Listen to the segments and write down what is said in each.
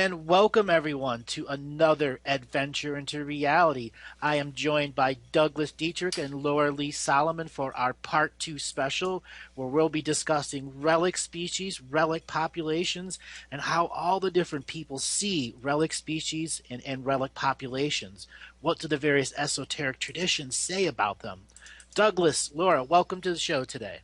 and welcome everyone to another adventure into reality. I am joined by Douglas Dietrich and Laura Lee Solomon for our Part 2 special, where we'll be discussing relic species, relic populations, and how all the different people see relic species and relic populations. What do the various esoteric traditions say about them? Douglas, Laura, welcome to the show today.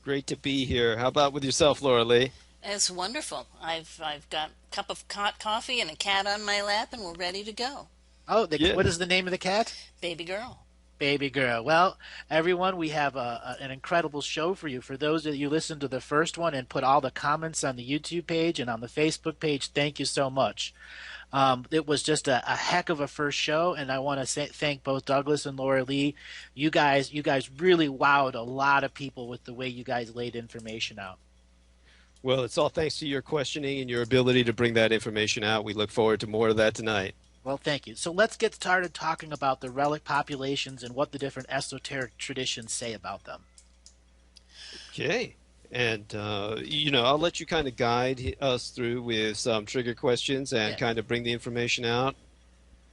Great to be here. How about with yourself, Laura Lee? It's wonderful. I've got a cup of hot coffee and a cat on my lap, and we're ready to go. Oh, Yeah. what is the name of the cat? Baby girl. Baby girl. Well, everyone, we have an incredible show for you. For those of you who listened to the first one and put all the comments on the YouTube page and on the Facebook page, thank you so much. It was just a heck of a first show, and I want to thank both Douglas and Laura Lee. You guys really wowed a lot of people with the way you guys laid information out. Well, it's all thanks to your questioning and your ability to bring that information out. We look forward to more of that tonight. Well, thank you. So let's get started talking about the relic populations and what the different esoteric traditions say about them. Okay. And, I'll let you kind of guide us through with some trigger questions and kind of bring the information out.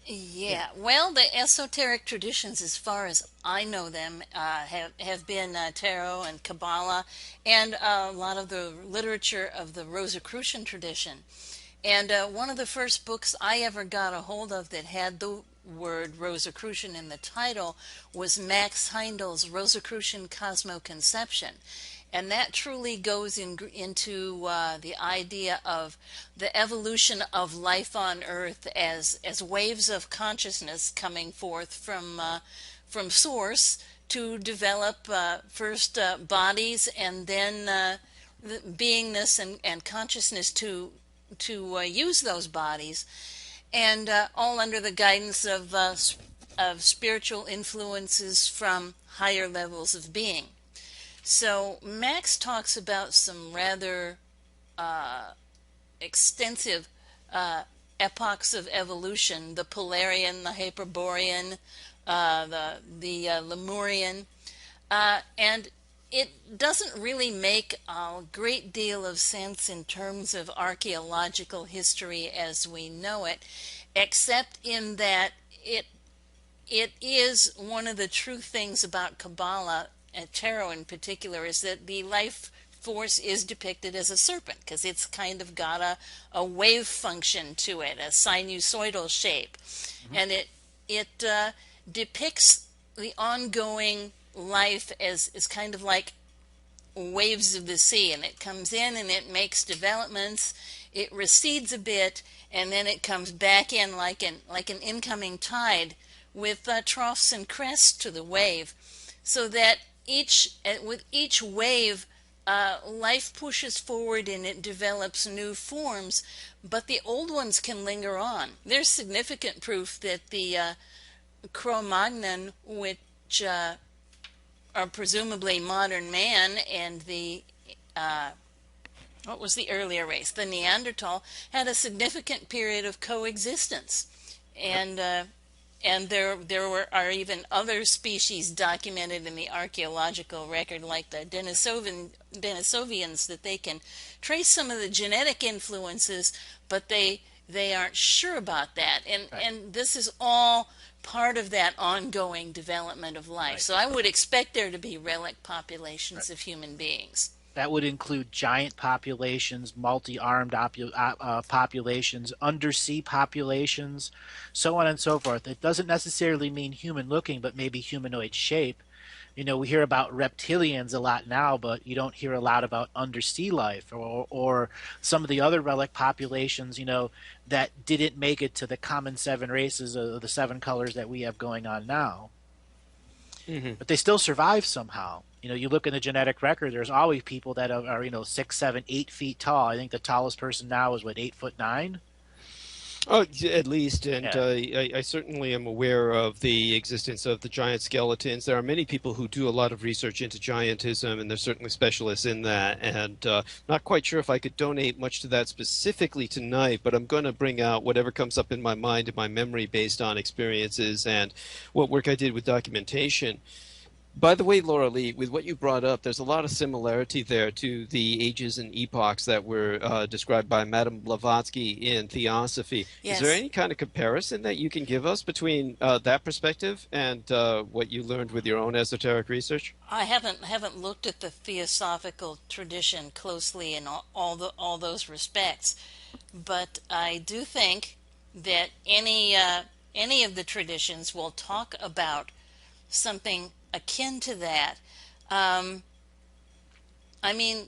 Yeah, well, the esoteric traditions, as far as I know them, have been tarot and Kabbalah, and a lot of the literature of the Rosicrucian tradition. And one of the first books I ever got a hold of that had the word Rosicrucian in the title was Max Heindel's Rosicrucian Cosmoconception. And that truly goes into the idea of the evolution of life on Earth as waves of consciousness coming forth from source to develop first bodies and then the beingness and consciousness to use those bodies, and all under the guidance of spiritual influences from higher levels of being. So Max talks about some rather extensive epochs of evolution: the Polarian, the Hyperborean, the Lemurian, and it doesn't really make a great deal of sense in terms of archaeological history as we know it, except in that it is one of the true things about Kabbalah, and tarot in particular, is that the life force is depicted as a serpent, because it's kind of got a wave function to it, a sinusoidal shape. Mm-hmm. And it depicts the ongoing life as kind of like waves of the sea, and it comes in and it makes developments, it recedes a bit, and then it comes back in like an incoming tide with troughs and crests to the wave, so that with each wave life pushes forward and it develops new forms, but the old ones can linger on. There's significant proof that the Cro-Magnon, which are presumably modern man, and the what was the earlier race, the Neanderthal, had a significant period of coexistence, and there are even other species documented in the archaeological record, like the Denisovians, that they can trace some of the genetic influences, but they aren't sure about that, and this is all part of that ongoing development of life. Right. So I would expect there to be relic populations of human beings. That would include giant populations, multi-armed populations, undersea populations, so on and so forth. It doesn't necessarily mean human-looking, but maybe humanoid shape. You know, we hear about reptilians a lot now, but you don't hear a lot about undersea life or some of the other relic populations, you know, that didn't make it to the common seven races or the seven colors that we have going on now. Mm-hmm. But they still survive somehow. You know, you look in the genetic record, there's always people that are 6, 7, 8 feet tall. I think the tallest person now is, 8'9"? Oh, at least, and I certainly am aware of the existence of the giant skeletons. There are many people who do a lot of research into giantism, and they're certainly specialists in that. And not quite sure if I could donate much to that specifically tonight, but I'm going to bring out whatever comes up in my mind and my memory based on experiences and what work I did with documentation. By the way, Laura Lee, with what you brought up, there's a lot of similarity there to the ages and epochs that were described by Madame Blavatsky in Theosophy. Is there Yes. any kind of comparison that you can give us between that perspective and what you learned with your own esoteric research? I haven't looked at the theosophical tradition closely in all those respects, but I do think that any of the traditions will talk about something akin to that. Um, I mean,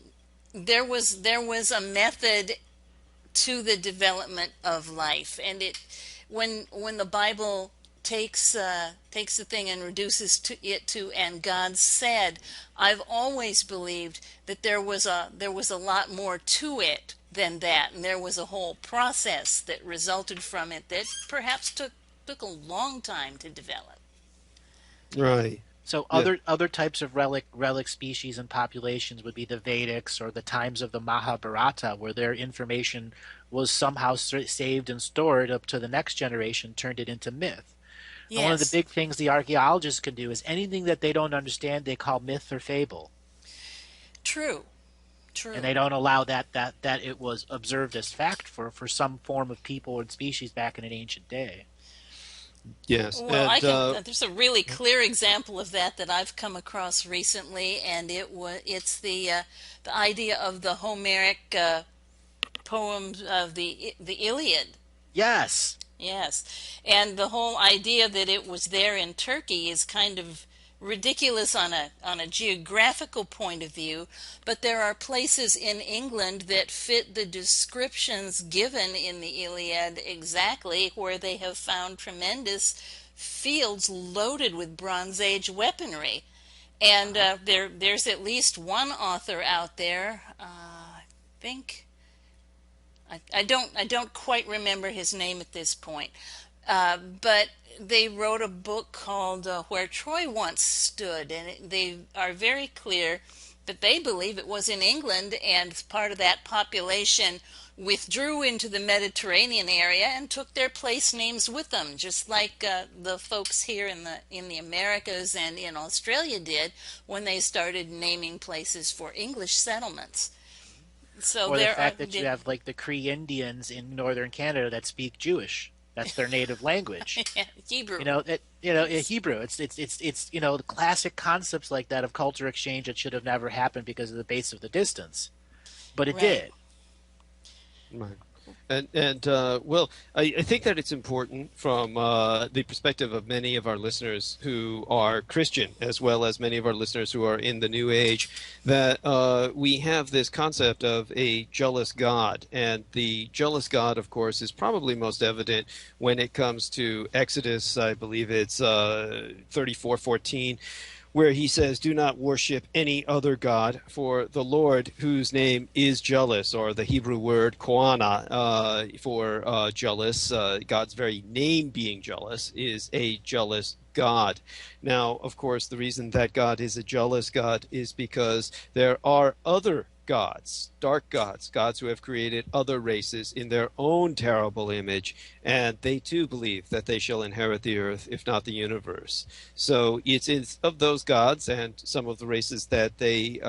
there was a method to the development of life, and when the Bible takes the thing and reduces it to "and God said," I've always believed that there was a lot more to it than that, and there was a whole process that resulted from it that perhaps took a long time to develop. Right. So Yeah. other types of relic species and populations would be the Vedics or the times of the Mahabharata, where their information was somehow saved and stored up to the next generation, turned it into myth. And one of the Yes, big things the archaeologists can do is anything that they don't understand, they call myth or fable, true, and true. they don't allow that it was observed as fact for some form of people and species back in an ancient day. Yes. Well, I And can. There's a really clear example of that I've come across recently, and it's the idea of the Homeric poems of the Iliad. Yes. Yes, and the whole idea that it was there in Turkey is kind of ridiculous on a geographical point of view, but there are places in England that fit the descriptions given in the Iliad exactly, where they have found tremendous fields loaded with Bronze Age weaponry. And Wow. there's at least one author out there. I think I don't quite remember his name at this point, but they wrote a book called "Where Troy Once Stood," and they are very clear that they believe it was in England, and part of that population withdrew into the Mediterranean area and took their place names with them, just like the folks here in the Americas and in Australia did when they started naming places for English settlements. So Or the there are fact that you have like the Cree Indians in northern Canada that speak Jewish. That's their native language. Hebrew. In Hebrew. It's the classic concepts like that of culture exchange that should have never happened because of the base of the distance, but it Right. did. right. And well, I think that it's important from the perspective of many of our listeners who are Christian, as well as many of our listeners who are in the New Age, that we have this concept of a jealous God. And the jealous God, of course, is probably most evident when it comes to Exodus. I believe it's 34:14, where he says, "Do not worship any other god, for the Lord, whose name is jealous," or the Hebrew word koana for jealous, God's very name being jealous, is a jealous God. Now, of course, the reason that God is a jealous God is because there are other gods, dark gods, gods who have created other races in their own terrible image, and they too believe that they shall inherit the earth, if not the universe. So it's of those gods and some of the races that they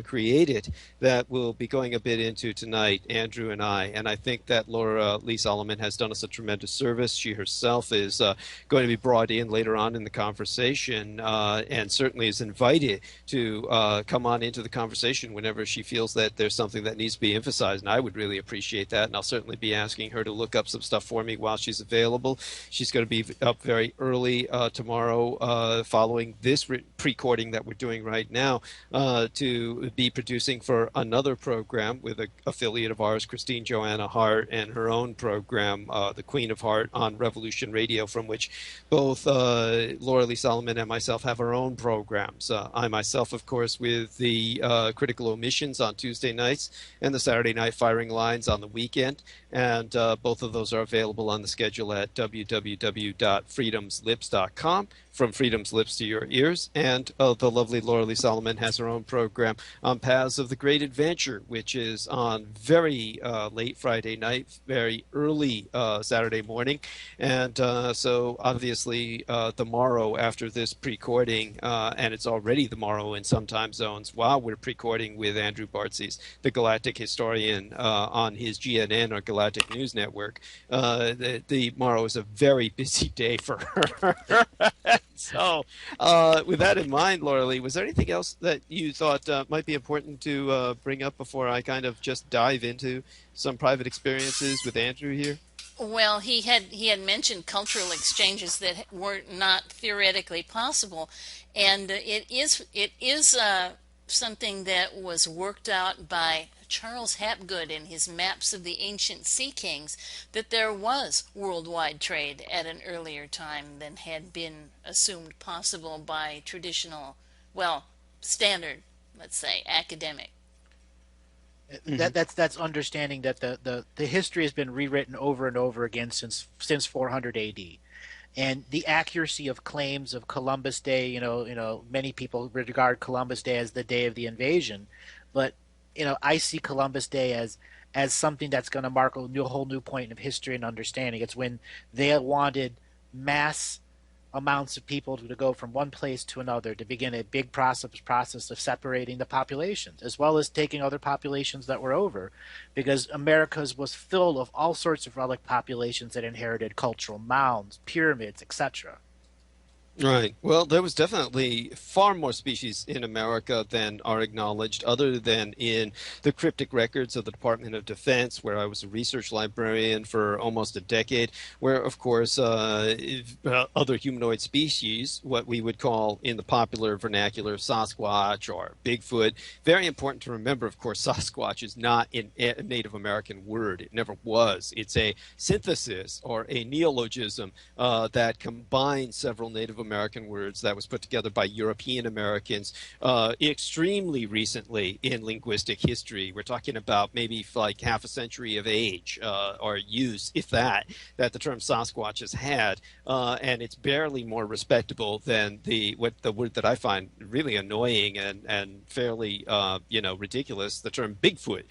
created that we'll be going a bit into tonight, Andrew and I. And I think that Laura Lee Solomon has done us a tremendous service. She herself is going to be brought in later on in the conversation, and certainly is invited to come on into the conversation whenever she feels that there's something that needs to be emphasized. And I would really appreciate that. And I'll certainly be asking her to look up some stuff for me while she's available. She's going to be up very early tomorrow following this pre-recording that we're doing right now to be producing for another program with an affiliate of ours, Christine Joanna Hart, and her own program, The Queen of Heart, on Revolution Radio, from which both Laura Lee Solomon and myself have our own programs. I myself, of course, with the Critical Omissions on Tuesday nights and the Saturday Night Firing Lines on the weekend. And both of those are available on the schedule at www.freedomslips.com. From Freedom's Lips to Your Ears. And the lovely Laura Lee Solomon has her own program on Paths of the Great Adventure, which is on very late Friday night, very early Saturday morning. And so obviously the morrow after this pre-recording, and it's already the morrow in some time zones, while we're pre-recording with Andrew Bartzis, the Galactic historian, on his GNN or Galactic News Network. The morrow is a very busy day for her. So with that in mind, Laura Lee, was there anything else that you thought might be important to bring up before I kind of just dive into some private experiences with Andrew here? Well, he had mentioned cultural exchanges that were not theoretically possible, and it is something that was worked out by Charles Hapgood in his Maps of the Ancient Sea Kings, that there was worldwide trade at an earlier time than had been assumed possible by traditional, well, standard, let's say, academic. That's understanding that the history has been rewritten over and over again since 400 AD, and the accuracy of claims of Columbus Day. Many people regard Columbus Day as the day of the invasion, but I see Columbus Day as something that's going to mark a whole new point of history and understanding. It's when they wanted mass amounts of people to go from one place to another to begin a big process of separating the populations, as well as taking other populations that were over, because America's was filled of all sorts of relic populations that inherited cultural mounds, pyramids, etc. Right. Well, there was definitely far more species in America than are acknowledged, other than in the cryptic records of the Department of Defense, where I was a research librarian for almost a decade, where, of course, other humanoid species, what we would call in the popular vernacular Sasquatch or Bigfoot. Very important to remember, of course, Sasquatch is not a Native American word. It never was. It's a synthesis or a neologism that combines several Native American words that was put together by European Americans extremely recently in linguistic history. We're talking about maybe like half a century of age or use, if that the term Sasquatch has had, and it's barely more respectable than the word that I find really annoying and fairly ridiculous, the term Bigfoot.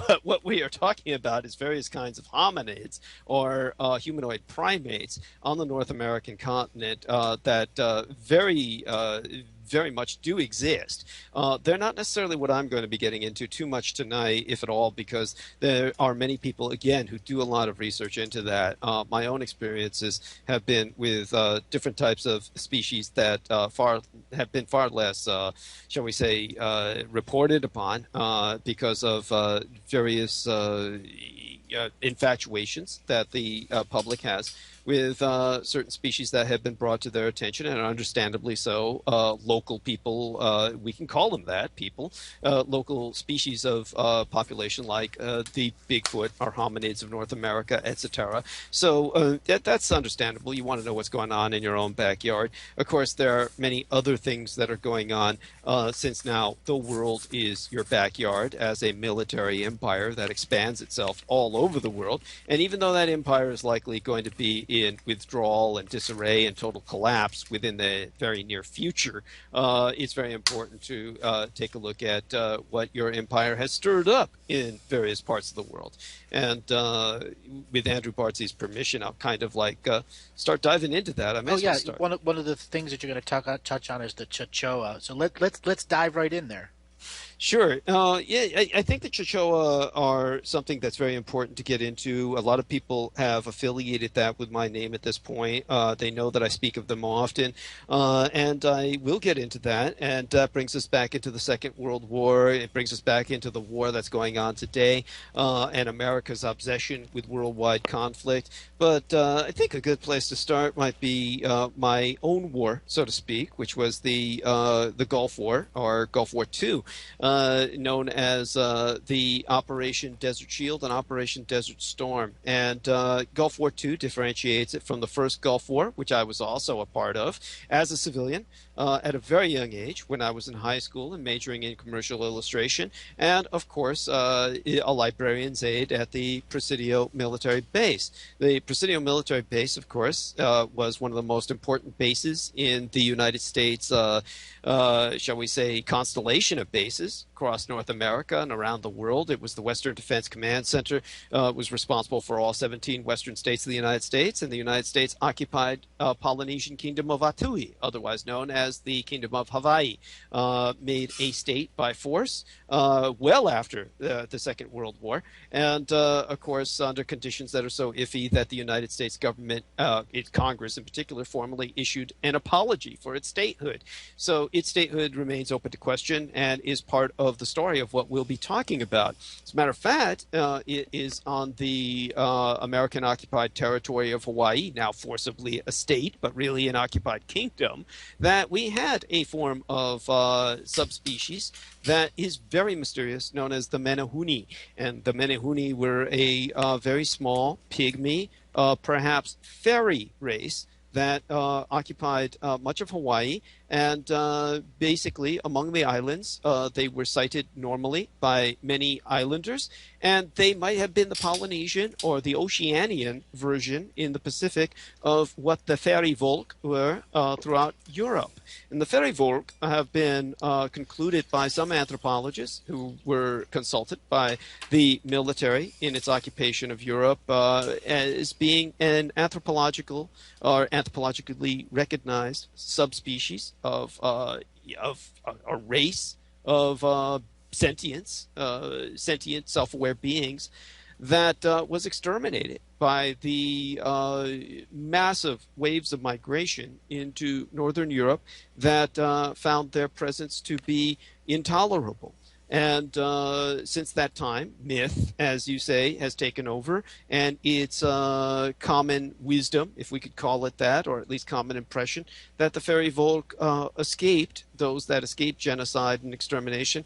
But what we are talking about is various kinds of hominids or humanoid primates on the North American continent that very much do exist. They're not necessarily what I'm going to be getting into too much tonight, if at all, because there are many people, again, who do a lot of research into that. My own experiences have been with different types of species that have been far less, shall we say, reported upon because of various infatuations that the public has with certain species that have been brought to their attention, and understandably so. Local people, we can call them that, people, local species of population like the Bigfoot or hominids of North America, etc. So that's understandable. You want to know what's going on in your own backyard. Of course, there are many other things that are going on since now the world is your backyard as a military empire that expands itself all over the world. And even though that empire is likely going to be in withdrawal and disarray and total collapse within the very near future, it's very important to take a look at what your empire has stirred up in various parts of the world. And with Andrew Bartzis' permission, I'll kind of start diving into that. One of the things that you're going to touch on is the Chachoa. So let's dive right in there. Sure. I think the Chachoa are something that's very important to get into. A lot of people have affiliated that with my name at this point. They know that I speak of them often, and I will get into that. And that brings us back into the Second World War. It brings us back into the war that's going on today and America's obsession with worldwide conflict. But I think a good place to start might be my own war, so to speak, which was the Gulf War, or Gulf War II. Known as the Operation Desert Shield and Operation Desert Storm. And Gulf War II differentiates it from the first Gulf War, which I was also a part of as a civilian. at a very young age when I was in high school and majoring in commercial illustration, and of course a librarian's aide at the Presidio military base. The Presidio military base, of course, was one of the most important bases in the United States, shall we say, constellation of bases across North America and around the world. It was the Western Defense Command Center, was responsible for all 17 western states of the United States, and the United States occupied Polynesian Kingdom of Atui, otherwise known as the Kingdom of Hawaii, made a state by force well after the Second World War, and of course under conditions that are so iffy that the United States government, its Congress in particular, formally issued an apology for its statehood. So its statehood remains open to question and is part of the story of what we'll be talking about. As a matter of fact, it is on the American occupied territory of Hawaii, now forcibly a state, but really an occupied kingdom, that we had a form of subspecies that is very mysterious, known as the Menehune. And the Menehune were a very small, pygmy, perhaps fairy race that occupied much of Hawaii, and basically among the islands they were sighted normally by many islanders, and they might have been the Polynesian or the Oceanian version in the Pacific of what the fairy folk were throughout Europe. And the fairy folk have been concluded by some anthropologists who were consulted by the military in its occupation of Europe as being an anthropological or anthropologically recognized subspecies of a race of sentience, sentient, self-aware beings that was exterminated by the massive waves of migration into Northern Europe that found their presence to be intolerable. And since that time, myth, as you say, has taken over, and it's common wisdom, if we could call it that, or at least common impression, that the fairy folk escaped, those that escaped genocide and extermination,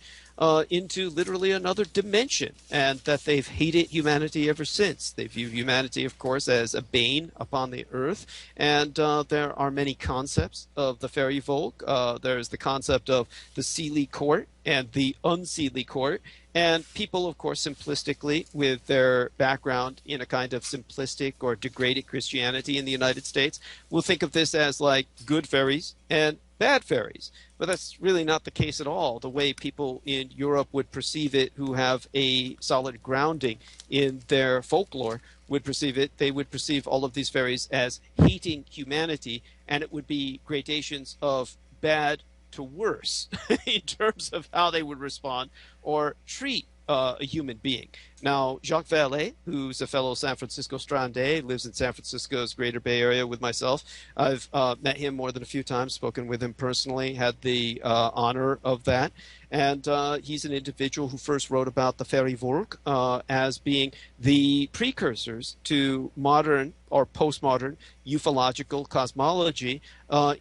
into literally another dimension, and that they've hated humanity ever since. They view humanity, of course, as a bane upon the earth, and there are many concepts of the fairy folk. There's the concept of the Seelie court and the unseelie court, and people, of course, simplistically, with their background in a kind of simplistic or degraded Christianity in the United States, will think of this as like good fairies and bad fairies. But that's really not the case at all. The way people in Europe would perceive it, who have a solid grounding in their folklore, would perceive it. They would perceive all of these fairies as hating humanity, and it would be gradations of bad to worse in terms of how they would respond or treat a human being. Now, Jacques Vallée, who's a fellow San Francisco Strandé, lives in San Francisco's Greater Bay Area with myself. I've met him more than a few times, spoken with him personally, had the honor of that. And he's an individual who first wrote about the fairy folk as being the precursors to modern or postmodern ufological cosmology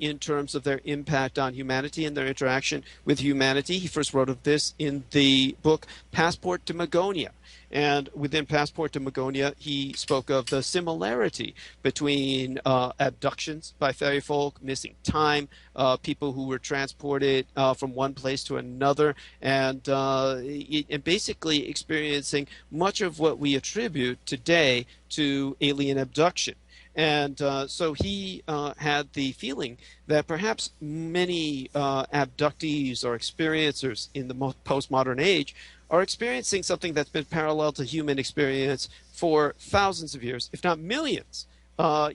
in terms of their impact on humanity and their interaction with humanity. He first wrote of this in the book Passport to Magonia. And within Passport to Magonia, he spoke of the similarity between abductions by fairy folk, missing time, people who were transported from one place to another, and basically experiencing much of what we attribute today to alien abduction. And so he had the feeling that perhaps many abductees or experiencers in the postmodern age are experiencing something that's been parallel to human experience for thousands of years, if not millions,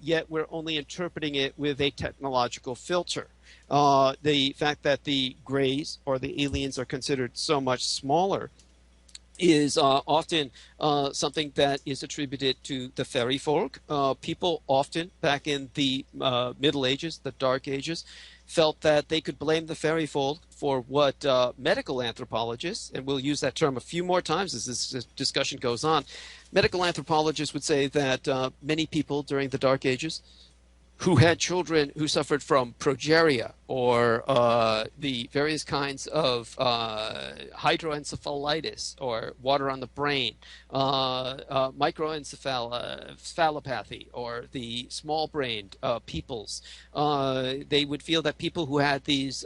yet we're only interpreting it with a technological filter. The fact that the grays or the aliens are considered so much smaller is often something that is attributed to the fairy folk. People often, back in the Middle Ages, the Dark Ages, felt that they could blame the fairy folk for what medical anthropologists, and we'll use that term a few more times as this discussion goes on, medical anthropologists would say that many people during the Dark Ages who had children who suffered from progeria or the various kinds of hydroencephalitis or water on the brain, microencephalopathy or the small-brained peoples. They would feel that people who had these,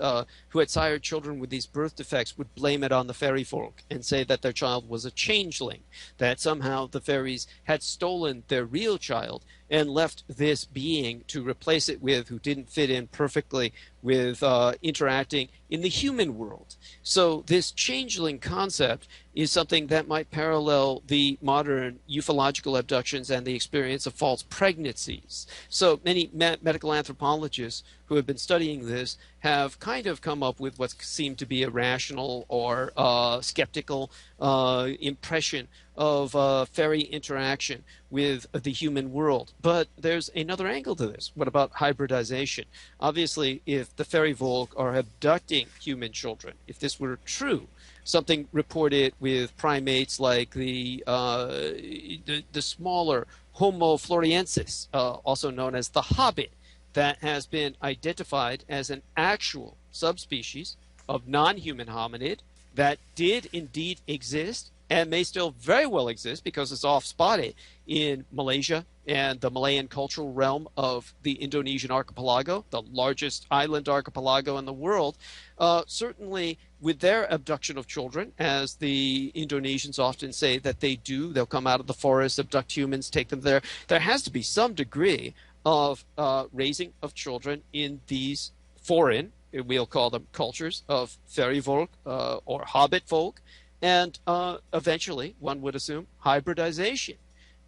who had sired children with these birth defects would blame it on the fairy folk and say that their child was a changeling, that somehow the fairies had stolen their real child and left this being to replace it with who didn't fit in perfectly with interacting in the human world. So this changeling concept is something that might parallel the modern ufological abductions and the experience of false pregnancies. So many medical anthropologists who have been studying this have kind of come up with what seemed to be a rational or skeptical impression of fairy interaction with the human world. But there's another angle to this. What about hybridization? Obviously, if the fairy folk are abducting human children, if this were true, something reported with primates like the smaller Homo floresiensis, also known as the hobbit, that has been identified as an actual subspecies of non-human hominid that did indeed exist and may still very well exist because it's off-spotted in Malaysia and the Malayan cultural realm of the Indonesian archipelago, the largest island archipelago in the world. Certainly with their abduction of children, as the Indonesians often say that they do, they'll come out of the forest, abduct humans, take them there. There has to be some degree of raising of children in these foreign, we'll call them cultures, of fairy folk or hobbit folk, and eventually, one would assume, hybridization.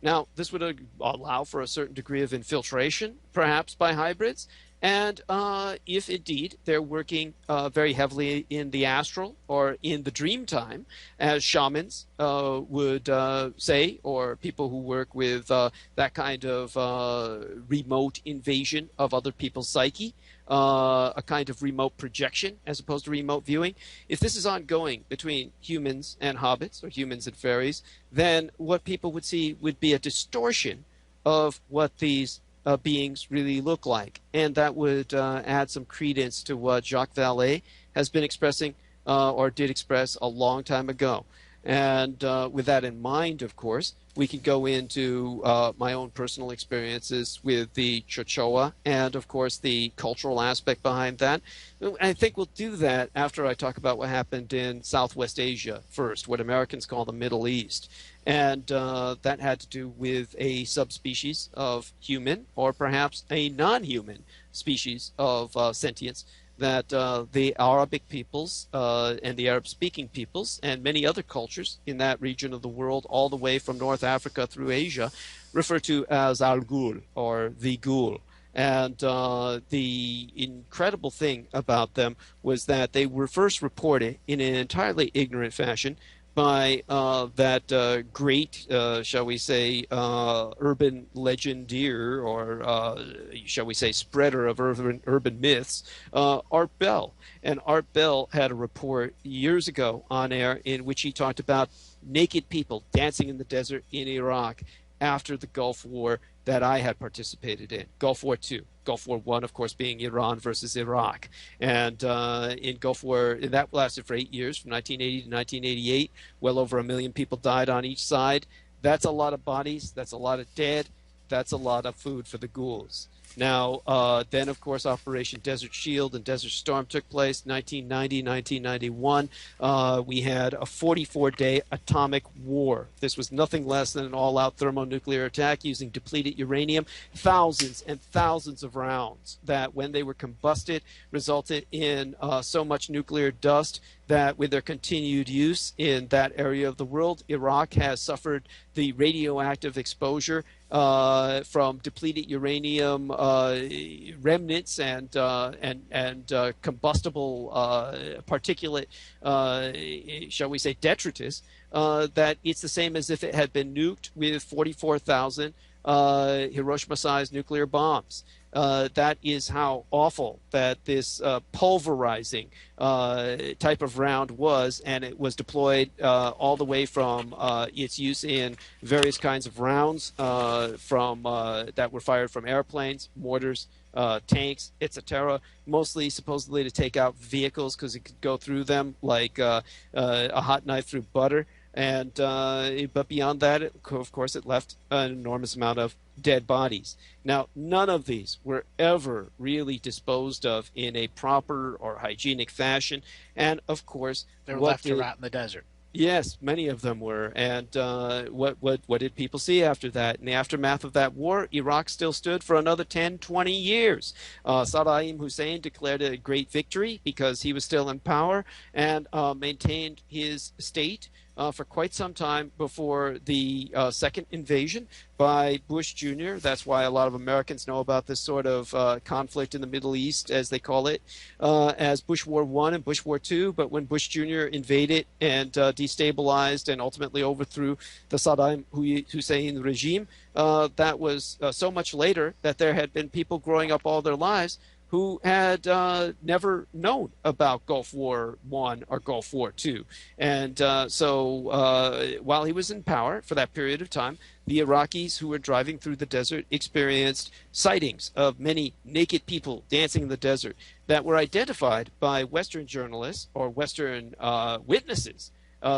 Now, this would allow for a certain degree of infiltration, perhaps by hybrids, and if indeed they're working very heavily in the astral or in the dream time, as shamans would say, or people who work with that kind of remote invasion of other people's psyche, a kind of remote projection as opposed to remote viewing. If this is ongoing between humans and hobbits or humans and fairies, then what people would see would be a distortion of what these beings really look like. And that would add some credence to what Jacques Vallée has been expressing or did express a long time ago. And with that in mind, of course, we can go into my own personal experiences with the Chachoa and, of course, the cultural aspect behind that. I think we'll do that after I talk about what happened in Southwest Asia first, what Americans call the Middle East. And that had to do with a subspecies of human or perhaps a non-human species of sentience that the Arabic peoples and the Arab-speaking peoples and many other cultures in that region of the world, all the way from North Africa through Asia, refer to as al-Ghoul or the Ghoul. And the incredible thing about them was that they were first reported in an entirely ignorant fashion by that great, shall we say, urban legendeer or, shall we say, spreader of urban myths, Art Bell. And Art Bell had a report years ago on air in which he talked about naked people dancing in the desert in Iraq after the Gulf War that I had participated in, Gulf War II. Gulf War I, of course, being Iran versus Iraq. And in Gulf War, that lasted for 8 years, from 1980 to 1988. Well over 1 million people died on each side. That's a lot of bodies. That's a lot of dead. That's a lot of food for the ghouls. Now, then, of course, Operation Desert Shield and Desert Storm took place, 1990, 1991. We had a 44-day atomic war. This was nothing less than an all-out thermonuclear attack using depleted uranium, thousands and thousands of rounds that, when they were combusted, resulted in so much nuclear dust that with their continued use in that area of the world, Iraq has suffered the radioactive exposure from depleted uranium remnants and combustible particulate, shall we say, detritus that it's the same as if it had been nuked with 44,000 Hiroshima-sized nuclear bombs. That is how awful that this pulverizing type of round was, and it was deployed all the way from its use in various kinds of rounds that were fired from airplanes, mortars, tanks, etc. Mostly supposedly to take out vehicles because it could go through them like a hot knife through butter. And but beyond that, of course, it left an enormous amount of dead bodies. Now, none of these were ever really disposed of in a proper or hygienic fashion. And of course, they're left to rot in the desert. Yes, many of them were. And what did people see after that? In the aftermath of that war, Iraq still stood for another 10, 20 years. Saddam Hussein declared a great victory because he was still in power and maintained his state for quite some time before the second invasion by Bush Jr. That's why a lot of Americans know about this sort of conflict in the Middle East, as they call it, as Bush War I and Bush War II. But when Bush Jr. invaded and destabilized and ultimately overthrew the Saddam Hussein regime, that was so much later that there had been people growing up all their lives who had never known about Gulf War I or Gulf War II. And so while he was in power for that period of time, the Iraqis who were driving through the desert experienced sightings of many naked people dancing in the desert that were identified by Western journalists or Western witnesses.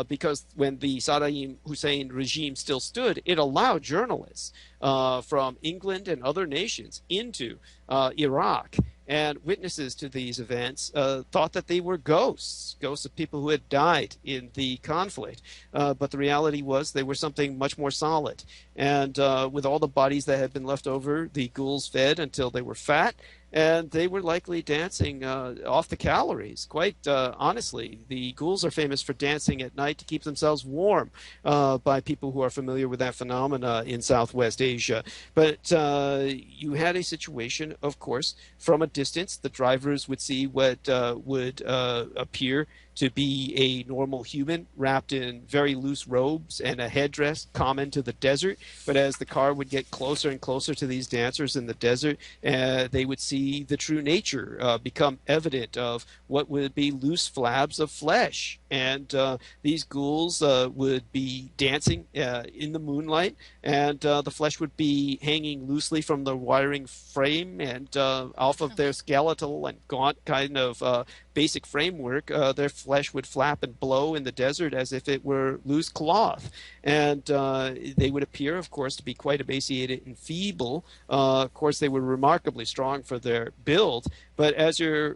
Because when the Saddam Hussein regime still stood, it allowed journalists from England and other nations into Iraq. And witnesses to these events thought that they were ghosts of people who had died in the conflict. But the reality was they were something much more solid. And with all the bodies that had been left over, the ghouls fed until they were fat. And they were likely dancing off the calories. Quite honestly, the ghouls are famous for dancing at night to keep themselves warm by people who are familiar with that phenomena in Southwest Asia. But you had a situation, of course, from a distance. The drivers would see what would appear to be a normal human wrapped in very loose robes and a headdress common to the desert. But as the car would get closer and closer to these dancers in the desert, they would see the true nature become evident of what would be loose flabs of flesh. And these ghouls would be dancing in the moonlight, and the flesh would be hanging loosely from the wiring frame and off of their skeletal and gaunt kind of basic framework. Their flesh would flap and blow in the desert as if it were loose cloth. And they would appear, of course, to be quite emaciated and feeble. Of course, they were remarkably strong for their build. But as your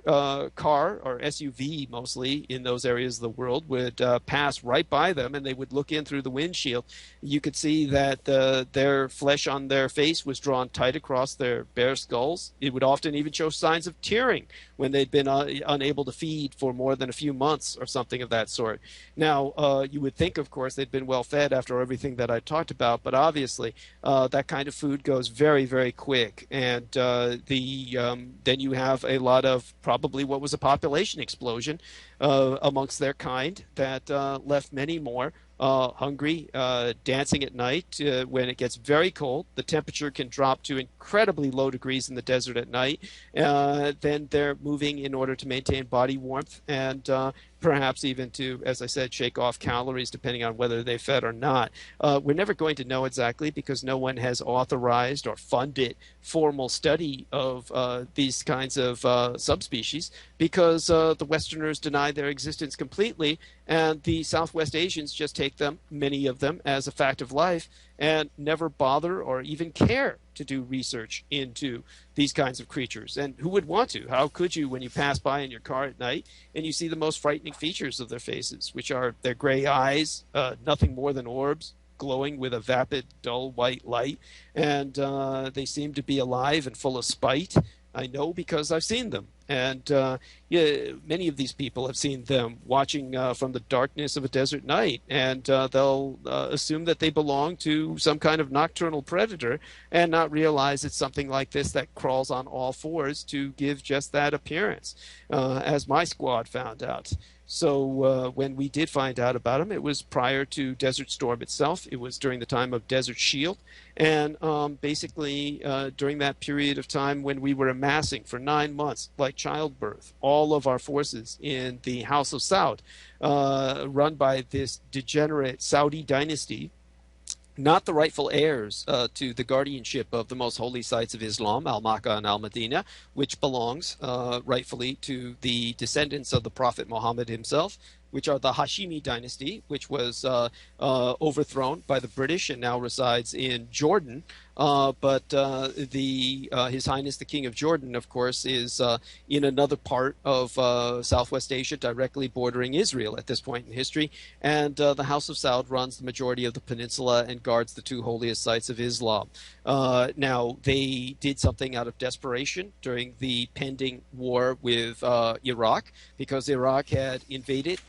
car or SUV, mostly in those areas of the world, would pass right by them and they would look in through the windshield, you could see that their flesh on their face was drawn tight across their bare skulls. It would often even show signs of tearing when they'd been unable to feed for more than a few months or something of that sort. Now, you would think, of course, they'd been well fed after everything that I talked about, but obviously that kind of food goes very, very quick. And then you have a lot of probably what was a population explosion amongst their kind that left many more hungry, dancing at night. When it gets very cold, the temperature can drop to incredibly low degrees in the desert at night. Then they're moving in order to maintain body warmth and perhaps even to, as I said, shake off calories depending on whether they fed or not. We're never going to know exactly because no one has authorized or funded formal study of these kinds of subspecies because the Westerners deny their existence completely, and the Southwest Asians just take them, many of them, as a fact of life and never bother or even care to do research into these kinds of creatures. And who would want to? How could you when you pass by in your car at night and you see the most frightening features of their faces, which are their gray eyes, nothing more than orbs, glowing with a vapid, dull white light, and they seem to be alive and full of spite. I know because I've seen them. And yeah, many of these people have seen them watching from the darkness of a desert night, and they'll assume that they belong to some kind of nocturnal predator and not realize it's something like this that crawls on all fours to give just that appearance, as my squad found out. So when we did find out about him, it was prior to Desert Storm itself. It was during the time of Desert Shield. And basically, during that period of time when we were amassing for 9 months, like childbirth, all of our forces in the House of Saud, run by this degenerate Saudi dynasty, not the rightful heirs to the guardianship of the most holy sites of Islam, Al-Makkah and Al-Madinah, which belongs rightfully to the descendants of the Prophet Muhammad himself, which are the Hashimi dynasty, which was overthrown by the British and now resides in Jordan. But His Highness the King of Jordan, of course, is in another part of Southwest Asia, directly bordering Israel at this point in history. And the House of Saud runs the majority of the peninsula and guards the two holiest sites of Islam. Now, they did something out of desperation during the pending war with Iraq, because Iraq had invaded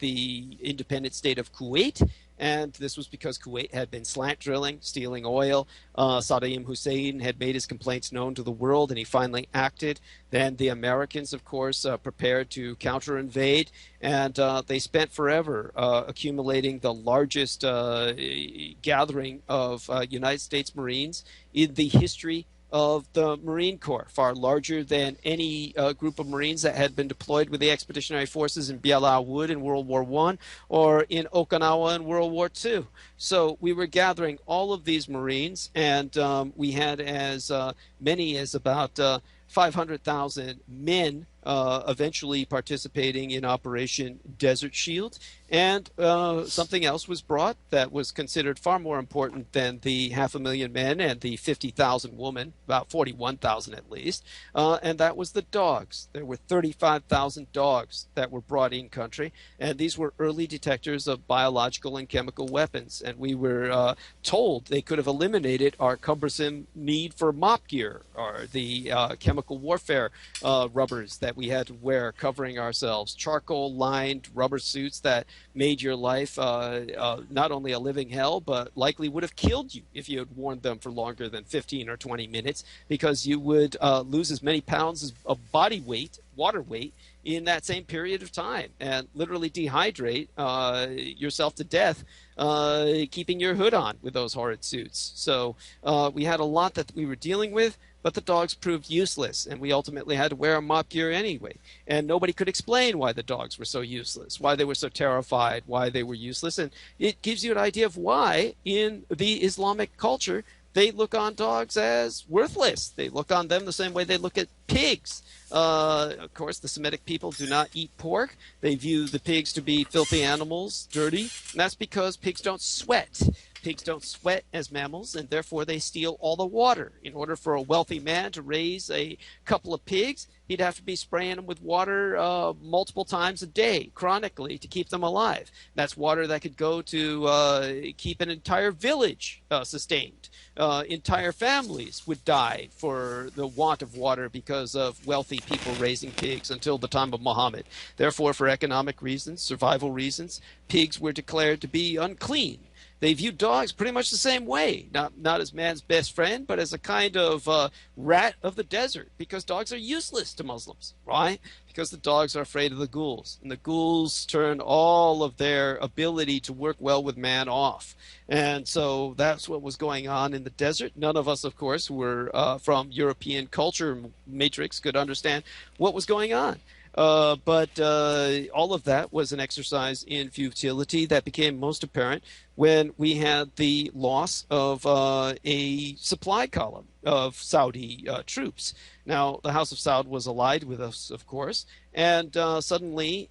the independent state of Kuwait. And this was because Kuwait had been slant drilling, stealing oil. Saddam Hussein had made his complaints known to the world, and he finally acted. Then the Americans, of course, prepared to counter-invade, and they spent forever accumulating the largest gathering of United States Marines in the history of the Marine Corps, far larger than any group of Marines that had been deployed with the expeditionary forces in Biala Wood in World War I or in Okinawa in World War II. So we were gathering all of these Marines, and we had as many as about 500,000 men eventually participating in Operation Desert Shield. And something else was brought that was considered far more important than the 500,000 men and the 50,000 women, about 41,000 at least, and that was the dogs. There were 35,000 dogs that were brought in country, and these were early detectors of biological and chemical weapons. And we were told they could have eliminated our cumbersome need for mop gear, or the chemical warfare rubbers that we had to wear covering ourselves, charcoal-lined rubber suits that made your life not only a living hell, but likely would have killed you if you had worn them for longer than 15 or 20 minutes, because you would lose as many pounds of body weight, water weight, in that same period of time, and literally dehydrate yourself to death keeping your hood on with those horrid suits. So we had a lot that we were dealing with, but the dogs proved useless, and we ultimately had to wear our mop gear anyway. And nobody could explain why the dogs were so useless, why they were so terrified, why they were useless. And it gives you an idea of why in the Islamic culture they look on dogs as worthless. They look on them the same way they look at pigs. Of course, the Semitic people do not eat pork. They view the pigs to be filthy animals, dirty, and that's because pigs don't sweat. Pigs don't sweat as mammals, and therefore they steal all the water. In order for a wealthy man to raise a couple of pigs, he'd have to be spraying them with water multiple times a day, chronically, to keep them alive. That's water that could go to keep an entire village sustained. Entire families would die for the want of water because of wealthy people raising pigs until the time of Muhammad. Therefore, for economic reasons, survival reasons, pigs were declared to be unclean. They viewed dogs pretty much the same way, not as man's best friend, but as a kind of rat of the desert, because dogs are useless to Muslims. Why? Because the dogs are afraid of the ghouls, and the ghouls turn all of their ability to work well with man off. And so that's what was going on in the desert. None of us, of course, who were from European culture matrix could understand what was going on. But all of that was an exercise in futility that became most apparent when we had the loss of a supply column of Saudi troops. Now, the House of Saud was allied with us, of course, and suddenly,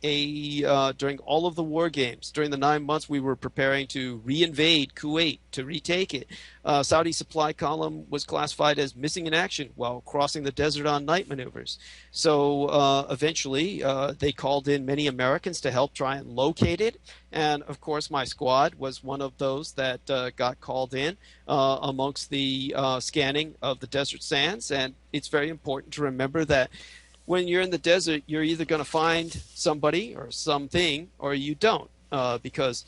during all of the war games, during the 9 months we were preparing to reinvade Kuwait, to retake it, Saudi supply column was classified as missing in action while crossing the desert on night maneuvers. So eventually, they called in many Americans to help try and locate it. And, of course, my squad was one of those that got called in amongst the scanning of the desert sands. And it's very important to remember that when you're in the desert, you're either going to find somebody or something, or you don't, because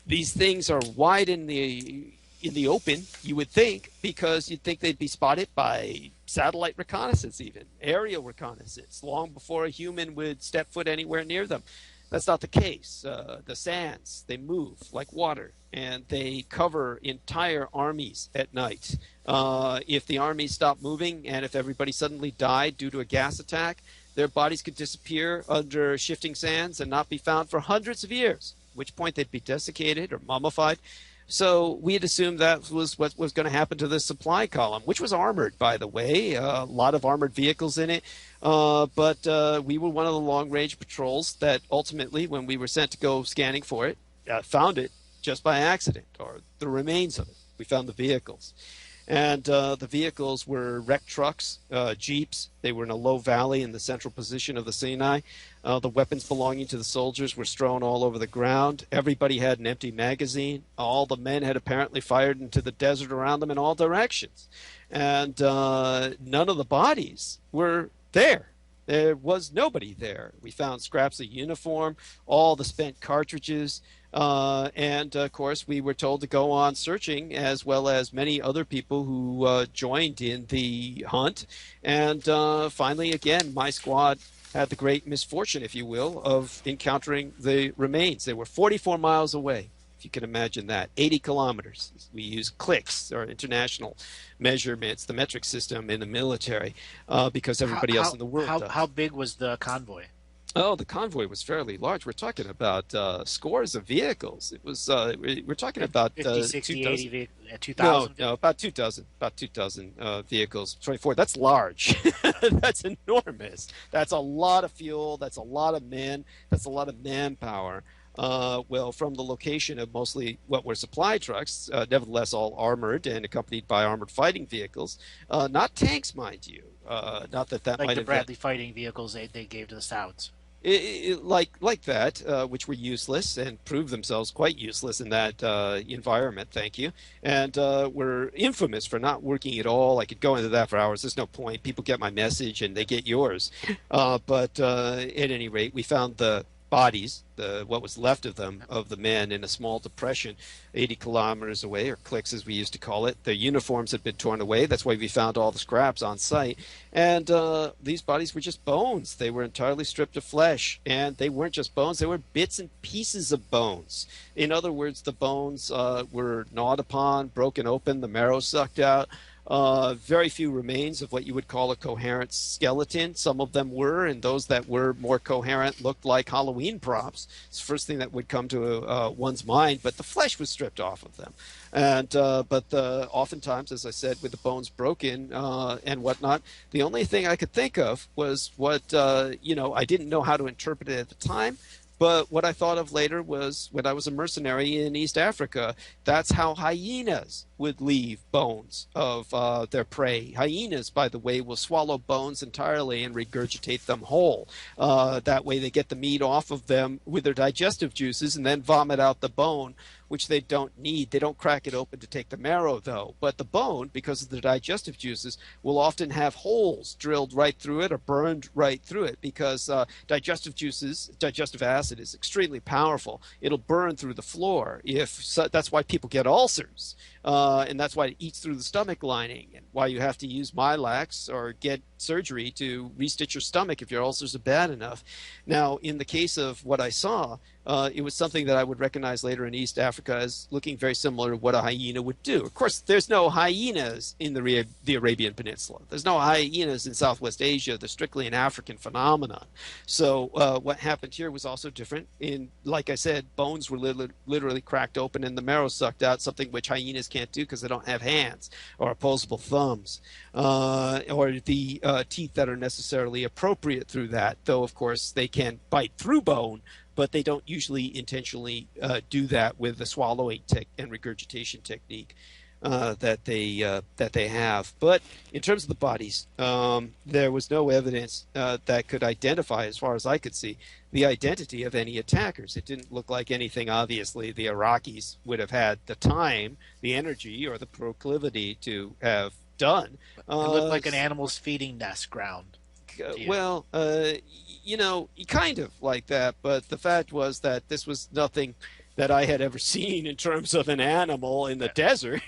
these things are wide in the open, you would think, because you'd think they'd be spotted by satellite reconnaissance, even aerial reconnaissance, long before a human would step foot anywhere near them. That's not the case. The sands, they move like water, and they cover entire armies at night. If the armies stopped moving, and if everybody suddenly died due to a gas attack, their bodies could disappear under shifting sands and not be found for hundreds of years, at which point they'd be desiccated or mummified. So we had assumed that was what was going to happen to the supply column, which was armored, by the way, a lot of armored vehicles in it. But we were one of the long-range patrols that ultimately, when we were sent to go scanning for it, found it just by accident, or the remains of it. We found the vehicles. And the vehicles were wrecked trucks, jeeps. They were in a low valley in the central position of the Sinai. The weapons belonging to the soldiers were strewn all over the ground. Everybody had an empty magazine. All the men had apparently fired into the desert around them in all directions. And none of the bodies were there. There was nobody there. We found scraps of uniform, all the spent cartridges, and of course we were told to go on searching, as well as many other people who joined in the hunt. And finally, again, my squad had the great misfortune, if you will, of encountering the remains. They were 44 miles away, if you can imagine that. 80 kilometers. We use clicks, or international measurements, the metric system in the military, because everybody else in the world does. How big was the convoy? Oh, the convoy was fairly large. We're talking about scores of vehicles. It was we're talking about 50, 60, 80, 2,000? No, about 2,000. About 2,000 vehicles. 24. That's large. That's enormous. That's a lot of fuel. That's a lot of men. That's a lot of manpower. Well, from the location of mostly what were supply trucks, nevertheless all armored and accompanied by armored fighting vehicles, not tanks, mind you. Not that like might the have Bradley fighting vehicles they gave to the Sauds. Like that, which were useless and proved themselves quite useless in that environment. Thank you, and were infamous for not working at all. I could go into that for hours. There's no point. People get my message and they get yours. But at any rate, we found the bodies, what was left of them, of the men, in a small depression 80 kilometers away, or clicks as we used to call it. Their uniforms had been torn away. That's why we found all the scraps on site. And these bodies were just bones. They were entirely stripped of flesh. And they weren't just bones. They were bits and pieces of bones. In other words, the bones were gnawed upon, broken open, the marrow sucked out. Very few remains of what you would call a coherent skeleton. Some of them were, and those that were more coherent looked like Halloween props. It's the first thing that would come to one's mind, but the flesh was stripped off of them. And oftentimes, as I said, with the bones broken and whatnot, the only thing I could think of was what, I didn't know how to interpret it at the time. But what I thought of later was when I was a mercenary in East Africa, that's how hyenas would leave bones of their prey. Hyenas, by the way, will swallow bones entirely and regurgitate them whole. That way they get the meat off of them with their digestive juices and then vomit out the bone, which they don't need. They don't crack it open to take the marrow, though. But the bone, because of the digestive juices, will often have holes drilled right through it or burned right through it, because digestive acid is extremely powerful. It'll burn through the floor. That's why people get ulcers. And that's why it eats through the stomach lining, and why you have to use Milax or get surgery to restitch your stomach if your ulcers are bad enough. Now, in the case of what I saw, it was something that I would recognize later in East Africa as looking very similar to what a hyena would do. Of course, there's no hyenas in the Arabian Peninsula. There's no hyenas in Southwest Asia. They're strictly an African phenomenon. So what happened here was also different. Like I said, bones were literally cracked open and the marrow sucked out, something which hyenas can't do because they don't have hands or opposable thumbs, or the teeth that are necessarily appropriate through that, though of course they can bite through bone, but they don't usually intentionally do that with the swallowing and regurgitation technique that they have. But in terms of the bodies, there was no evidence that could identify, as far as I could see, the identity of any attackers. It didn't look like anything, obviously, the Iraqis would have had the time, the energy, or the proclivity to have done. It looked like an animal's feeding nest ground. to you? well, kind of like that, but the fact was that this was nothing that I had ever seen in terms of an animal in the desert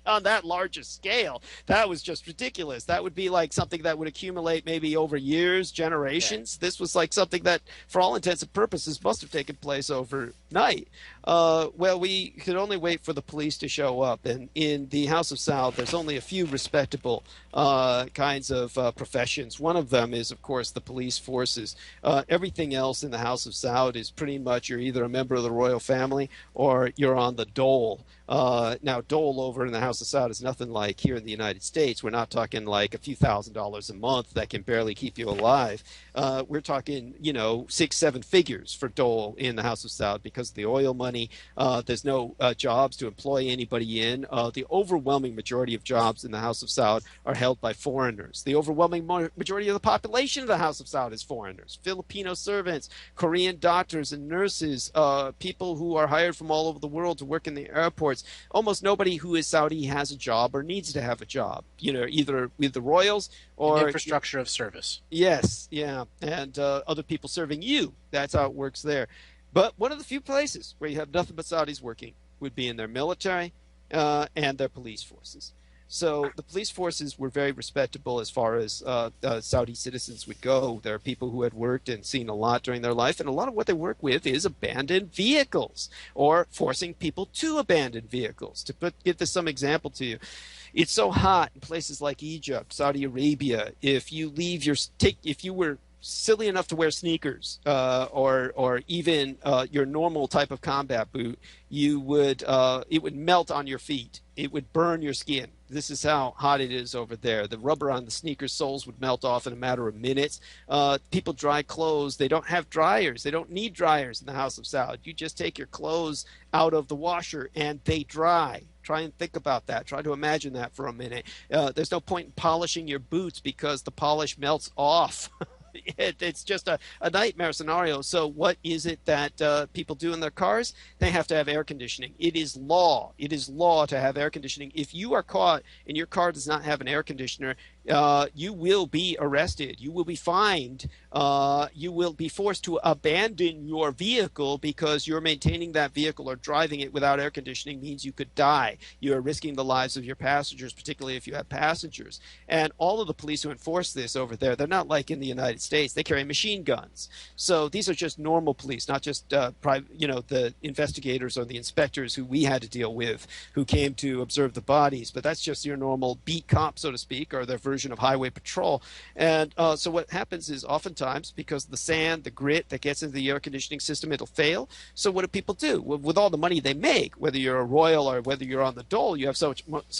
on that large a scale. That was just ridiculous. That would be like something that would accumulate maybe over years, Okay. generations. This was like something that, for all intents and purposes, must have taken place overnight. Well, we could only wait for the police to show up. And in the House of South, there's only a few respectable kinds of professions. One of them is, of course, the police forces. Everything else in the House of South is pretty much you're either a member of the royal family or you're on the dole. Now, dole over in the House of South is nothing like here in the United States. We're not talking like a few $1,000s a month that can barely keep you alive. We're talking, 6, 7 figures for dole in the House of South because of the oil money. There's no jobs to employ anybody in. The overwhelming majority of jobs in the House of South are held by foreigners. The overwhelming majority of the population of the House of South is foreigners. Filipino servants, Korean doctors and nurses, people who are hired from all over the world to work in the airports. Almost nobody who is Saudi has a job or needs to have a job, either with the royals An or infrastructure of service. yes, yeah, and other people serving you. That's how it works there. But one of the few places where you have nothing but Saudis working would be in their military and their police forces. So the police forces were very respectable as far as Saudi citizens would go. There are people who had worked and seen a lot during their life, and a lot of what they work with is abandoned vehicles or forcing people to abandon vehicles. Give this some example to you, it's so hot in places like Egypt, Saudi Arabia. If you if you were silly enough to wear sneakers or even your normal type of combat boot, it would melt on your feet. It would burn your skin. This is how hot it is over there. The rubber on the sneaker soles would melt off in a matter of minutes. People dry clothes. They don't have dryers. They don't need dryers in the House of Saud. You just take your clothes out of the washer and they dry. Try and think about that. Try to imagine that for a minute. There's no point in polishing your boots because the polish melts off. It's just a nightmare scenario. So what is it that people do in their cars? They have to have air conditioning. It is law. It is law to have air conditioning. If you are caught and your car does not have an air conditioner, you will be arrested. You will be fined. You will be forced to abandon your vehicle because you're maintaining that vehicle or driving it without air conditioning means you could die. You are risking the lives of your passengers, particularly if you have passengers. And all of the police who enforce this over there, they're not like in the United States. They carry machine guns. So these are just normal police, not just the investigators or the inspectors who we had to deal with who came to observe the bodies. But that's just your normal beat cop, so to speak, or their version of highway patrol. And so what happens is oftentimes because of the sand, the grit that gets into the air conditioning system, it'll fail. So what do people do? Well, with all the money they make, whether you're a royal or whether you're on the dole, you have so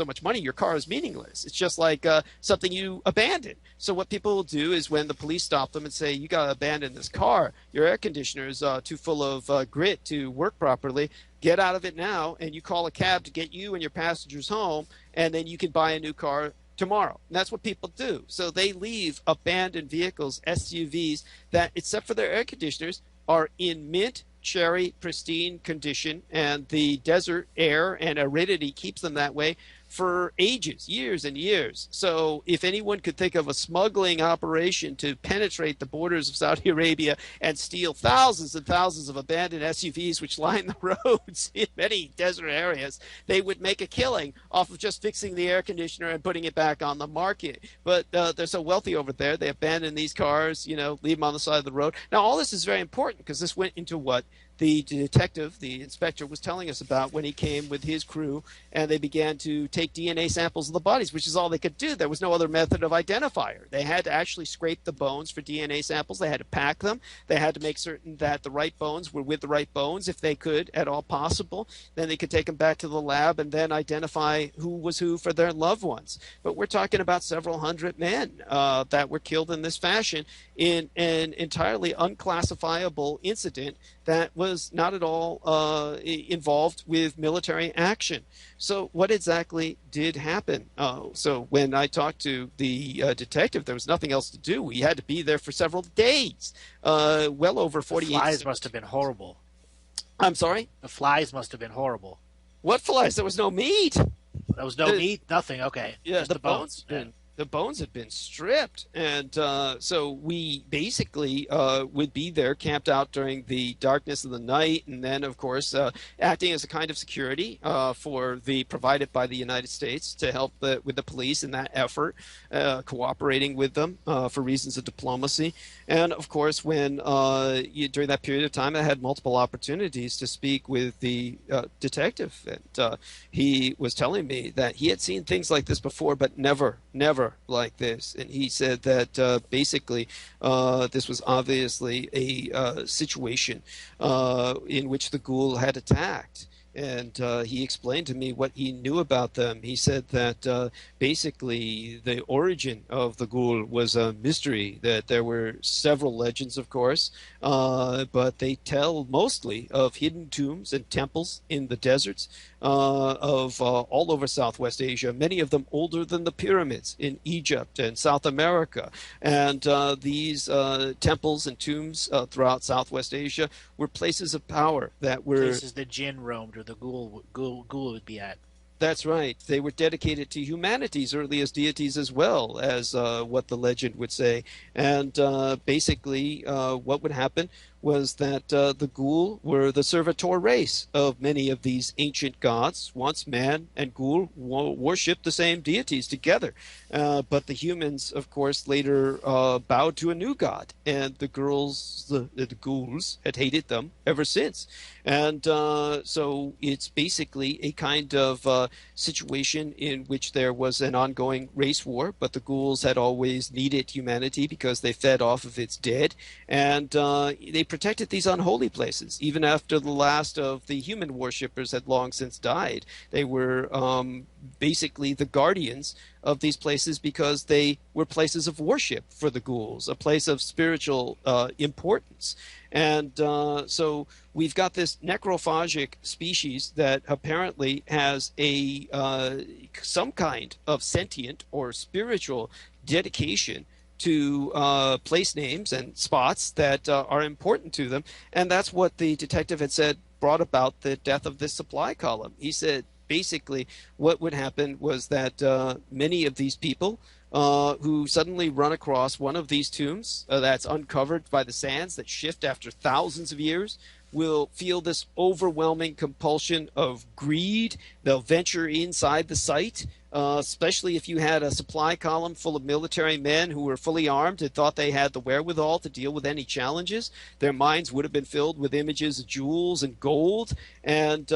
much money, your car is meaningless. It's just like something you abandon. So what people will do is when the police stop them and say, you got to abandon this car, your air conditioner is too full of grit to work properly, get out of it now, and you call a cab to get you and your passengers home, and then you can buy a new car tomorrow. And that's what people do. So they leave abandoned vehicles, SUVs, that, except for their air conditioners, are in mint, cherry, pristine condition, and the desert air and aridity keeps them that way for ages, years and years. So if anyone could think of a smuggling operation to penetrate the borders of Saudi Arabia and steal thousands and thousands of abandoned SUVs which line the roads in many desert areas, they would make a killing off of just fixing the air conditioner and putting it back on the market. But they're so wealthy over there, they abandon these cars, leave them on the side of the road. Now, all this is very important because this went into what the detective, the inspector, was telling us about when he came with his crew and they began to take DNA samples of the bodies, which is all they could do. There was no other method of identifier. They had to actually scrape the bones for DNA samples. They had to pack them. They had to make certain that the right bones were with the right bones if they could at all possible. Then they could take them back to the lab and then identify who was who for their loved ones. But we're talking about several hundred men that were killed in this fashion in an entirely unclassifiable incident that was not at all involved with military action. So what exactly did happen? So when I talked to the detective, there was nothing else to do. We had to be there for several days, well over 48. The flies must have been horrible. I'm sorry? The flies must have been horrible. What flies? There was no meat. There was no meat, nothing. Okay, Yeah, just the bones. Yeah. The bones had been stripped, and so we basically would be there, camped out during the darkness of the night, and then, of course, acting as a kind of security for the provided by the United States to help with the police in that effort, cooperating with them for reasons of diplomacy. And of course, when during that period of time, I had multiple opportunities to speak with the detective, and he was telling me that he had seen things like this before, but never like this. And he said that basically this was obviously a situation in which the ghoul had attacked. And he explained to me what he knew about them. He said that basically the origin of the ghoul was a mystery, that there were several legends, of course, but they tell mostly of hidden tombs and temples in the deserts of all over Southwest Asia, many of them older than the pyramids in Egypt and South America. And these temples and tombs throughout Southwest Asia were places of power that were places the jinn roamed or the ghoul would be at. That's right. They were dedicated to humanity's earliest deities as well as what the legend would say. And basically, what would happen was that the Ghoul were the servitor race of many of these ancient gods. Once man and Ghoul worshipped the same deities together. But the humans, of course, later bowed to a new god. And the Ghouls had hated them ever since. And so it's basically a kind of situation in which there was an ongoing race war, but the Ghouls had always needed humanity because they fed off of its dead. And they protected these unholy places. Even after the last of the human worshippers had long since died, they were basically the guardians of these places because they were places of worship for the Ghouls, a place of spiritual importance. And so we've got this necrophagic species that apparently has a some kind of sentient or spiritual dedication to place names and spots that are important to them. And that's what the detective had said brought about the death of this supply column. He said basically what would happen was that many of these people who suddenly run across one of these tombs that's uncovered by the sands that shift after thousands of years will feel this overwhelming compulsion of greed. They'll venture inside the site, especially if you had a supply column full of military men who were fully armed and thought they had the wherewithal to deal with any challenges. Their minds would have been filled with images of jewels and gold, and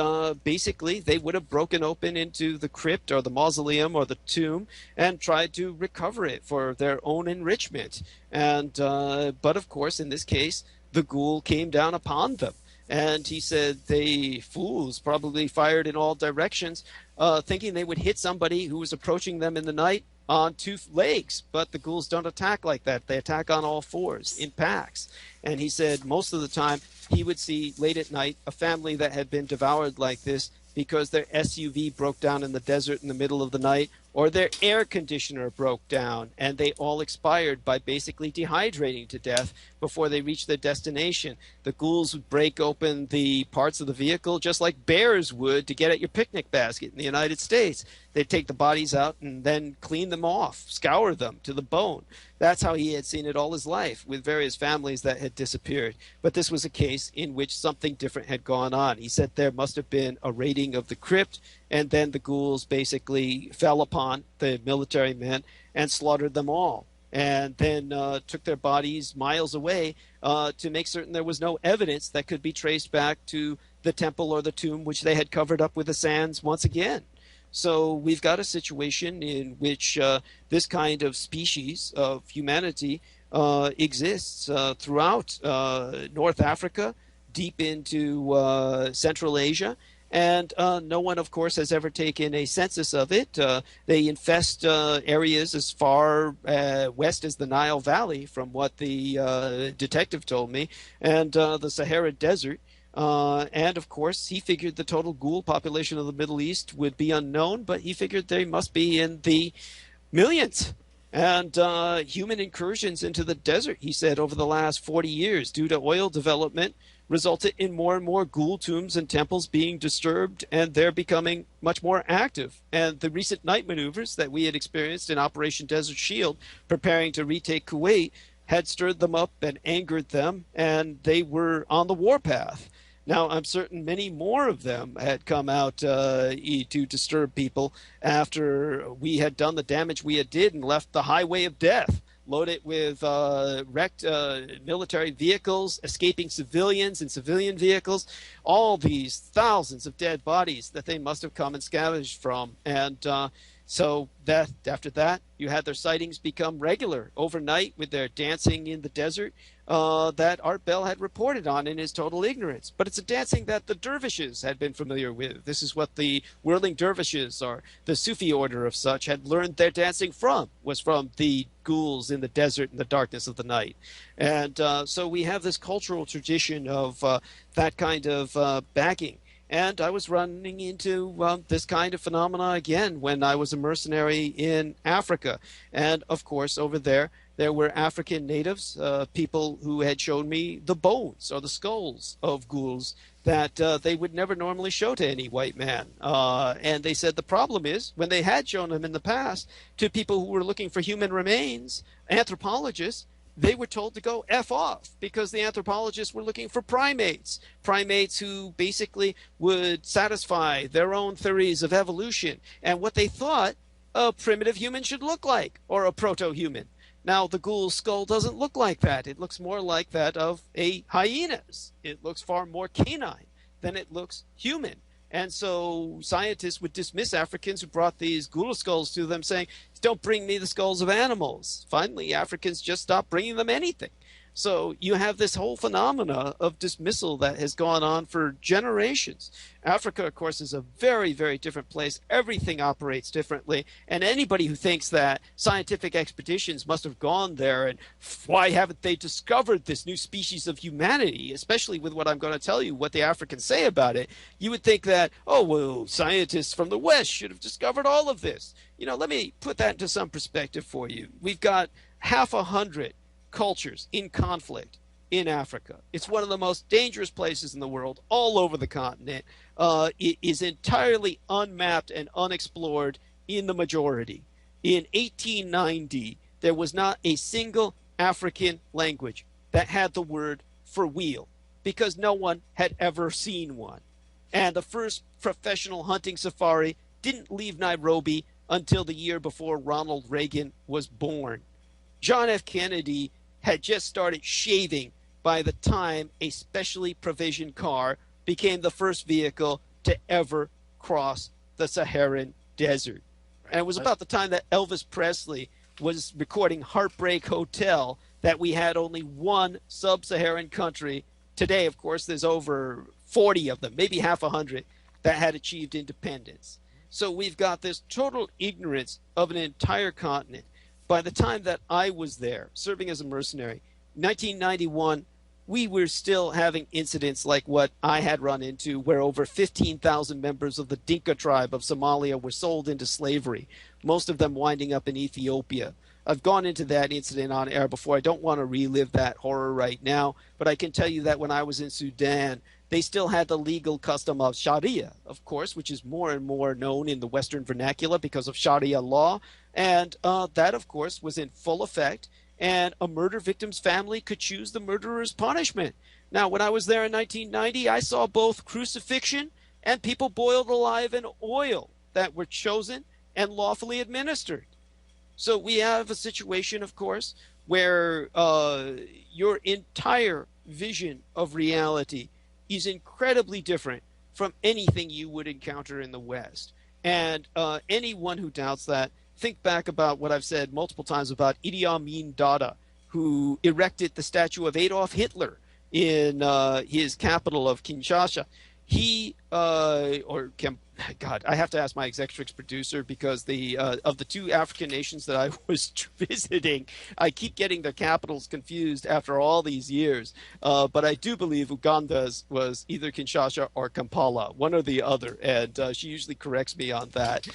basically they would have broken open into the crypt or the mausoleum or the tomb and tried to recover it for their own enrichment. And but of course, in this case, the Ghoul came down upon them. And he said they fools probably fired in all directions, thinking they would hit somebody who was approaching them in the night on two legs. But the Ghouls don't attack like that. They attack on all fours in packs. And he said most of the time he would see late at night a family that had been devoured like this because their SUV broke down in the desert in the middle of the night, or their air conditioner broke down, and they all expired by basically dehydrating to death before they reached their destination. The Ghouls would break open the parts of the vehicle just like bears would to get at your picnic basket in the United States. They'd take the bodies out and then clean them off, scour them to the bone. That's how he had seen it all his life with various families that had disappeared. But this was a case in which something different had gone on. He said there must have been a raiding of the crypt, and then the Ghouls basically fell upon the military men and slaughtered them all, and then took their bodies miles away to make certain there was no evidence that could be traced back to the temple or the tomb which they had covered up with the sands once again. So we've got a situation in which this kind of species of humanity exists throughout North Africa, deep into Central Asia, and no one, of course, has ever taken a census of it. They infest areas as far west as the Nile Valley, from what the detective told me, and the Sahara Desert. And, of course, he figured the total Ghoul population of the Middle East would be unknown, but he figured they must be in the millions. And human incursions into the desert, he said, over the last 40 years, due to oil development, resulted in more and more ghoul tombs and temples being disturbed, and they're becoming much more active. And the recent night maneuvers that we had experienced in Operation Desert Shield, preparing to retake Kuwait, had stirred them up and angered them, and they were on the warpath. Now, I'm certain many more of them had come out to disturb people after we had done the damage we had did and left the highway of death, loaded with wrecked military vehicles, escaping civilians and civilian vehicles, all these thousands of dead bodies that they must have come and scavenged from. And so that after that, you had their sightings become regular overnight with their dancing in the desert that Art Bell had reported on in his total ignorance. But it's a dancing that the dervishes had been familiar with. This is what the whirling dervishes, or the Sufi order of such, had learned their dancing from, was from the ghouls in the desert in the darkness of the night. And so we have this cultural tradition of that kind of backing. And I was running into this kind of phenomena again when I was a mercenary in Africa. And of course, over there were African natives, people who had shown me the bones or the skulls of ghouls that they would never normally show to any white man. And they said the problem is, when they had shown them in the past to people who were looking for human remains, anthropologists, they were told to go F off because the anthropologists were looking for primates who basically would satisfy their own theories of evolution and what they thought a primitive human should look like, or a proto-human. Now, the ghoul's skull doesn't look like that. It looks more like that of a hyena's. It looks far more canine than it looks human. And so scientists would dismiss Africans who brought these ghoul skulls to them, saying, don't bring me the skulls of animals. Finally, Africans just stopped bringing them anything. So you have this whole phenomena of dismissal that has gone on for generations. Africa, of course, is a very, very different place. Everything operates differently. And anybody who thinks that scientific expeditions must have gone there and why haven't they discovered this new species of humanity, especially with what I'm going to tell you, what the Africans say about it, you would think that, oh, well, scientists from the West should have discovered all of this. You know, let me put that into some perspective for you. We've got 600 cultures in conflict in Africa. It's one of the most dangerous places in the world, all over the continent. It is entirely unmapped and unexplored in the majority. In 1890, there was not a single African language that had the word for wheel, because no one had ever seen one. And the first professional hunting safari didn't leave Nairobi until the year before Ronald Reagan was born. John F. Kennedy had just started shaving by the time a specially provisioned car became the first vehicle to ever cross the Saharan desert. And it was about the time that Elvis Presley was recording Heartbreak Hotel that we had only one sub-Saharan country. Today, of course, there's over 40 of them, maybe 600, that had achieved independence. So we've got this total ignorance of an entire continent. By the time that I was there, serving as a mercenary, 1991, we were still having incidents like what I had run into, where over 15,000 members of the Dinka tribe of Somalia were sold into slavery, most of them winding up in Ethiopia. I've gone into that incident on air before. I don't want to relive that horror right now, but I can tell you that when I was in Sudan, they still had the legal custom of Sharia, of course, which is more and more known in the Western vernacular because of Sharia law. And that, of course, was in full effect. And a murder victim's family could choose the murderer's punishment. Now, when I was there in 1990, I saw both crucifixion and people boiled alive in oil that were chosen and lawfully administered. So we have a situation, of course, where your entire vision of reality is incredibly different from anything you would encounter in the West. And anyone who doubts that, think back about what I've said multiple times about Idi Amin Dada, who erected the statue of Adolf Hitler in his capital of Kinshasa. He, God, I have to ask my Executrix producer because of the two African nations that I was visiting, I keep getting their capitals confused after all these years. But I do believe Uganda's was either Kinshasa or Kampala, one or the other, and she usually corrects me on that.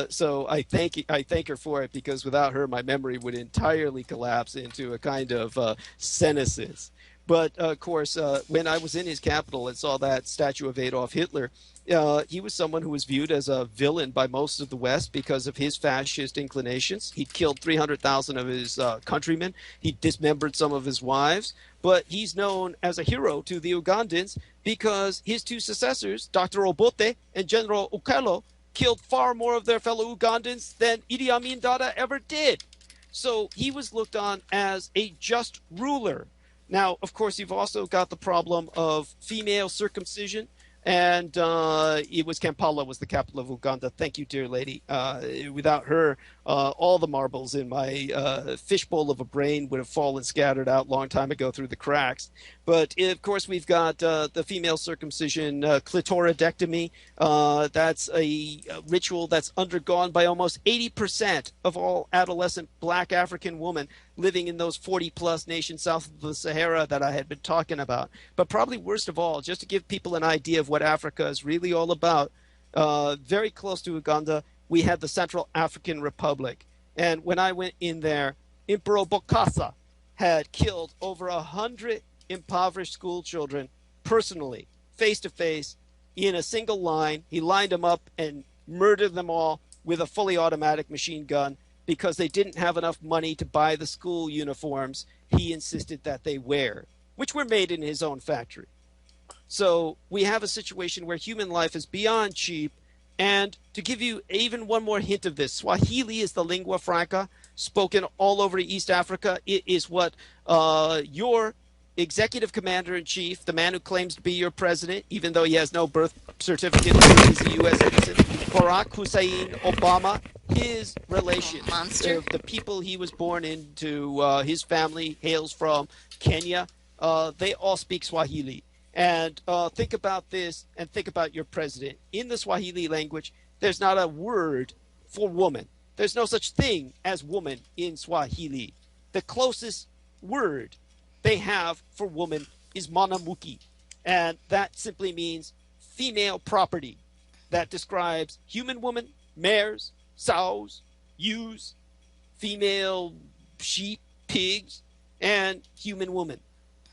So I thank her for it, because without her, my memory would entirely collapse into a kind of senescence. But of course, when I was in his capital and saw that statue of Adolf Hitler, he was someone who was viewed as a villain by most of the West because of his fascist inclinations. He'd killed 300,000 of his countrymen. He dismembered some of his wives. But he's known as a hero to the Ugandans because his two successors, Dr. Obote and General Okello, killed far more of their fellow Ugandans than Idi Amin Dada ever did. So he was looked on as a just ruler. Now, of course, you've also got the problem of female circumcision. And it was Kampala was the capital of Uganda. Thank you, dear lady. Without her, all the marbles in my fishbowl of a brain would have fallen scattered out long time ago through the cracks. But of course, we've got the female circumcision, clitoridectomy. That's a ritual that's undergone by almost 80% of all adolescent Black African women living in those 40-plus nations south of the Sahara that I had been talking about. But probably worst of all, just to give people an idea of what Africa is really all about, very close to Uganda, we had the Central African Republic. And when I went in there, Emperor Bokassa had killed over 100 impoverished school children personally, face-to-face, in a single line. He lined them up and murdered them all with a fully automatic machine gun. Because they didn't have enough money to buy the school uniforms he insisted that they wear, which were made in his own factory. So we have a situation where human life is beyond cheap. And to give you even one more hint of this, Swahili is the lingua franca spoken all over East Africa. It is what your executive commander-in-chief, the man who claims to be your president, even though he has no birth certificate, he's a U.S. citizen, Barack Hussein Obama, his relation, the people he was born into, his family hails from Kenya, they all speak Swahili. And think about this and think about your president. In the Swahili language, there's not a word for woman. There's no such thing as woman in Swahili. The closest word they have for woman is manamuki. And that simply means female property. That describes human woman, mares, sows, ewes, female sheep, pigs, and human woman.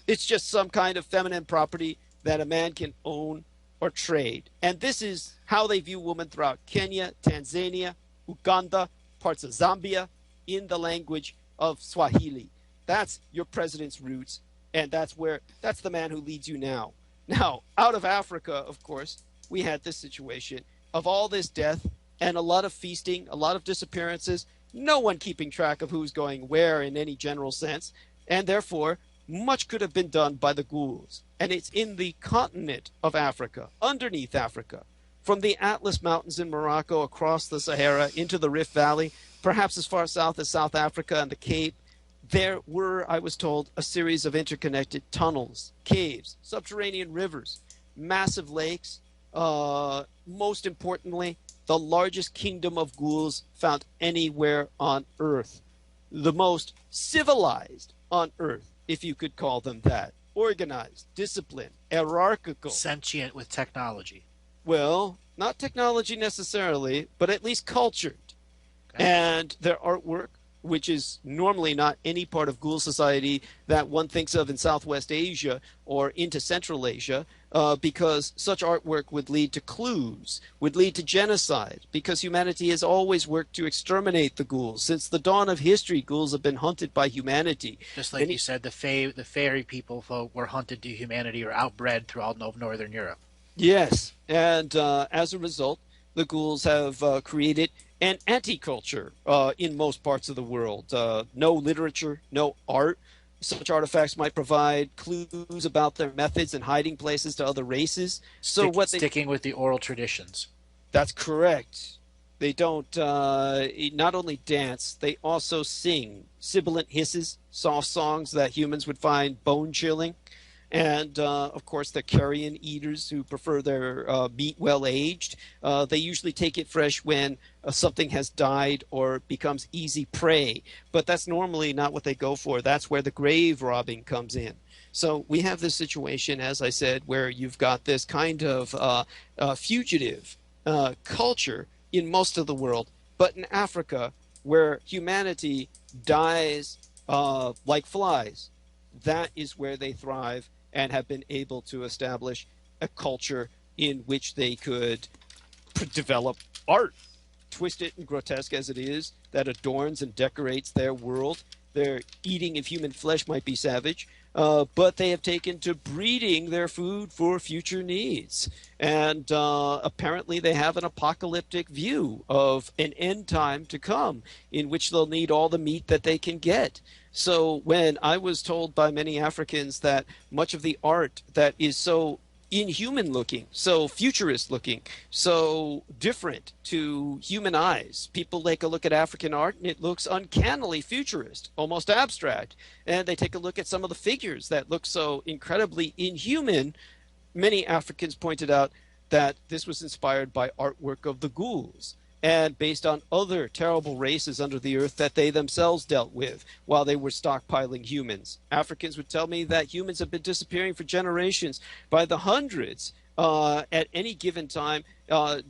It's just some kind of feminine property that a man can own or trade. And this is how they view women throughout Kenya, Tanzania, Uganda, parts of Zambia, in the language of Swahili. That's your president's roots, and that's the man who leads you now. Now, out of Africa, of course, we had this situation of all this death and a lot of feasting, a lot of disappearances, no one keeping track of who's going where in any general sense, and therefore much could have been done by the ghouls. And it's in the continent of Africa, underneath Africa, from the Atlas Mountains in Morocco across the Sahara into the Rift Valley, perhaps as far south as South Africa and the Cape. There were, I was told, a series of interconnected tunnels, caves, subterranean rivers, massive lakes, most importantly, the largest kingdom of ghouls found anywhere on Earth. The most civilized on Earth, if you could call them that. Organized, disciplined, hierarchical. Sentient with technology. Well, not technology necessarily, but at least cultured. Okay. And their artwork, which is normally not any part of ghoul society that one thinks of in Southwest Asia or into Central Asia, because such artwork would lead to clues, would lead to genocide, because humanity has always worked to exterminate the ghouls. Since the dawn of history, ghouls have been hunted by humanity. Just like you said, the fairy people were hunted to humanity or outbred throughout northern Europe. Yes, and as a result, the ghouls have created an anti-culture in most parts of the world. No literature, no art. Such artifacts might provide clues about their methods and hiding places to other races. Sticking with the oral traditions. That's correct. They don't not only dance, they also sing sibilant hisses, soft songs that humans would find bone-chilling. And, of course, the carrion eaters who prefer their meat well-aged. They usually take it fresh when something has died or becomes easy prey. But that's normally not what they go for. That's where the grave robbing comes in. So we have this situation, as I said, where you've got this kind of fugitive culture in most of the world. But in Africa, where humanity dies like flies, that is where they thrive and have been able to establish a culture in which they could develop art, twisted and grotesque as it is, that adorns and decorates their world. Their eating of human flesh might be savage, but they have taken to breeding their food for future needs. And apparently they have an apocalyptic view of an end time to come in which they'll need all the meat that they can get. So when I was told by many Africans that much of the art that is so inhuman looking, so futurist looking, so different to human eyes. People take a look at African art and it looks uncannily futurist, almost abstract. And they take a look at some of the figures that look so incredibly inhuman. Many Africans pointed out that this was inspired by artwork of the Ghouls and based on other terrible races under the earth that they themselves dealt with while they were stockpiling humans. Africans would tell me that humans have been disappearing for generations by the hundreds at any given time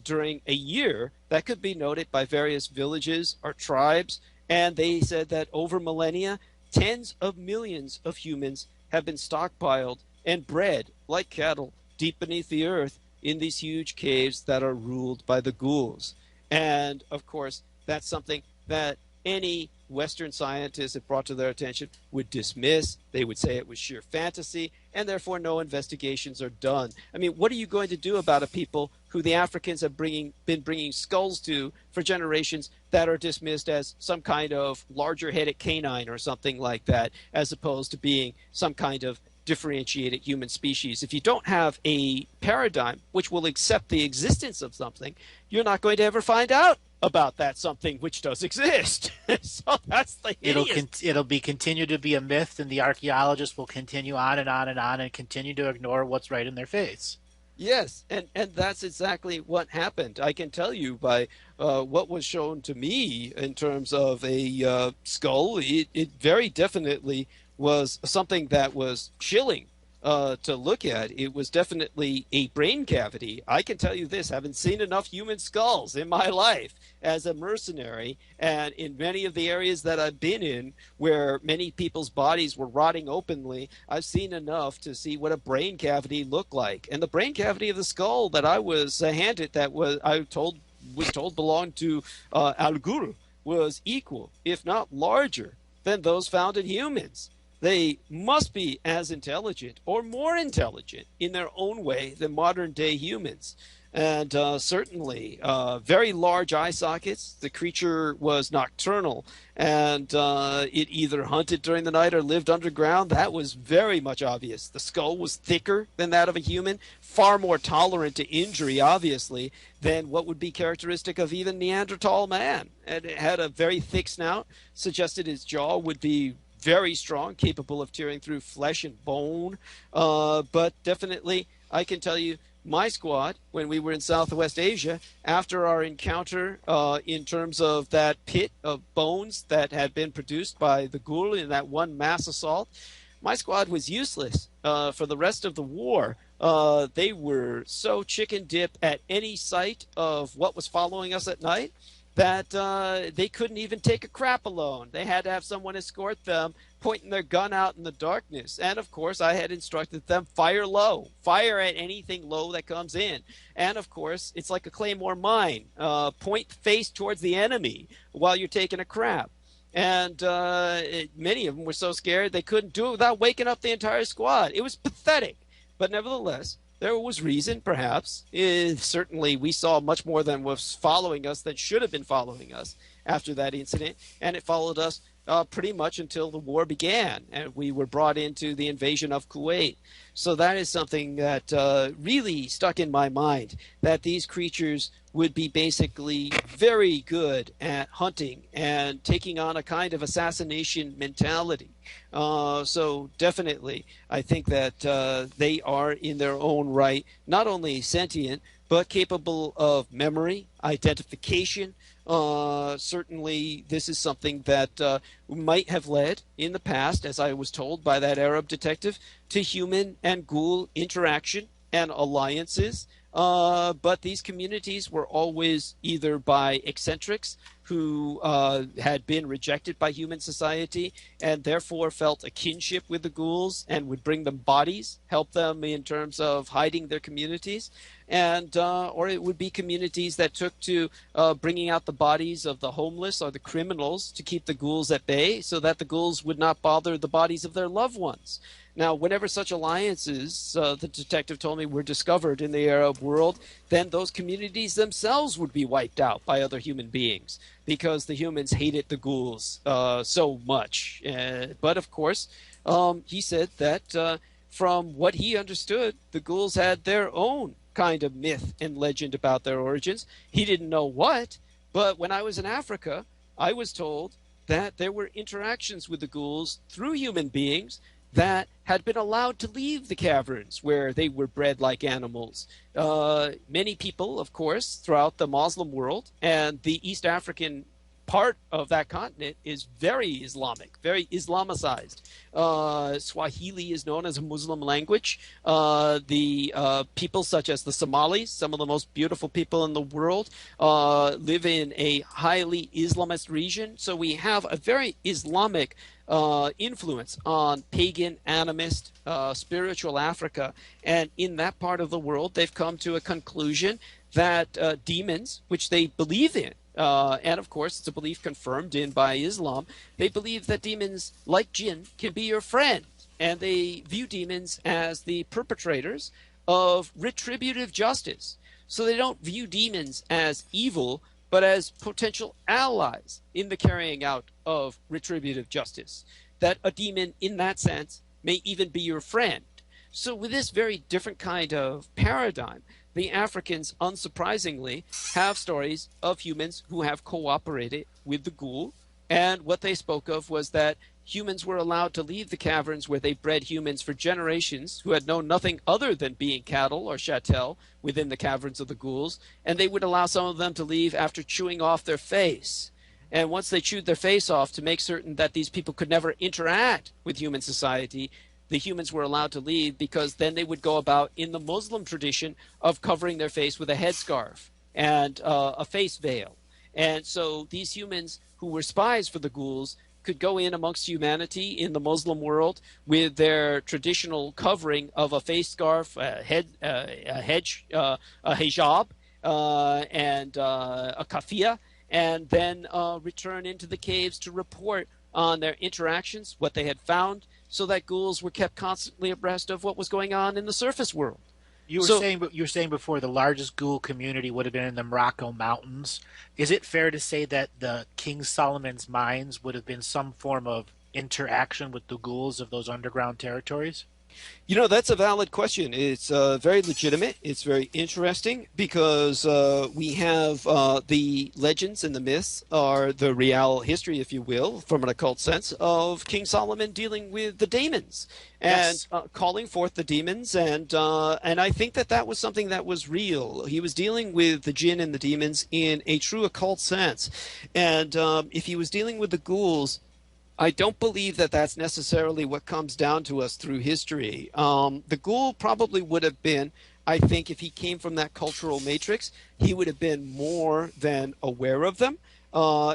during a year. That could be noted by various villages or tribes. And they said that over millennia, tens of millions of humans have been stockpiled and bred like cattle deep beneath the earth in these huge caves that are ruled by the Ghouls. And, of course, that's something that any Western scientist, if brought to their attention, would dismiss. They would say it was sheer fantasy, and therefore no investigations are done. I mean, what are you going to do about a people who the Africans have been bringing skulls to for generations that are dismissed as some kind of larger-headed canine or something like that, as opposed to being some kind of differentiated human species? If you don't have a paradigm which will accept the existence of something, you're not going to ever find out about that something which does exist. So that's the it'll be continue to be a myth, and the archaeologists will continue on and on and on and continue to ignore what's right in their face. Yes, and that's exactly what happened. I can tell you by what was shown to me in terms of a skull, it very definitely was something that was chilling to look at. It was definitely a brain cavity. I can tell you this, having seen enough human skulls in my life as a mercenary, and in many of the areas that I've been in where many people's bodies were rotting openly, I've seen enough to see what a brain cavity looked like. And the brain cavity of the skull that I was handed, that was told belonged to Al Ghul, was equal, if not larger, than those found in humans. They must be as intelligent or more intelligent in their own way than modern day humans. And certainly very large eye sockets. The creature was nocturnal, and it either hunted during the night or lived underground. That was very much obvious. The skull was thicker than that of a human, far more tolerant to injury, obviously, than what would be characteristic of even Neanderthal man. And it had a very thick snout, suggested his jaw would be very strong, capable of tearing through flesh and bone. But definitely, I can tell you, my squad, when we were in Southwest Asia, after our encounter in terms of that pit of bones that had been produced by the Ghoul in that one mass assault, my squad was useless for the rest of the war. They were so chicken dip at any sight of what was following us at night that they couldn't even take a crap alone. They had to have someone escort them, pointing their gun out in the darkness. And, of course, I had instructed them, fire low. Fire at anything low that comes in. And, of course, it's like a claymore mine. Point face towards the enemy while you're taking a crap. And many of them were so scared they couldn't do it without waking up the entire squad. It was pathetic. But nevertheless, there was reason, perhaps. Certainly, we saw much more than was following us, than should have been following us after that incident. And it followed us pretty much until the war began, and we were brought into the invasion of Kuwait. So that is something that really stuck in my mind, that these creatures would be basically very good at hunting and taking on a kind of assassination mentality. So definitely, I think that they are in their own right, not only sentient, but capable of memory, identification. Certainly, this is something that might have led in the past, as I was told by that Arab detective, to human and ghoul interaction and alliances. But these communities were always either by eccentrics who had been rejected by human society and therefore felt a kinship with the ghouls and would bring them bodies, help them in terms of hiding their communities, and or it would be communities that took to bringing out the bodies of the homeless or the criminals to keep the ghouls at bay so that the ghouls would not bother the bodies of their loved ones. Now, whenever such alliances, the detective told me, were discovered in the Arab world, then those communities themselves would be wiped out by other human beings because the humans hated the ghouls so much. But of course, he said that from what he understood, the ghouls had their own kind of myth and legend about their origins. He didn't know what, but when I was in Africa, I was told that there were interactions with the ghouls through human beings that had been allowed to leave the caverns where they were bred like animals. Many people, of course, throughout the Muslim world and the East African part of that continent is very Islamic, very Islamicized. Swahili is known as a Muslim language. The people such as the Somalis, some of the most beautiful people in the world, live in a highly Islamist region. So we have a very Islamic influence on pagan, animist, spiritual Africa. And in that part of the world, they've come to a conclusion that demons, which they believe in, and of course, it's a belief confirmed in by Islam. They believe that demons, like jinn, can be your friend. And they view demons as the perpetrators of retributive justice. So they don't view demons as evil, but as potential allies in the carrying out of retributive justice. That a demon, in that sense, may even be your friend. So with this very different kind of paradigm, the Africans, unsurprisingly, have stories of humans who have cooperated with the ghoul. And what they spoke of was that humans were allowed to leave the caverns where they bred humans for generations who had known nothing other than being cattle or chattel within the caverns of the ghouls. And they would allow some of them to leave after chewing off their face. And once they chewed their face off to make certain that these people could never interact with human society, the humans were allowed to leave, because then they would go about in the Muslim tradition of covering their face with a headscarf and a face veil. And so these humans who were spies for the ghouls could go in amongst humanity in the Muslim world with their traditional covering of a face scarf, a hijab, and a kafia, and then return into the caves to report on their interactions, what they had found, so that ghouls were kept constantly abreast of what was going on in the surface world. You were saying before the largest ghoul community would have been in the Morocco mountains. Is it fair to say that the King Solomon's mines would have been some form of interaction with the ghouls of those underground territories? You know, that's a valid question. It's very legitimate. It's very interesting because we have the legends and the myths are the real history, if you will, from an occult sense, of King Solomon dealing with the demons and yes, calling forth the demons. And I think that that was something that was real. He was dealing with the jinn and the demons in a true occult sense. And if he was dealing with the ghouls, I don't believe that that's necessarily what comes down to us through history. The ghoul probably would have been, I think, if he came from that cultural matrix, he would have been more than aware of them.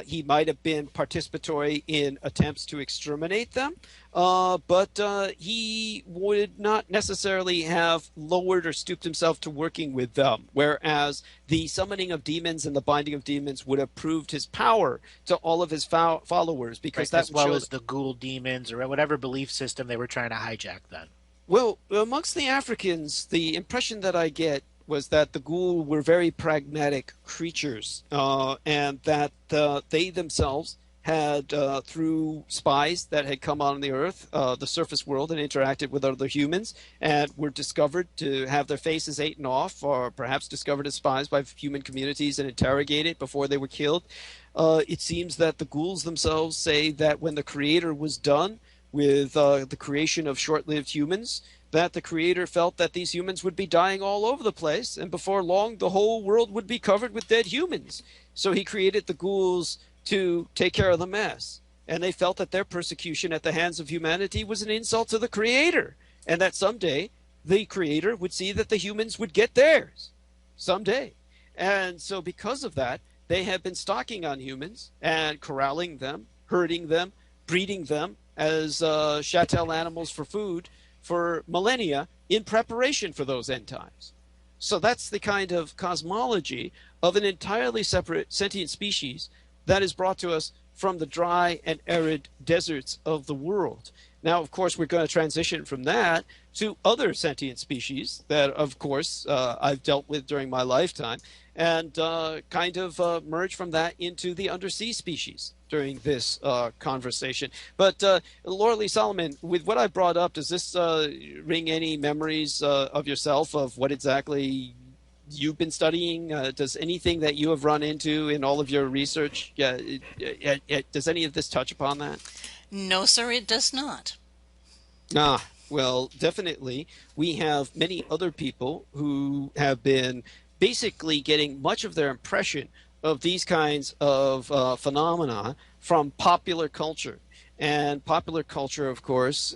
He might have been participatory in attempts to exterminate them, but he would not necessarily have lowered or stooped himself to working with them, whereas the summoning of demons and the binding of demons would have proved his power to all of his followers, because right, that as well as the ghoul demons or whatever belief system they were trying to hijack then. Well, amongst the Africans, the impression that I get was that the ghoul were very pragmatic creatures, and that they themselves had, through spies that had come on the earth, the surface world, and interacted with other humans, and were discovered to have their faces eaten off, or perhaps discovered as spies by human communities and interrogated before they were killed. It seems that the ghouls themselves say that when the Creator was done with the creation of short-lived humans, that the Creator felt that these humans would be dying all over the place, and before long the whole world would be covered with dead humans. So he created the ghouls to take care of the mess. And they felt that their persecution at the hands of humanity was an insult to the Creator, and that someday the Creator would see that the humans would get theirs. Someday. And so because of that, they have been stalking on humans and corralling them, herding them, breeding them as chattel animals for food for millennia in preparation for those end times. So that's the kind of cosmology of an entirely separate sentient species that is brought to us from the dry and arid deserts of the world. Now, of course, we're going to transition from that to other sentient species that, of course, I've dealt with during my lifetime, and kind of merge from that into the undersea species during this conversation. But Laura Lee Solomon, with what I brought up, does this ring any memories of yourself of what exactly you've been studying? Does anything that you have run into in all of your research, does any of this touch upon that? No, sir, it does not. Ah, well, definitely. We have many other people who have been basically getting much of their impression of these kinds of phenomena from popular culture. And popular culture, of course,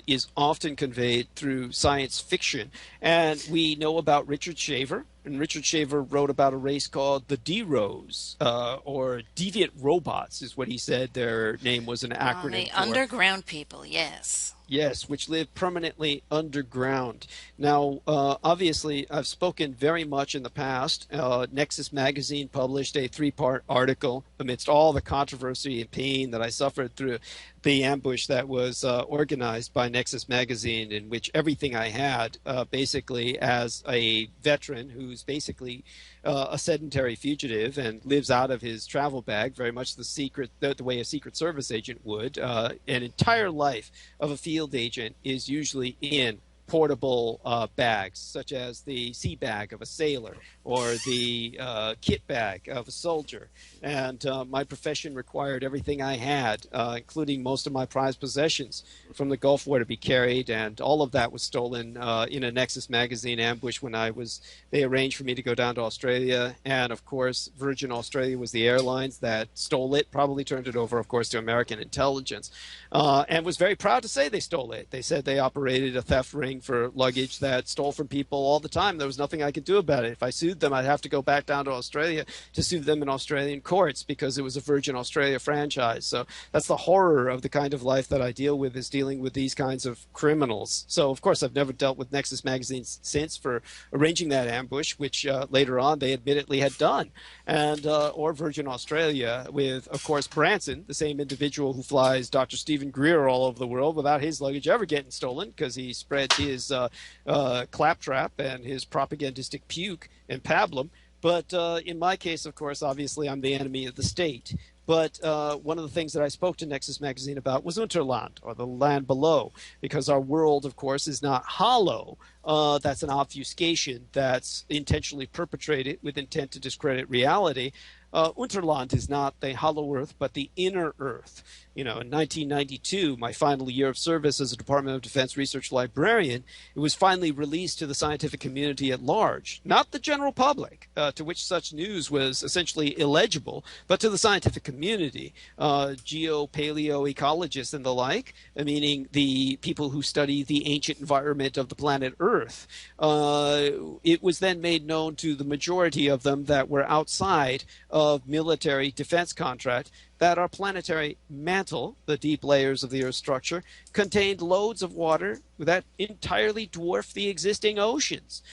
is often conveyed through science fiction. And we know about Richard Shaver. And Richard Shaver wrote about a race called the Deros, or deviant robots is what he said their name was an acronym The for. underground people, yes. Yes, which live permanently underground. Now, obviously, I've spoken very much in the past. Nexus Magazine published a 3-part article amidst all the controversy and pain that I suffered through the ambush that was organized by Nexus Magazine, in which everything I had, basically as a veteran who's basically a sedentary fugitive and lives out of his travel bag, very much the way a Secret Service agent would. An entire life of a field agent is usually in portable bags, such as the sea bag of a sailor or the kit bag of a soldier. And my profession required everything I had, including most of my prized possessions from the Gulf War, to be carried, and all of that was stolen in a Nexus Magazine ambush when they arranged for me to go down to Australia. And of course, Virgin Australia was the airlines that stole it, probably turned it over, of course, to American intelligence, and was very proud to say they stole it. They said they operated a theft ring for luggage that stole from people all the time. There was nothing I could do about it. If I sued them, I'd have to go back down to Australia to sue them in Australian courts because it was a Virgin Australia franchise. So that's the horror of the kind of life that I deal with, is dealing with these kinds of criminals. So of course I've never dealt with Nexus Magazine since for arranging that ambush, which later on they admittedly had done, and or Virgin Australia with, of course, Branson, the same individual who flies Dr. Stephen Greer all over the world without his luggage ever getting stolen because he spreads his claptrap and his propagandistic puke and pablum. But in my case, of course, obviously I'm the enemy of the state. But one of the things that I spoke to Nexus Magazine about was Unterland, or the land below, because our world, of course, is not hollow. That's an obfuscation that's intentionally perpetrated with intent to discredit reality. Unterland is not the hollow earth, but the inner earth. In 1992, my final year of service as a Department of Defense research librarian, it was finally released to the scientific community at large, not the general public, to which such news was essentially illegible, but to the scientific community, geo-paleo-ecologists and the like, meaning the people who study the ancient environment of the planet Earth. It was then made known to the majority of them that were outside of military defense contract that our planetary mantle, the deep layers of the Earth's structure, contained loads of water that entirely dwarf the existing oceans.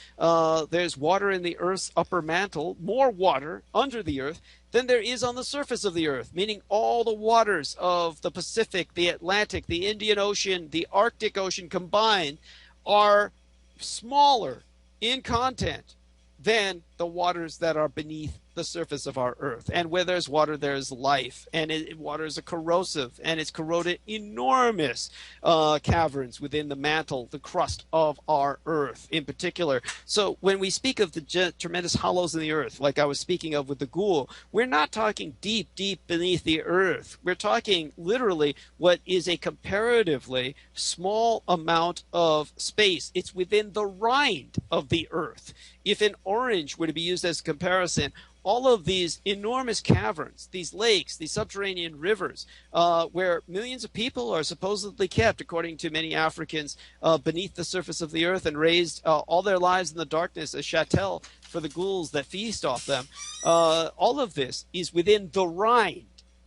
There's water in the Earth's upper mantle, more water under the Earth than there is on the surface of the Earth, meaning all the waters of the Pacific, the Atlantic, the Indian Ocean, the Arctic Ocean combined are smaller in content than the waters that are beneath the surface of our Earth. And where there's water, there's life. And water is a corrosive, and it's corroded enormous caverns within the mantle, the crust of our Earth in particular. So when we speak of the tremendous hollows in the Earth, like I was speaking of with the Ghoul, we're not talking deep, deep beneath the Earth. We're talking literally what is a comparatively small amount of space. It's within the rind of the Earth. If an orange were to be used as a comparison, all of these enormous caverns, these lakes, these subterranean rivers, where millions of people are supposedly kept, according to many Africans, beneath the surface of the earth and raised all their lives in the darkness as chattel for the ghouls that feast off them. All of this is within the rind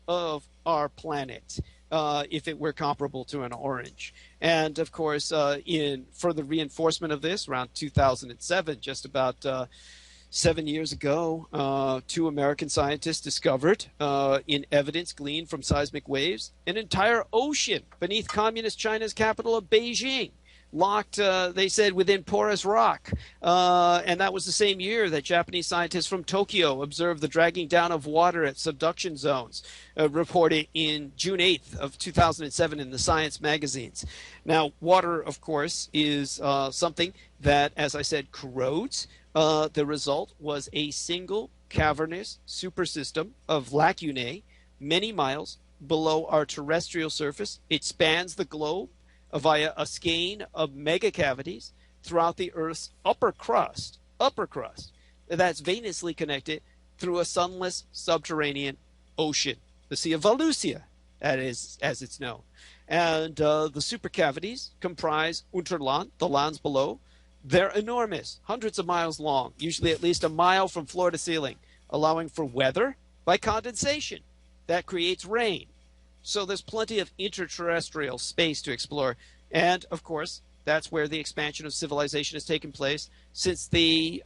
of our planet, if it were comparable to an orange. And of course, in further reinforcement of this, around 2007, just about 7 years ago, 2 American scientists discovered, in evidence gleaned from seismic waves, an entire ocean beneath communist China's capital of Beijing, locked, they said, within porous rock. And that was the same year that Japanese scientists from Tokyo observed the dragging down of water at subduction zones, reported in June 8th of 2007 in the Science magazines. Now, water, of course, is something that, as I said, corrodes. The result was a single cavernous supersystem of lacunae many miles below our terrestrial surface. It spans the globe via a skein of megacavities throughout the Earth's upper crust, that's venously connected through a sunless subterranean ocean, the Sea of Valusia, that is, as it's known. And the supercavities comprise Unterland, the lands below. They're enormous, hundreds of miles long, usually at least a mile from floor to ceiling, allowing for weather by condensation that creates rain. So there's plenty of interterrestrial space to explore. And, of course, that's where the expansion of civilization has taken place since the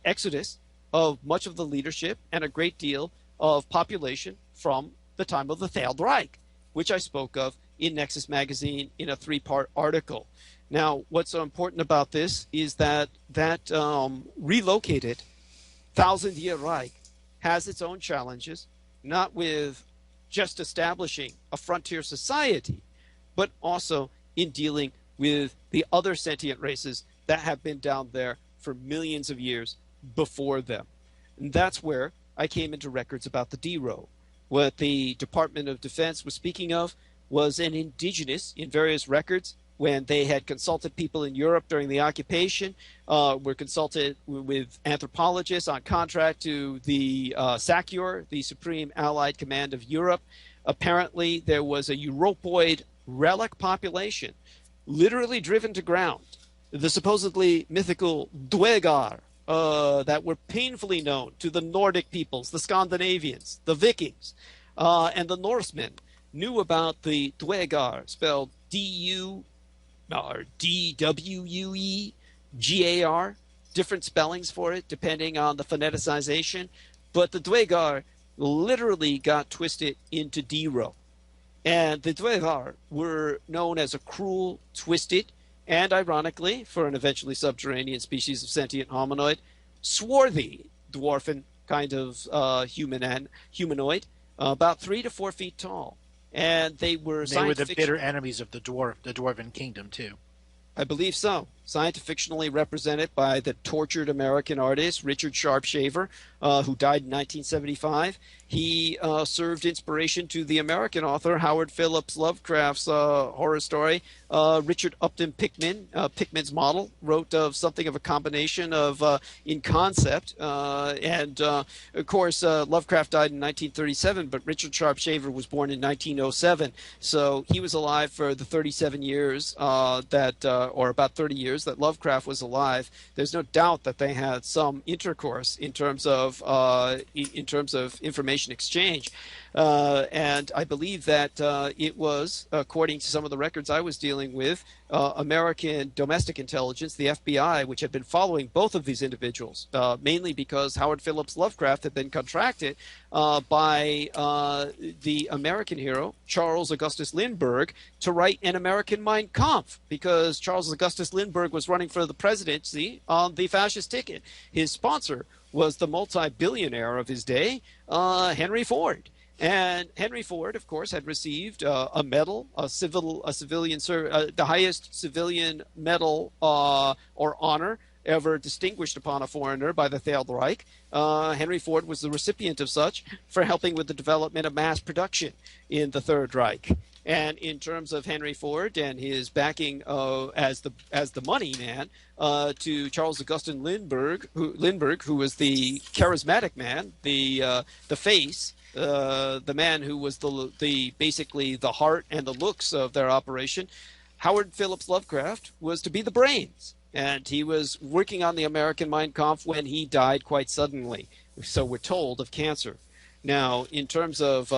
exodus of much of the leadership and a great deal of population from the time of the Third Reich, which I spoke of in Nexus magazine in a 3-part article. Now, what's so important about this is that relocated thousand-year Reich has its own challenges, not with just establishing a frontier society, but also in dealing with the other sentient races that have been down there for millions of years before them. And that's where I came into records about the Dero. What the Department of Defense was speaking of was an indigenous in various records when they had consulted people in Europe during the occupation, were consulted with anthropologists on contract to the SACEUR, the Supreme Allied Command of Europe. Apparently, there was a Europoid relic population literally driven to ground. The supposedly mythical Dwegar that were painfully known to the Nordic peoples, the Scandinavians, the Vikings, and the Norsemen knew about the Dwegar, spelled D-U or D-W-U-E-G-A-R, different spellings for it depending on the phoneticization. But the Dwegar literally got twisted into Dero. And the Dwegar were known as a cruel, twisted, and ironically, for an eventually subterranean species of sentient hominoid, swarthy dwarfen kind of humanoid, about 3 to 4 feet tall. And they were the bitter enemies of the Dwarven Kingdom, too. I believe so. Science fictionally represented by the tortured American artist Richard Sharpshaver, who died in 1975. He served inspiration to the American author Howard Phillips Lovecraft's horror story. Richard Upton Pickman, Pickman's model, wrote of something of a combination of in concept. And of course, Lovecraft died in 1937, but Richard Sharpshaver was born in 1907. So he was alive for the 37 years or about 30 years that Lovecraft was alive. There's no doubt that they had some intercourse in terms of information exchange, and I believe that it was, according to some of the records I was dealing with, American domestic intelligence, the FBI, which had been following both of these individuals, mainly because Howard Phillips Lovecraft had been contracted by the American hero Charles Augustus Lindbergh to write an American Mein Kampf, because Charles Augustus Lindbergh was running for the presidency on the fascist ticket. His sponsor was the multi-billionaire of his day, Henry Ford. And Henry Ford, of course, had received a medal, the highest civilian medal or honor ever distinguished upon a foreigner by the Third Reich. Henry Ford was the recipient of such for helping with the development of mass production in the Third Reich. And in terms of Henry Ford and his backing as the money man to Charles Augustin Lindbergh, who was the charismatic man, the face, the man who was the basically the heart and the looks of their operation, Howard Phillips Lovecraft was to be the brains. and he was working on the American Mein Kampf when he died quite suddenly. So we're told, of cancer. Now, in terms of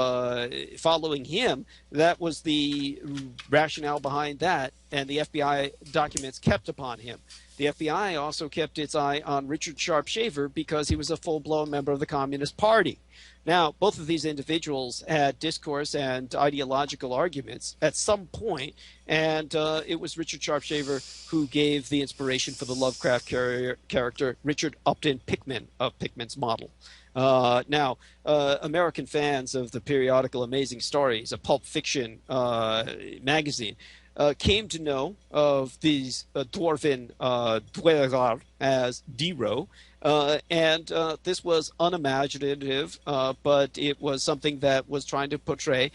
following him, that was the rationale behind that, and the FBI documents kept upon him. The FBI also kept its eye on Richard Sharpshaver because he was a full-blown member of the Communist Party. Now, both of these individuals had discourse and ideological arguments at some point, and it was Richard Sharpshaver who gave the inspiration for the Lovecraft character Richard Upton Pickman of Pickman's Model. Now, American fans of the periodical Amazing Stories, a pulp fiction magazine, came to know of these dwarven Dwegar as Dero, and this was unimaginative, but it was something that was trying to portray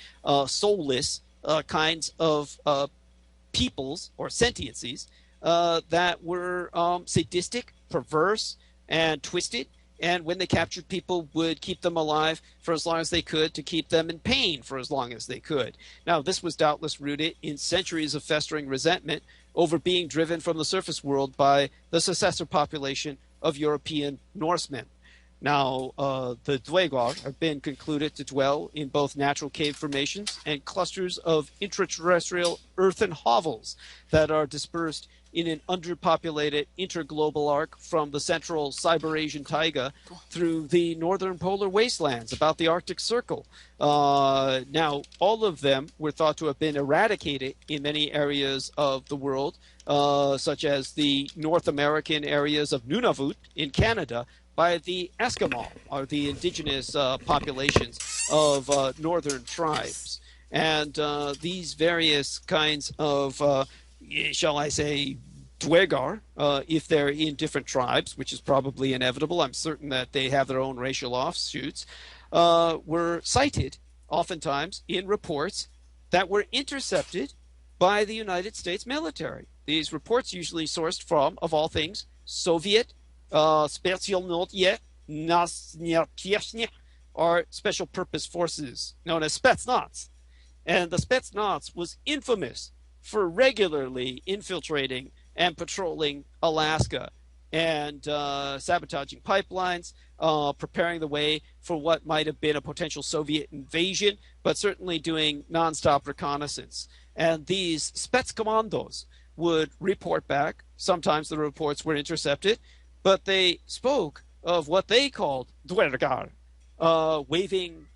soulless kinds of peoples or sentiencies that were sadistic, perverse, and twisted. And when they captured people, would keep them alive for as long as they could to keep them in pain for as long as they could. Now, this was doubtless rooted in centuries of festering resentment over being driven from the surface world by the successor population of European Norsemen. Now, the Dwegar have been concluded to dwell in both natural cave formations and clusters of intraterrestrial earthen hovels that are dispersed in an underpopulated interglobal arc from the central Siberian taiga through the northern polar wastelands about the Arctic Circle. Now, all of them were thought to have been eradicated in many areas of the world, such as the North American areas of Nunavut in Canada, by the Eskimo, or the indigenous populations of northern tribes. And these various kinds of shall I say, Dwegar, if they're in different tribes, which is probably inevitable, I'm certain that they have their own racial offshoots, were cited oftentimes in reports that were intercepted by the United States military. These reports usually sourced from, of all things, Soviet Spetsnazye or special purpose forces known as Spetsnaz. And the Spetsnaz was infamous for regularly infiltrating and patrolling Alaska and sabotaging pipelines, preparing the way for what might have been a potential Soviet invasion, but certainly doing nonstop reconnaissance. And these Spetskommandos would report back. Sometimes the reports were intercepted, but they spoke of what they called Dwergar, waving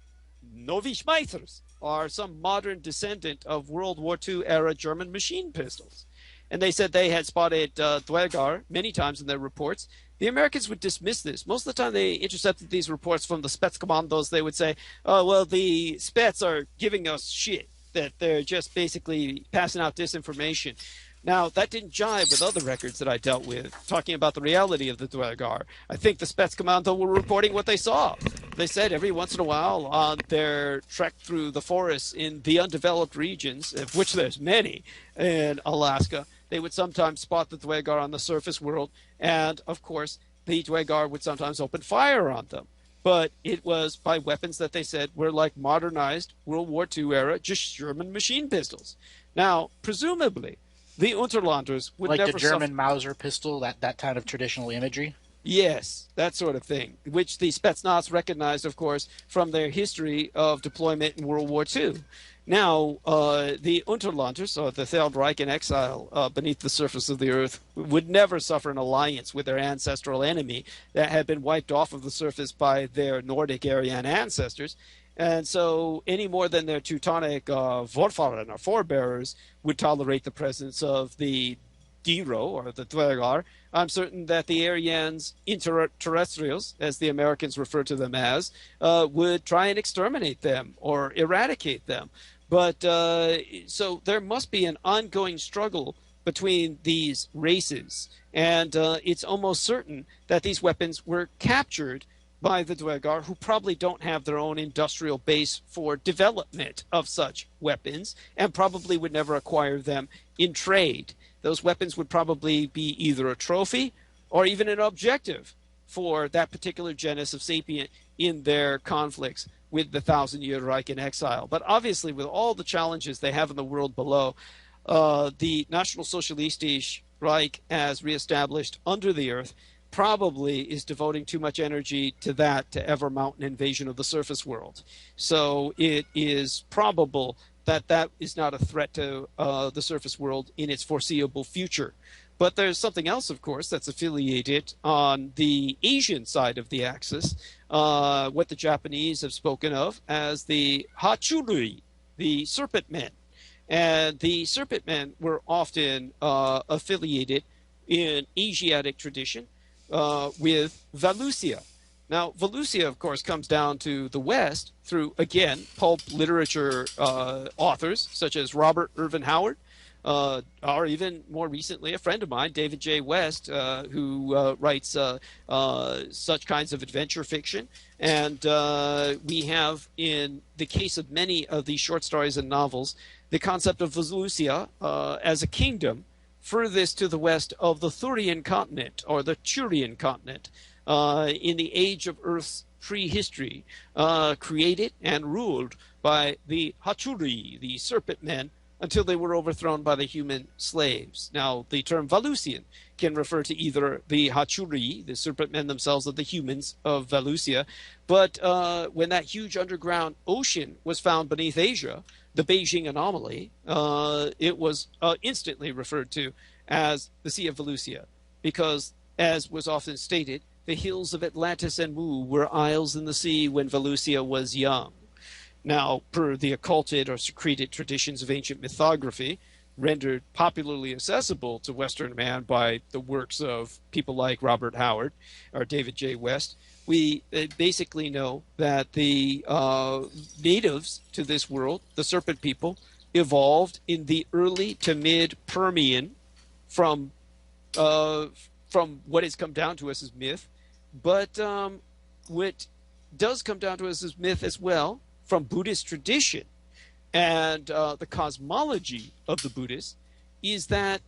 Novichmeisters, or some modern descendant of World War II era German machine pistols. And they said they had spotted Dwergar many times in their reports. The Americans would dismiss this. Most of the time they intercepted these reports from the Spetskommandos. They would say, oh, well, the Spets are giving us shit, that they're just basically passing out disinformation. Now, that didn't jive with other records that I dealt with, talking about the reality of the Dwergar. I think the Spetskommando were reporting what they saw. They said every once in a while on their trek through the forests in the undeveloped regions, of which there's many in Alaska, they would sometimes spot the Dwergar on the surface world, and, of course, the Dwergar would sometimes open fire on them. But it was by weapons that they said were like modernized World War II era, just German machine pistols. Now, presumably, the Unterlanders would like never the German Mauser pistol, that kind of traditional imagery? Yes, that sort of thing, which the Spetsnaz recognized, of course, from their history of deployment in World War II. Now, the Unterlanders, or the Third Reich in exile beneath the surface of the earth, would never suffer an alliance with their ancestral enemy that had been wiped off of the surface by their Nordic Aryan ancestors. And so, any more than their Teutonic Vorfahren, or forebearers, would tolerate the presence of the Dero, or the Dwergar. I'm certain that the Aryans interterrestrials, as the Americans refer to them as, would try and exterminate them or eradicate them. But so there must be an ongoing struggle between these races. And it's almost certain that these weapons were captured by the Dwergar, who probably don't have their own industrial base for development of such weapons and probably would never acquire them in trade. Those weapons would probably be either a trophy or even an objective for that particular genus of sapient in their conflicts with the Thousand-Year Reich in exile. But obviously, with all the challenges they have in the world below, the National Socialistisch Reich as reestablished under the earth probably is devoting too much energy to that to ever mount an invasion of the surface world. So it is probable that that is not a threat to the surface world in its foreseeable future. But there's something else, of course, that's affiliated on the Asian side of the axis, what the Japanese have spoken of as the Hachurui, the Serpent Men. And the Serpent Men were often affiliated in Asiatic tradition with Valusia. Now, Valusia, of course, comes down to the West through, again, pulp literature authors such as Robert Irvin Howard, or even more recently, a friend of mine, David J. West, who writes such kinds of adventure fiction. And we have, in the case of many of these short stories and novels, the concept of Valusia as a kingdom furthest to the west of the Thurian continent, or the Turian continent, in the age of Earth's prehistory, created and ruled by the Hachuri, the Serpent Men, until they were overthrown by the human slaves. Now, the term Valusian can refer to either the Hachuri, the Serpent Men themselves, or the humans of Valusia. But when that huge underground ocean was found beneath Asia, the Beijing anomaly, it was instantly referred to as the Sea of Valusia, because, as was often stated, the hills of Atlantis and Mu were isles in the sea when Valusia was young. Now, per the occulted or secreted traditions of ancient mythography, rendered popularly accessible to Western man by the works of people like Robert Howard or David J. West, we basically know that the natives to this world, the serpent people, evolved in the early to mid-Permian from what has come down to us as myth, but what does come down to us as myth as well from Buddhist tradition and the cosmology of the Buddhists is that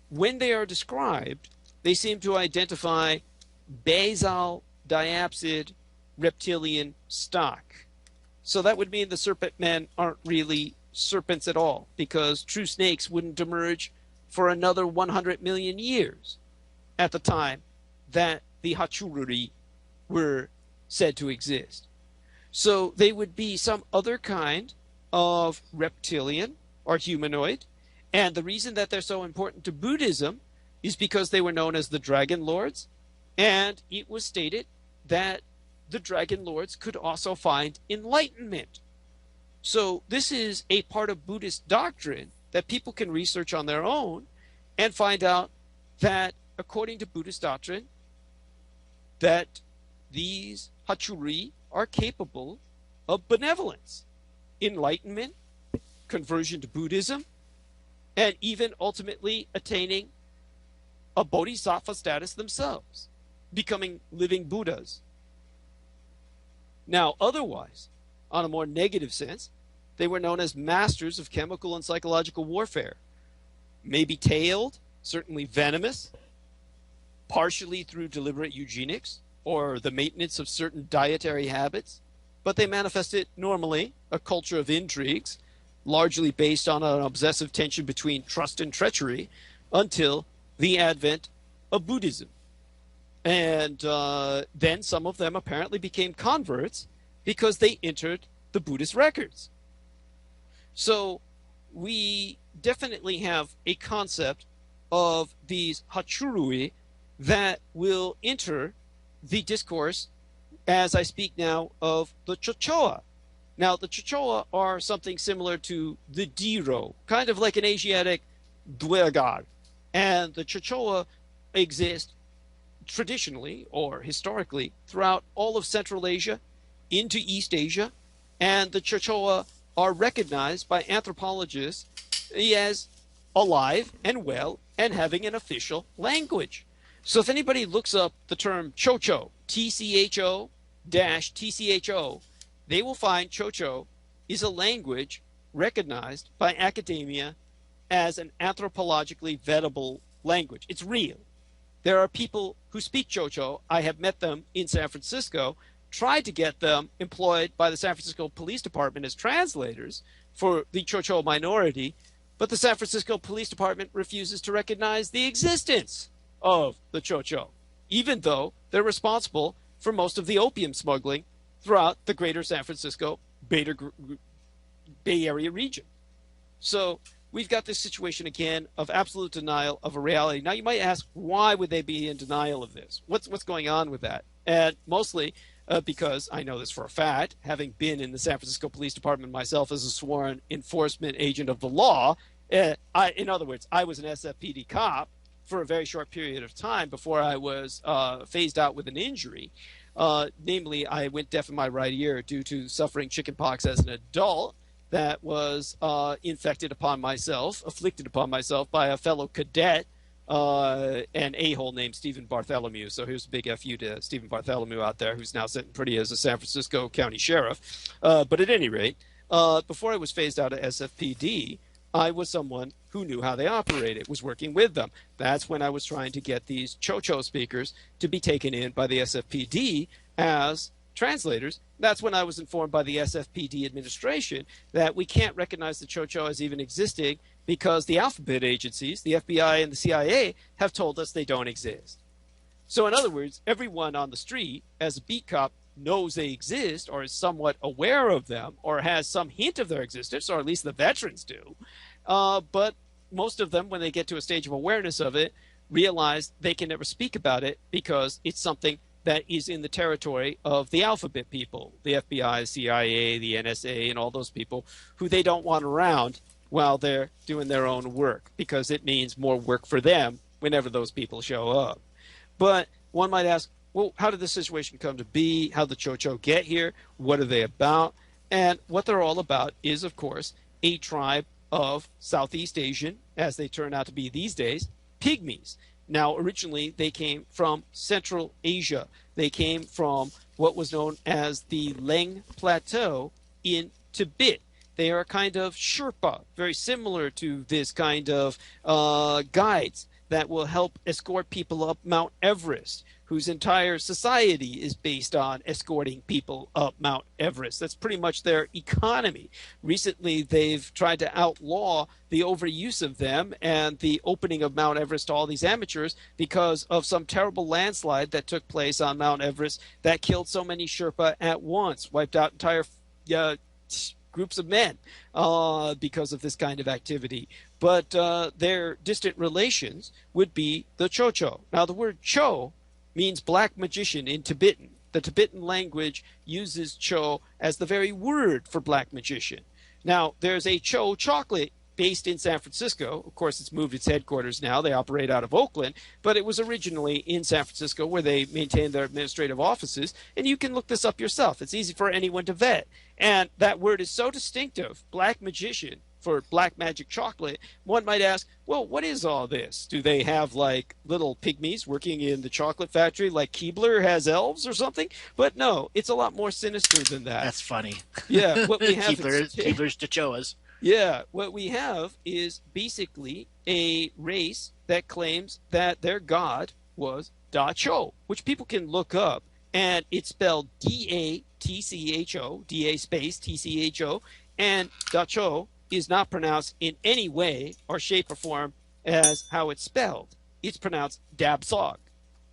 when they are described, they seem to identify basal diapsid reptilian stock. So that would mean the serpent men aren't really serpents at all, because true snakes wouldn't emerge for another 100 million years at the time that the Hachururi were said to exist. So they would be some other kind of reptilian or humanoid. And the reason that they're so important to Buddhism is because they were known as the Dragon Lords. And it was stated that the Dragon Lords could also find enlightenment. So this is a part of Buddhist doctrine that people can research on their own and find out that, according to Buddhist doctrine, that these Hachuri are capable of benevolence, enlightenment, conversion to Buddhism, and even ultimately attaining a bodhisattva status themselves, becoming living Buddhas. Now, otherwise, on a more negative sense, they were known as masters of chemical and psychological warfare, maybe tailed, certainly venomous, partially through deliberate eugenics, or the maintenance of certain dietary habits, but they manifested normally a culture of intrigues, largely based on an obsessive tension between trust and treachery, until the advent of Buddhism. And then some of them apparently became converts because they entered the Buddhist records. So we definitely have a concept of these Hachurui that will enter the discourse as I speak now of the Chachoa. Now, the Chachoa are something similar to the Dero, kind of like an Asiatic Dwegar. And the Chachoa exist traditionally or historically throughout all of Central Asia into East Asia. And the Chachoa are recognized by anthropologists as alive and well and having an official language. So if anybody looks up the term Chocho, TCHO-TCHO, they will find Chocho is a language recognized by academia as an anthropologically vetable language. It's real. There are people who speak Chocho. I have met them in San Francisco, tried to get them employed by the San Francisco Police Department as translators for the Chocho minority, But the San Francisco Police Department refuses to recognize the existence of the Chocho, even though they're responsible for most of the opium smuggling throughout the greater San Francisco Bay Area region. So we've got this situation again of absolute denial of a reality. Now you might ask, why would they be in denial of this? What's going on with that? And mostly because I know this for a fact, having been in the San Francisco Police Department myself as a sworn enforcement agent of the law. In other words, I was an SFPD cop for a very short period of time before I was phased out with an injury. Namely, I went deaf in my right ear due to suffering chickenpox as an adult that was afflicted upon myself by a fellow cadet, an a-hole named Stephen Bartholomew. So here's a big F.U. to Stephen Bartholomew out there, who's now sitting pretty as a San Francisco County Sheriff. But at any rate, before I was phased out of SFPD, I was someone who knew how they operated, was working with them. That's when I was trying to get these Chocho speakers to be taken in by the SFPD as translators. That's when I was informed by the SFPD administration that we can't recognize the Chocho as even existing because the alphabet agencies, the FBI and the CIA, have told us they don't exist. So in other words, everyone on the street, as a beat cop, knows they exist or is somewhat aware of them or has some hint of their existence, or at least the veterans do. But most of them, when they get to a stage of awareness of it, realize they can never speak about it because it's something that is in the territory of the alphabet people, the FBI, CIA, the NSA, and all those people who they don't want around while they're doing their own work because it means more work for them whenever those people show up. But one might ask, well, how did this situation come to be? How did the Chocho get here? What are they about? And what they're all about is, of course, a tribe of Southeast Asian, as they turn out to be these days, pygmies. Now, originally, they came from Central Asia. They came from what was known as the Leng Plateau in Tibet. They are a kind of Sherpa, very similar to this kind of guides that will help escort people up Mount Everest, whose entire society is based on escorting people up Mount Everest. That's pretty much their economy. Recently, they've tried to outlaw the overuse of them and the opening of Mount Everest to all these amateurs because of some terrible landslide that took place on Mount Everest that killed so many Sherpa at once, wiped out entire groups of men because of this kind of activity. But their distant relations would be the Chocho. Now, the word Cho means black magician in Tibetan. The Tibetan language uses Cho as the very word for black magician. Now, there's a Cho chocolate based in San Francisco. Of course, it's moved its headquarters now. They operate out of Oakland, but it was originally in San Francisco where they maintained their administrative offices. And you can look this up yourself. It's easy for anyone to vet. And that word is so distinctive, black magician, for black magic chocolate. One might ask, well, what is all this? Do they have like little pygmies working in the chocolate factory like Keebler has elves or something? But no, it's a lot more sinister than that. That's funny. Yeah, what we have Keebler's Chochoas. Yeah, what we have is basically a race that claims that their god was Da Cho, which people can look up, and it's spelled D-A-T-C-H-O, D-A space T-C-H-O, and Da Cho is not pronounced in any way or shape or form as how it's spelled. It's pronounced Dabsog.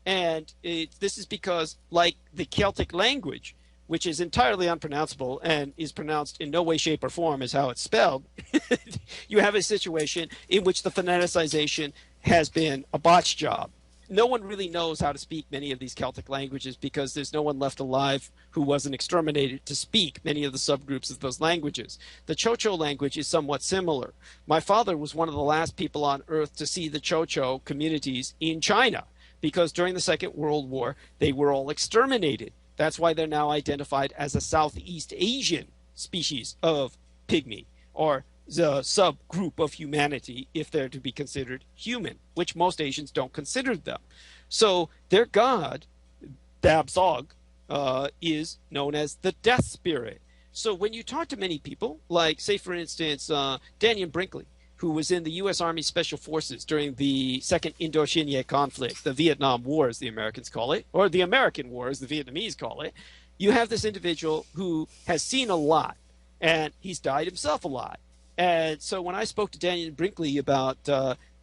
And this is because, like the Celtic language, which is entirely unpronounceable and is pronounced in no way, shape, or form as how it's spelled, you have a situation in which the phoneticization has been a botch job. No one really knows how to speak many of these Celtic languages because there's no one left alive who wasn't exterminated to speak many of the subgroups of those languages. The Chocho language is somewhat similar. My father was one of the last people on Earth to see the Chocho communities in China because during the Second World War, they were all exterminated. That's why they're now identified as a Southeast Asian species of pygmy, or the subgroup of humanity if they're to be considered human, which most Asians don't consider them. So their god, Dabsog, is known as the death spirit. So when you talk to many people, like, say, for instance, Daniel Brinkley, who was in the U.S. Army Special Forces during the Second Indochina conflict, the Vietnam War, as the Americans call it, or the American War, as the Vietnamese call it, you have this individual who has seen a lot, and he's died himself a lot. And so when I spoke to Daniel Brinkley about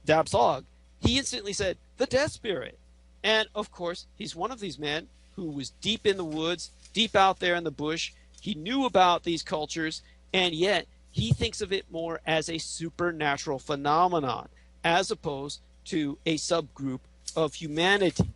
Dabsog, he instantly said, the death spirit. And of course, he's one of these men who was deep in the woods, deep out there in the bush. He knew about these cultures, and yet he thinks of it more as a supernatural phenomenon as opposed to a subgroup of humanity.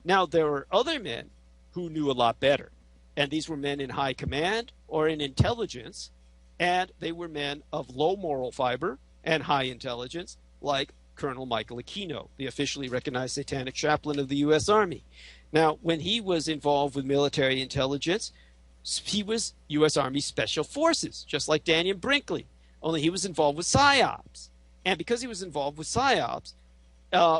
Now, there were other men who knew a lot better, and these were men in high command or in intelligence, and they were men of low moral fiber and high intelligence, like Colonel Michael Aquino, the officially recognized satanic chaplain of the U.S. Army. Now, when he was involved with military intelligence, he was U.S. Army Special Forces, just like Daniel Brinkley, only he was involved with PSYOPs. And because he was involved with PSYOPs,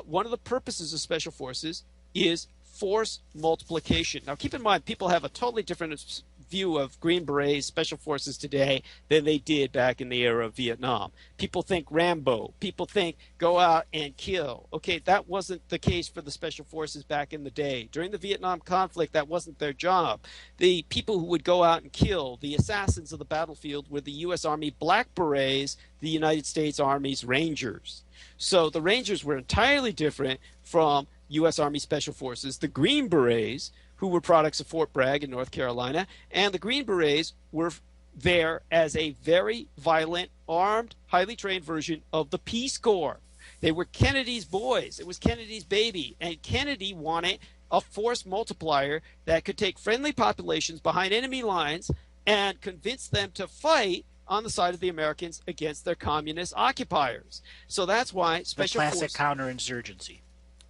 one of the purposes of Special Forces is force multiplication. Now, keep in mind, people have a totally different view of Green Berets, Special Forces today than they did back in the era of Vietnam. People think Rambo. People think go out and kill. Okay, that wasn't the case for the Special Forces back in the day. During the Vietnam conflict, that wasn't their job. The people who would go out and kill, the assassins of the battlefield, were the U.S. Army Black Berets, the United States Army's Rangers. So the Rangers were entirely different from U.S. Army Special Forces. The Green Berets, who were products of Fort Bragg in North Carolina, and the Green Berets were there as a very violent, armed, highly trained version of the Peace Corps. They were Kennedy's boys. It was Kennedy's baby, and Kennedy wanted a force multiplier that could take friendly populations behind enemy lines and convince them to fight on the side of the Americans against their communist occupiers. So that's why Special Forces... The classic counterinsurgency.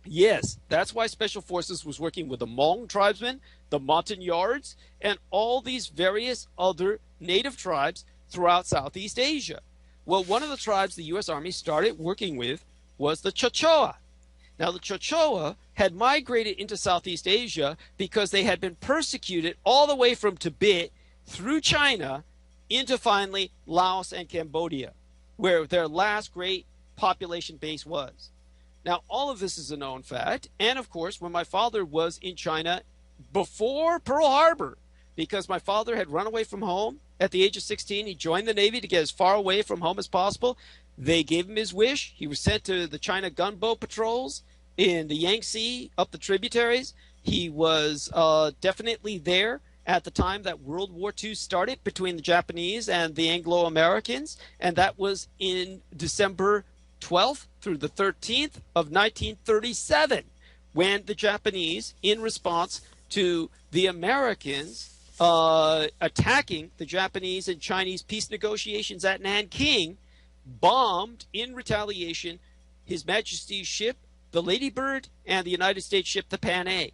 Yes, that's why Special Forces was working with the Hmong tribesmen, the Montagnards, and all these various other native tribes throughout Southeast Asia. Well, one of the tribes the U.S. Army started working with was the Chachoa. Now, the Chachoa had migrated into Southeast Asia because they had been persecuted all the way from Tibet through China into finally Laos and Cambodia, where their last great population base was. Now, all of this is a known fact. And, of course, when my father was in China before Pearl Harbor, because my father had run away from home at the age of 16, he joined the Navy to get as far away from home as possible. They gave him his wish. He was sent to the China gunboat patrols in the Yangtze, up the tributaries. He was definitely there at the time that World War II started between the Japanese and the Anglo-Americans, and that was in December 12th through the 13th of 1937, when the Japanese, in response to the Americans attacking the Japanese and Chinese peace negotiations at Nanking, bombed in retaliation His Majesty's ship, the Lady Bird, and the United States ship, the Pan A.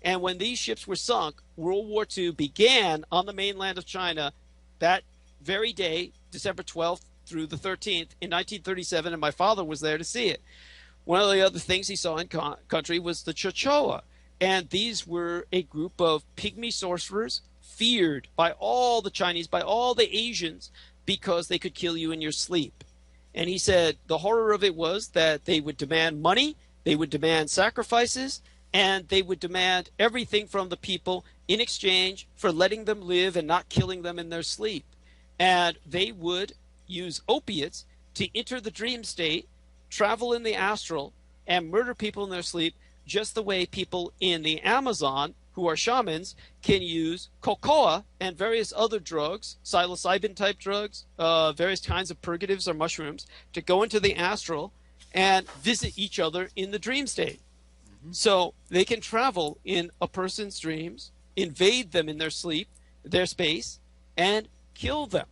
And when these ships were sunk, World War II began on the mainland of China that very day, December 12th through the 13th in 1937, and my father was there to see it. One of the other things he saw in country was the Chachoa, and these were a group of pygmy sorcerers feared by all the Chinese, by all the Asians, because they could kill you in your sleep. And he said the horror of it was that they would demand money, they would demand sacrifices, and they would demand everything from the people in exchange for letting them live and not killing them in their sleep. And they would use opiates to enter the dream state, travel in the astral, and murder people in their sleep, just the way people in the Amazon, who are shamans, can use cocoa and various other drugs, psilocybin-type drugs, various kinds of purgatives or mushrooms, to go into the astral and visit each other in the dream state. So they can travel in a person's dreams, invade them in their sleep, their space, and kill them.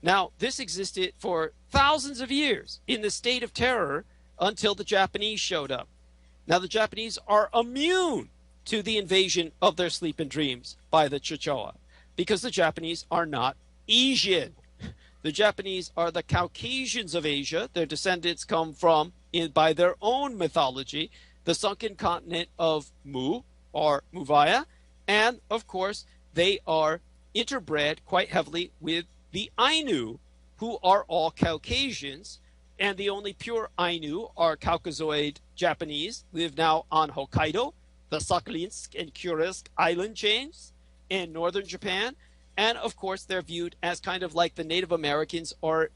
Now, this existed for thousands of years in the state of terror until the Japanese showed up. Now, the Japanese are immune to the invasion of their sleep and dreams by the Chachoa because the Japanese are not Asian. The Japanese are the Caucasians of Asia. Their descendants come from, by their own mythology, the sunken continent of Mu, or Muvaya, and, of course, they are interbred quite heavily with the Ainu, who are all Caucasians, and the only pure Ainu are Caucasoid Japanese, live now on Hokkaido, the Sakhalinsk and Kursk island chains in northern Japan, And of course, they're viewed as kind of like the Native Americans or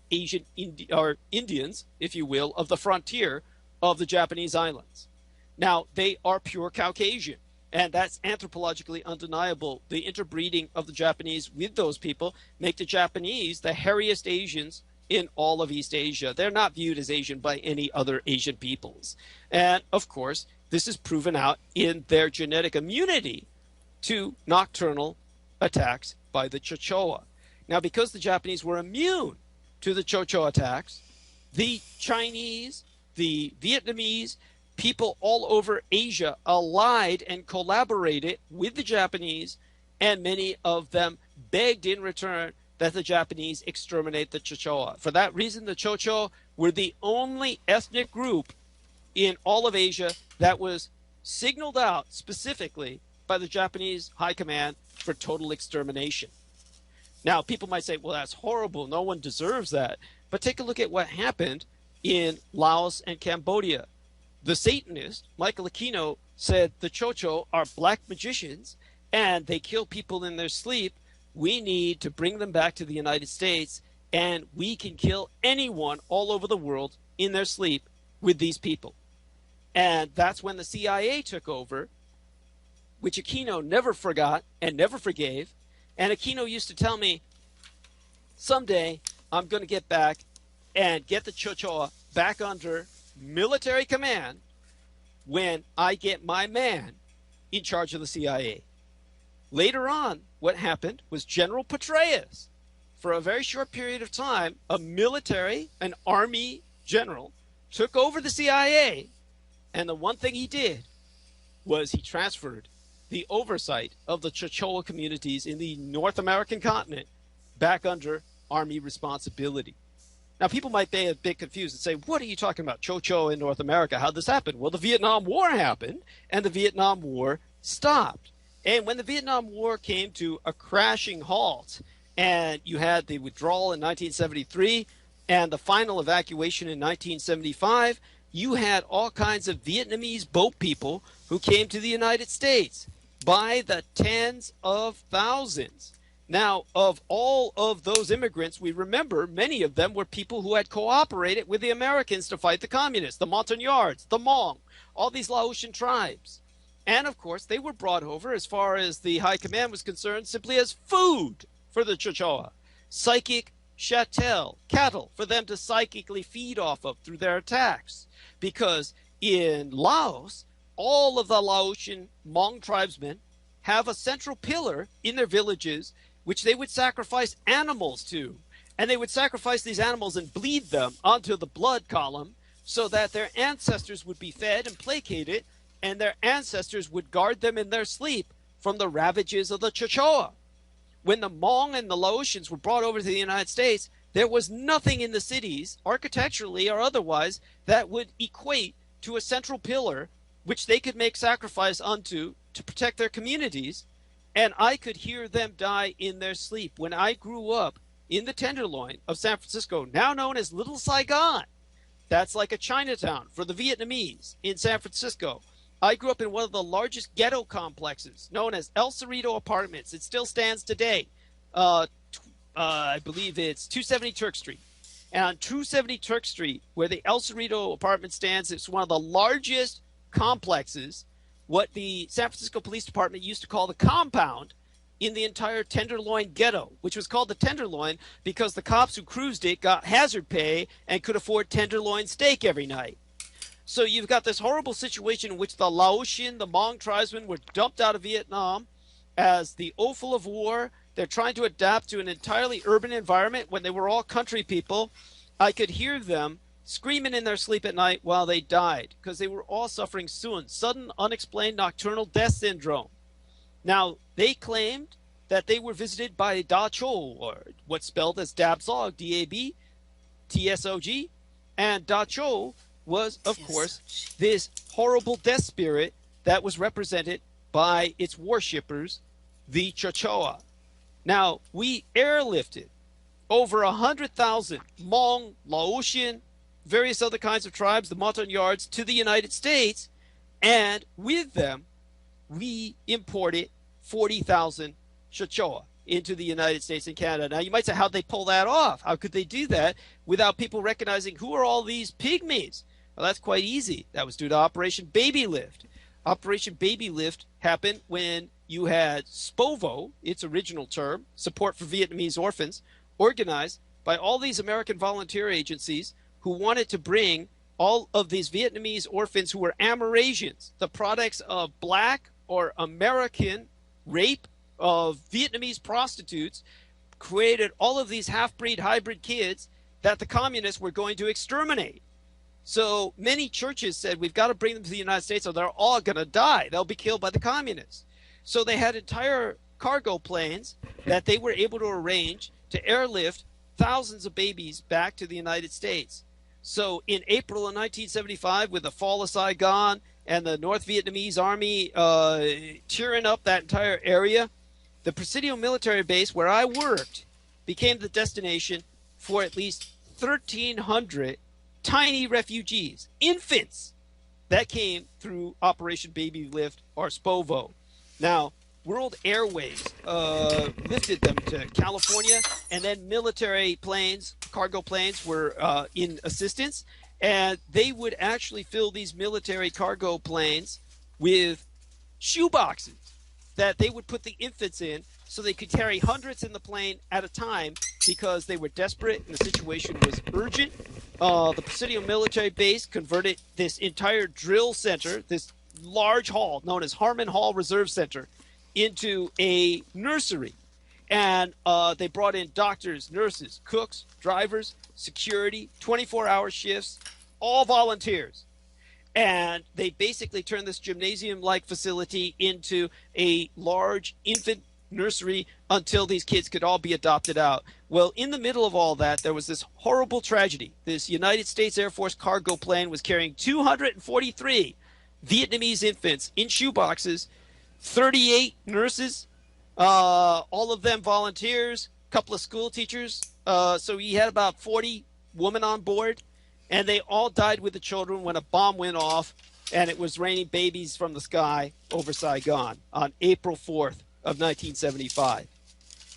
or Indians, if you will, of the frontier of the Japanese islands. Now, they are pure Caucasian, and that's anthropologically undeniable. The interbreeding of the Japanese with those people make the Japanese the hairiest Asians in all of East Asia. They're not viewed as Asian by any other Asian peoples. And of course, this is proven out in their genetic immunity to nocturnal attacks by the Chachoa. Now, because the Japanese were immune to the Chachoa attacks, the Chinese, the Vietnamese, people all over Asia allied and collaborated with the Japanese, and many of them begged in return that the Japanese exterminate the Chachoa. For that reason, the Chachoa were the only ethnic group in all of Asia that was signaled out specifically by the Japanese high command for total extermination. Now, people might say, well, that's horrible. No one deserves that. But take a look at what happened in Laos and Cambodia. The Satanist, Michael Aquino, said the Chocho are black magicians and they kill people in their sleep. We need to bring them back to the United States, and we can kill anyone all over the world in their sleep with these people. And that's when the CIA took over, which Aquino never forgot and never forgave. And Aquino used to tell me, someday I'm going to get back and get the Chochoa back under military command when I get my man in charge of the CIA. Later on, what happened was General Petraeus, for a very short period of time, an army general, took over the CIA, and the one thing he did was he transferred the oversight of the Chachoa communities in the North American continent back under Army responsibility. Now, people might be a bit confused and say, what are you talking about, Chocho in North America? How'd this happen? Well, the Vietnam War happened, and the Vietnam War stopped. And when the Vietnam War came to a crashing halt, and you had the withdrawal in 1973 and the final evacuation in 1975, you had all kinds of Vietnamese boat people who came to the United States by the tens of thousands. Now, of all of those immigrants, we remember many of them were people who had cooperated with the Americans to fight the communists, the Montagnards, the Hmong, all these Laotian tribes. And, of course, they were brought over, as far as the high command was concerned, simply as food for the Chachoa. Psychic chattel, cattle, for them to psychically feed off of through their attacks. Because in Laos, all of the Laotian Hmong tribesmen have a central pillar in their villages which they would sacrifice animals to. And they would sacrifice these animals and bleed them onto the blood column so that their ancestors would be fed and placated, and their ancestors would guard them in their sleep from the ravages of the Chachoa. When the Hmong and the Laotians were brought over to the United States, there was nothing in the cities, architecturally or otherwise, that would equate to a central pillar which they could make sacrifice unto to protect their communities. And I could hear them die in their sleep. When I grew up in the Tenderloin of San Francisco, now known as Little Saigon, that's like a Chinatown for the Vietnamese in San Francisco. I grew up in one of the largest ghetto complexes known as El Cerrito Apartments. It still stands today. I believe it's 270 Turk Street. And on 270 Turk Street, where the El Cerrito apartment stands, it's one of the largest complexes, what the San Francisco Police Department used to call the compound in the entire Tenderloin ghetto, which was called the Tenderloin because the cops who cruised it got hazard pay and could afford tenderloin steak every night. So you've got this horrible situation in which the Laotian, the Hmong tribesmen were dumped out of Vietnam as the offal of war. They're trying to adapt to an entirely urban environment when they were all country people. I could hear them screaming in their sleep at night while they died because they were all suffering sudden unexplained nocturnal death syndrome. Now, they claimed that they were visited by Da Cho, or what's spelled as Dabsog, D-A-B-T-S-O-G, and Da Cho was, of course, this horrible death spirit that was represented by its worshippers, the Chachoa. Now, we airlifted over 100,000 Hmong, Laotian, various other kinds of tribes, the Montagnards, to the United States, and with them, we imported 40,000 Chachoa. into the United States and Canada. Now, you might say, how'd they pull that off? How could they do that without people recognizing who are all these pygmies? Well, that's quite easy. That was due to Operation Baby Lift. Operation Baby Lift happened when you had SPOVO, its original term, Support for Vietnamese Orphans, organized by all these American volunteer agencies who wanted to bring all of these Vietnamese orphans who were Amerasians, the products of black or American rape of Vietnamese prostitutes, created all of these half-breed hybrid kids that the communists were going to exterminate. So many churches said, we've got to bring them to the United States or they're all going to die. They'll be killed by the communists. So they had entire cargo planes that they were able to arrange to airlift thousands of babies back to the United States. So in April of 1975, with the fall of Saigon and the North Vietnamese army tearing up that entire area, the Presidio military base where I worked became the destination for at least 1,300 tiny refugees, infants, that came through Operation Baby Lift or SPOVO. Now, World Airways lifted them to California, and then military planes, cargo planes, were in assistance, and they would actually fill these military cargo planes with shoe boxes that they would put the infants in so they could carry hundreds in the plane at a time because they were desperate and the situation was urgent. The Presidio military base converted this entire drill center, this large hall known as Harmon Hall Reserve Center, into a nursery. And they brought in doctors, nurses, cooks, drivers, security, 24-hour shifts, all volunteers. And they basically turned this gymnasium-like facility into a large infant nursery until these kids could all be adopted out. Well, in the middle of all that, there was this horrible tragedy. This United States Air Force cargo plane was carrying 243 Vietnamese infants in shoeboxes, 38 nurses, all of them volunteers, a couple of school teachers. So he had about 40 women on board, and they all died with the children when a bomb went off, and it was raining babies from the sky over Saigon on April 4th of 1975.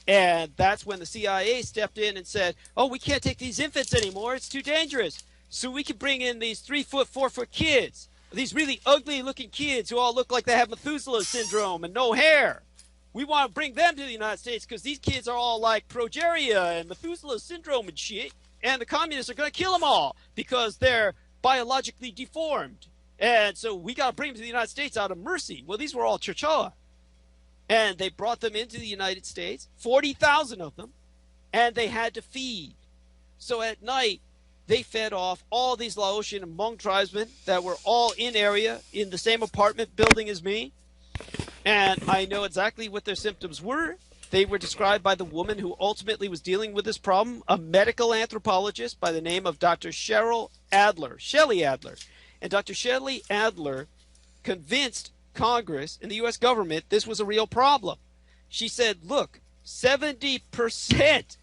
And that's when the CIA stepped in and said, oh, we can't take these infants anymore. It's too dangerous. So we can bring in these 3-foot, 4-foot kids, these really ugly-looking kids who all look like they have Methuselah syndrome and no hair. We want to bring them to the United States because these kids are all like progeria and Methuselah syndrome and shit, and the communists are going to kill them all because they're biologically deformed. And so we got to bring them to the United States out of mercy. Well, these were all Chachoa. And they brought them into the United States, 40,000 of them, and they had to feed. So at night, they fed off all these Laotian and Hmong tribesmen that were all in area in the same apartment building as me. And I know exactly what their symptoms were. They were described by the woman who ultimately was dealing with this problem, a medical anthropologist by the name of Dr. Shelley Adler. And Dr. Shelley Adler convinced Congress and the U.S. government this was a real problem. She said, look, 70%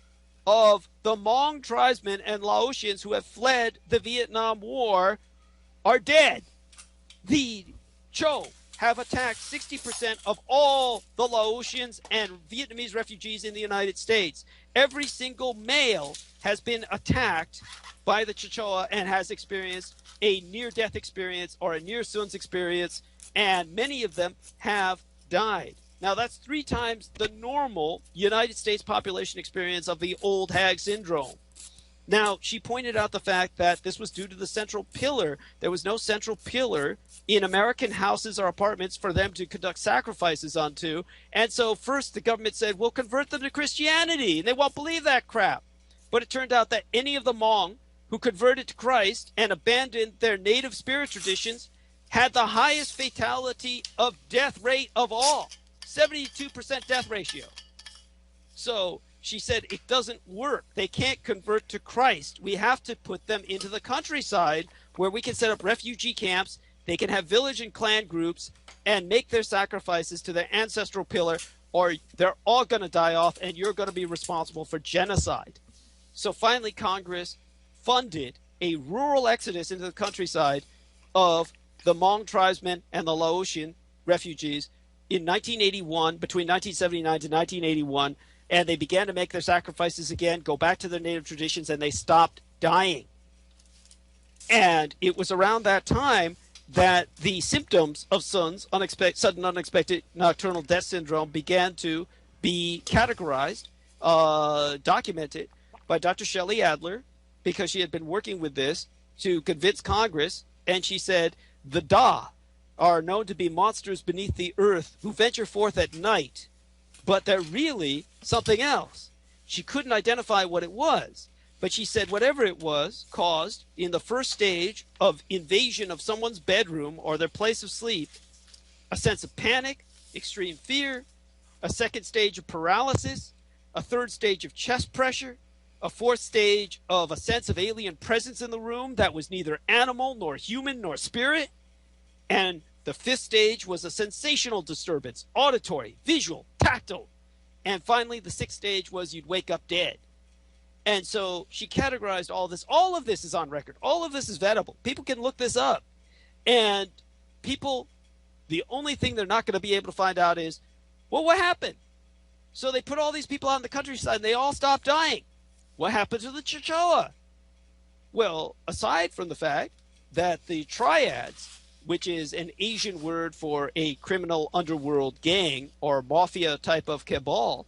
of the Hmong tribesmen and Laotians who have fled the Vietnam War are dead. The Cho have attacked 60% of all the Laotians and Vietnamese refugees in the United States. Every single male has been attacked by the Chachoa and has experienced a near-death experience or a near-Sun's experience, and many of them have died. Now, that's 3 times the normal United States population experience of the old hag syndrome. Now, she pointed out the fact that this was due to the central pillar. There was no central pillar in American houses or apartments for them to conduct sacrifices onto. And so first the government said, we'll convert them to Christianity. And they won't believe that crap. But it turned out that any of the Hmong who converted to Christ and abandoned their native spirit traditions had the highest fatality of death rate of all, 72% death ratio. So she said it doesn't work. They can't convert to Christ. We have to put them into the countryside where we can set up refugee camps. They can have village and clan groups and make their sacrifices to their ancestral pillar, or they're all going to die off and you're going to be responsible for genocide. So finally, Congress funded a rural exodus into the countryside of the Hmong tribesmen and the Laotian refugees in 1981, between 1979 to 1981. and they began to make their sacrifices again, go back to their native traditions, and they stopped dying. And it was around that time that the symptoms of sudden unexpected nocturnal death syndrome began to be categorized, documented by Dr. Shelley Adler, because she had been working with this to convince Congress. And she said, the Da are known to be monsters beneath the earth who venture forth at night, but they're really something else. She couldn't identify what it was, but she said whatever it was caused, in the first stage of invasion of someone's bedroom or their place of sleep, a sense of panic, extreme fear, a second stage of paralysis, a third stage of chest pressure, a fourth stage of a sense of alien presence in the room that was neither animal nor human nor spirit, and the fifth stage was a sensational disturbance, auditory, visual, tactile, and finally the sixth stage was you'd wake up dead. And so she categorized all this. All of this is on record. All of this is vetable. People can look this up. And people, the only thing they're not going to be able to find out is, well, what happened? So they put all these people out in the countryside and they all stopped dying. What happened to the Chachoa? Well, aside from the fact that the triads, which is an Asian word for a criminal underworld gang or mafia type of cabal,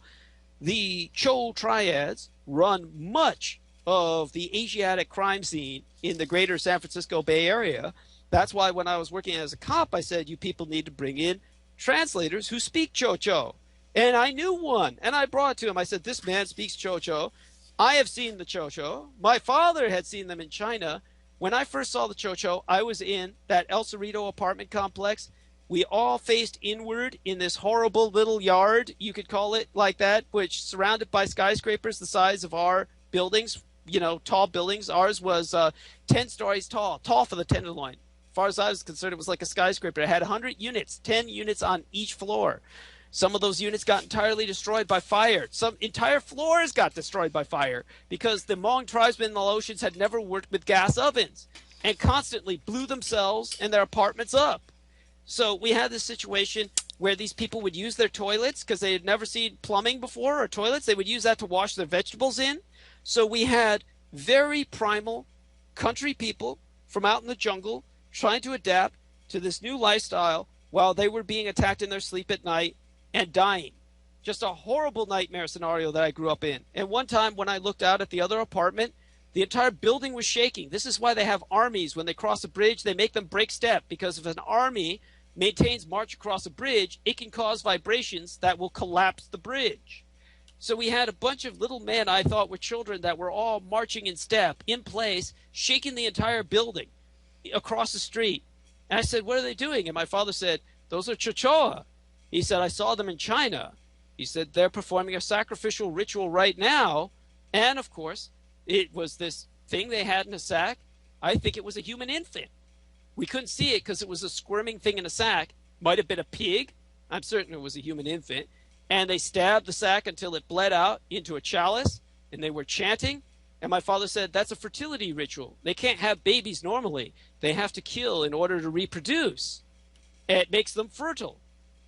the Cho triads run much of the Asiatic crime scene in the greater San Francisco Bay Area. That's why when I was working as a cop, I said, you people need to bring in translators who speak Cho-Cho. And I knew one, and I brought it to him. I said, this man speaks Cho-Cho. I have seen the Cho-Cho. My father had seen them in China. When I first saw the Cho-Cho, I was in that El Cerrito apartment complex. We all faced inward in this horrible little yard, you could call it like that, which surrounded by skyscrapers the size of our buildings, you know, tall buildings. Ours was 10 stories tall for the Tenderloin. As far as I was concerned, it was like a skyscraper. It had 100 units, 10 units on each floor. Some of those units got entirely destroyed by fire. Some entire floors got destroyed by fire because the Hmong tribesmen in the Laotians had never worked with gas ovens and constantly blew themselves and their apartments up. So we had this situation where these people would use their toilets because they had never seen plumbing before or toilets. They would use that to wash their vegetables in. So we had very primal country people from out in the jungle trying to adapt to this new lifestyle while they were being attacked in their sleep at night and dying. Just a horrible nightmare scenario that I grew up in. And one time when I looked out at the other apartment, the entire building was shaking. This is why they have armies. When they cross a bridge, they make them break step, because if an army maintains march across a bridge, it can cause vibrations that will collapse the bridge. So we had a bunch of little men I thought were children that were all marching in step, in place, shaking the entire building across the street. And I said, what are they doing? And my father said, those are Chachoa. He said, I saw them in China. He said, they're performing a sacrificial ritual right now. And of course, it was this thing they had in a sack. I think it was a human infant. We couldn't see it because it was a squirming thing in a sack. Might have been a pig. I'm certain it was a human infant. And they stabbed the sack until it bled out into a chalice, and they were chanting. And my father said, that's a fertility ritual. They can't have babies normally. They have to kill in order to reproduce. It makes them fertile.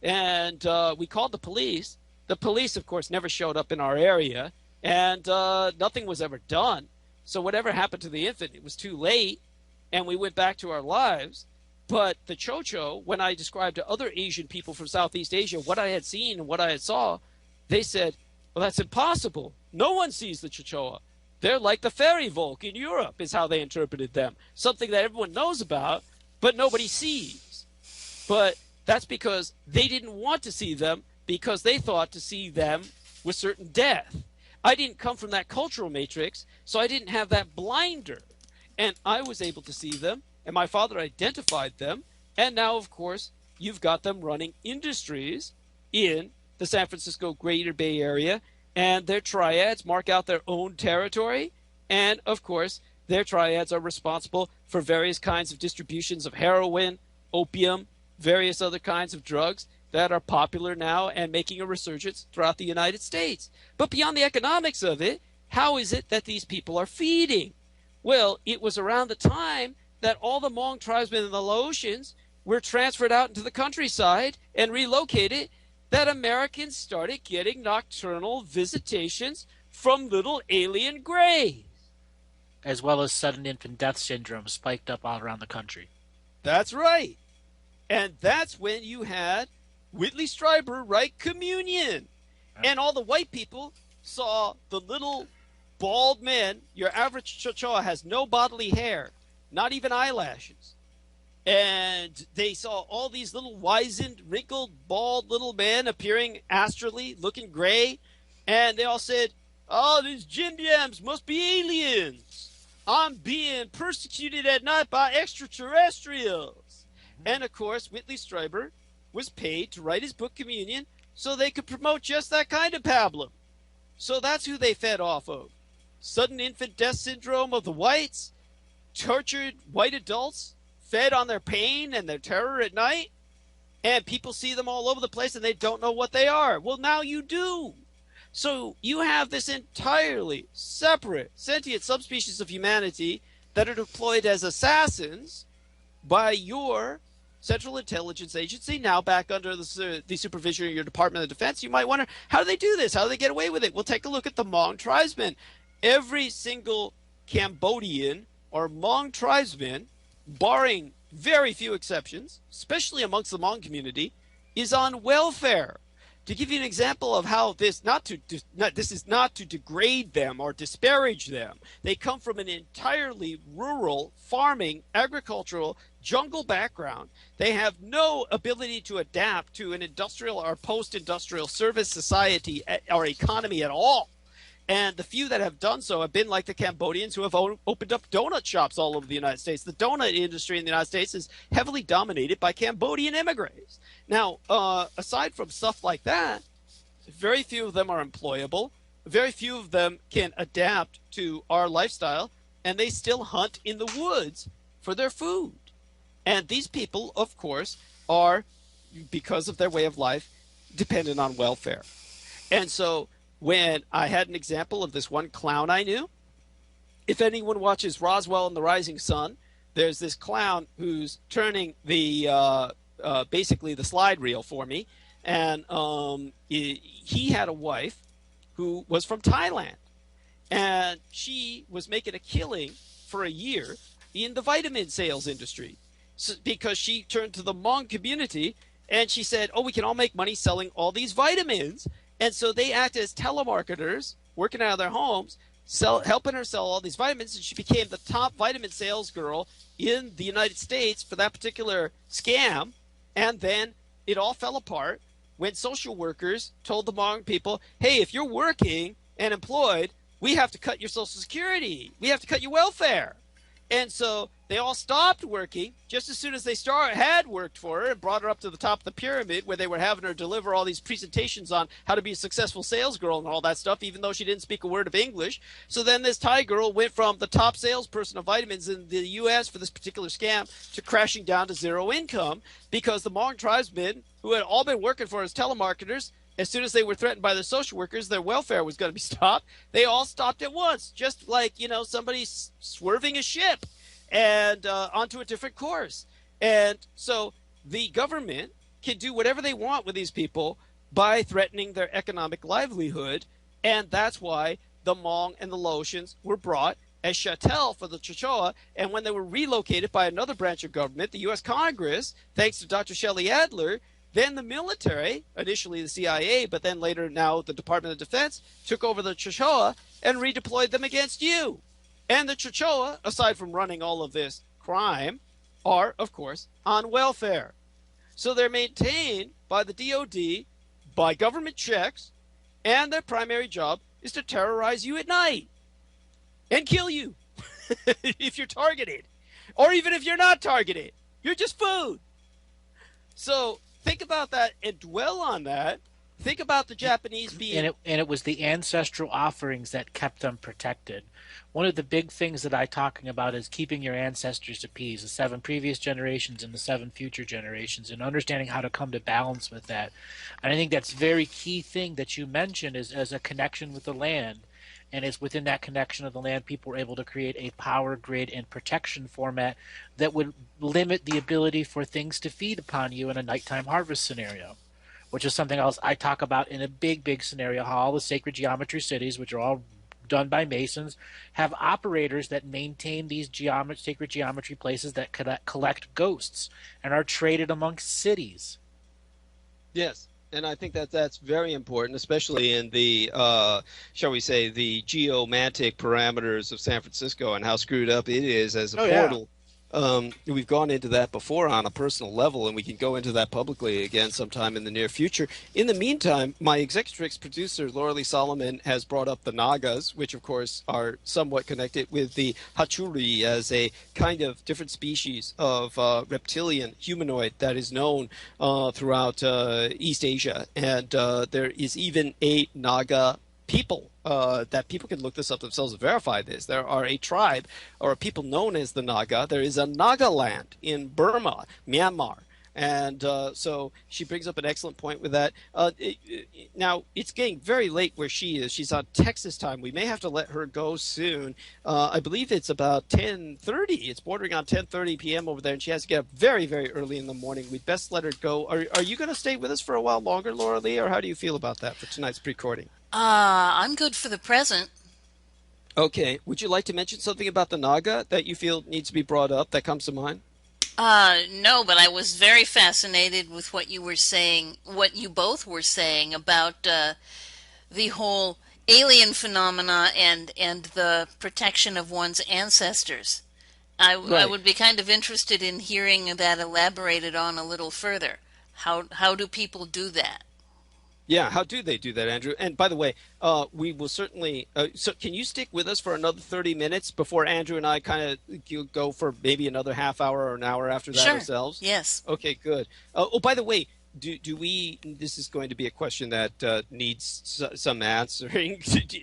And we called the police. The police, of course, never showed up in our area, and nothing was ever done. So whatever happened to the infant, it was too late, and we went back to our lives. But the Cho-Cho, when I described to other Asian people from Southeast Asia what I had seen and what I had saw, they said, well, that's impossible. No one sees the Chachoa. They're like the fairy folk in Europe, is how they interpreted them. Something that everyone knows about, but nobody sees. But that's because they didn't want to see them, because they thought to see them was certain death. I didn't come from that cultural matrix, so I didn't have that blinder. And I was able to see them, and my father identified them. And now, of course, you've got them running industries in the San Francisco Greater Bay Area, and their triads mark out their own territory. And, of course, their triads are responsible for various kinds of distributions of heroin, opium, various other kinds of drugs that are popular now and making a resurgence throughout the United States. But beyond the economics of it, how is it that these people are feeding? Well, it was around the time that all the Hmong tribesmen in the Laotians were transferred out into the countryside and relocated. that Americans started getting nocturnal visitations from little alien greys. As well as sudden infant death syndrome spiked up all around the country. That's right. And that's when you had Whitley Strieber write Communion. And all the white people saw the little bald men. Your average Chachoa has no bodily hair, not even eyelashes. And they saw all these little wizened, wrinkled, bald little men appearing astrally, looking gray. And they all said, oh, these Jim Jams must be aliens. I'm being persecuted at night by extraterrestrials. And, of course, Whitley Strieber was paid to write his book Communion so they could promote just that kind of pablum. So that's who they fed off of. Sudden infant death syndrome of the whites, tortured white adults fed on their pain and their terror at night, and people see them all over the place and they don't know what they are. Well, now you do. So you have this entirely separate sentient subspecies of humanity that are deployed as assassins by your Central Intelligence Agency, now back under the supervision of your Department of Defense. You might wonder, how do they do this? How do they get away with it? Well, take a look at the Hmong tribesmen. Every single Cambodian or Hmong tribesman, barring very few exceptions, especially amongst the Hmong community, is on welfare. To give you an example of how this this is not to degrade them or disparage them. They come from an entirely rural, farming, agricultural, jungle background. They have no ability to adapt to an industrial or post-industrial service society or economy at all. And the few that have done so have been like the Cambodians who have opened up donut shops all over the United States. The donut industry in the United States is heavily dominated by Cambodian immigrants. Now, aside from stuff like that, very few of them are employable. Very few of them can adapt to our lifestyle, and they still hunt in the woods for their food. And these people, of course, are, because of their way of life, dependent on welfare. And so when I had an example of this one clown I knew, if anyone watches Roswell and the Rising Sun, there's this clown who's turning the basically the slide reel for me, and he had a wife who was from Thailand, and she was making a killing for a year in the vitamin sales industry, because she turned to the Hmong community and she said, oh, we can all make money selling all these vitamins. And so they acted as telemarketers, working out of their homes, helping her sell all these vitamins, and she became the top vitamin sales girl in the United States for that particular scam. And then it all fell apart when social workers told the Hmong people, hey, if you're working and employed, we have to cut your Social Security. We have to cut your welfare. And so they all stopped working just as soon as they had worked for her and brought her up to the top of the pyramid, where they were having her deliver all these presentations on how to be a successful sales girl and all that stuff, even though she didn't speak a word of English. So then this Thai girl went from the top salesperson of vitamins in the U.S. for this particular scam to crashing down to zero income, because the Hmong tribesmen, who had all been working for as telemarketers, as soon as they were threatened by the social workers, their welfare was going to be stopped. They all stopped at once, just like, somebody swerving a ship and onto a different course. And so the government can do whatever they want with these people by threatening their economic livelihood. And that's why the Hmong and the Laotians were brought as chattel for the Chachoa. And when they were relocated by another branch of government, the U.S. Congress, thanks to Dr. Shelley Adler, then the military, initially the CIA, but then later now the Department of Defense, took over the Chachoa and redeployed them against you. And the Chachoa, aside from running all of this crime, are, of course, on welfare. So they're maintained by the DOD, by government checks, and their primary job is to terrorize you at night and kill you if you're targeted. Or even if you're not targeted, you're just food. So think about that and dwell on that. Think about the Japanese being... And it was the ancestral offerings that kept them protected. One of the big things that I'm talking about is keeping your ancestors appeased, the 7 previous generations and the 7 future generations, and understanding how to come to balance with that. And I think that's a very key thing that you mentioned is as a connection with the land. And it's within that connection of the land, people were able to create a power grid and protection format that would limit the ability for things to feed upon you in a nighttime harvest scenario. which is something else I talk about in a big scenario. How all the sacred geometry cities, which are all done by masons, have operators that maintain these sacred geometry places that collect ghosts and are traded amongst cities. Yes, and I think that that's very important, especially in the, shall we say, the geomantic parameters of San Francisco and how screwed up it is as a Oh yeah. portal. We've gone into that before on a personal level, and we can go into that publicly again sometime in the near future. In the meantime, my Executrix producer, Laura Lee Solomon, has brought up the Nagas, which of course are somewhat connected with the Hachuri as a kind of different species of reptilian humanoid that is known throughout East Asia. And there is even a Naga people that people can look this up themselves and verify this. There are a tribe or a people known as the Naga. There is a Nagaland in Burma, Myanmar. And so she brings up an excellent point with that. Now, it's getting very late where she is. She's on Texas time. We may have to let her go soon. I believe it's about 10:30. It's bordering on 10:30 p.m. over there, and she has to get up very early in the morning. We'd best let her go. Are you going to stay with us for a while longer, Laura Lee, or how do you feel about that for tonight's pre-recording? I'm good for the present. Okay. Would you like to mention something about the Naga that you feel needs to be brought up that comes to mind? No, but I was very fascinated with what you were saying, what you both were saying about the whole alien phenomena and the protection of one's ancestors. I Right. would be kind of interested in hearing that elaborated on a little further. How do people do that? Yeah, how do they do that, Andrew? And by the way, we will certainly. So, can you stick with us for another 30 minutes before Andrew and I kind of go for maybe another half hour or an hour after that Sure. ourselves? Yes. Okay, good. Oh, by the way, do we? This is going to be a question that needs some answering.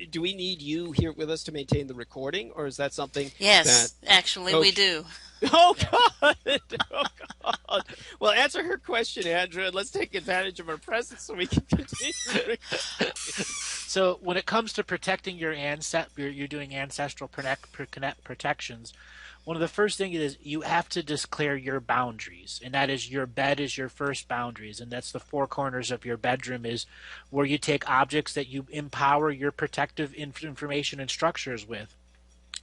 Do we need you here with us to maintain the recording, or is that something that? Yes, actually we Okay. do. Oh God! Oh God! Well, answer her question, Andrew, and let's take advantage of her presence so we can continue. So when it comes to protecting your you're doing ancestral protections. One of the first things is you have to declare your boundaries, and that is your bed is your first boundaries, and that's the four corners of your bedroom is where you take objects that you empower your protective information and structures with.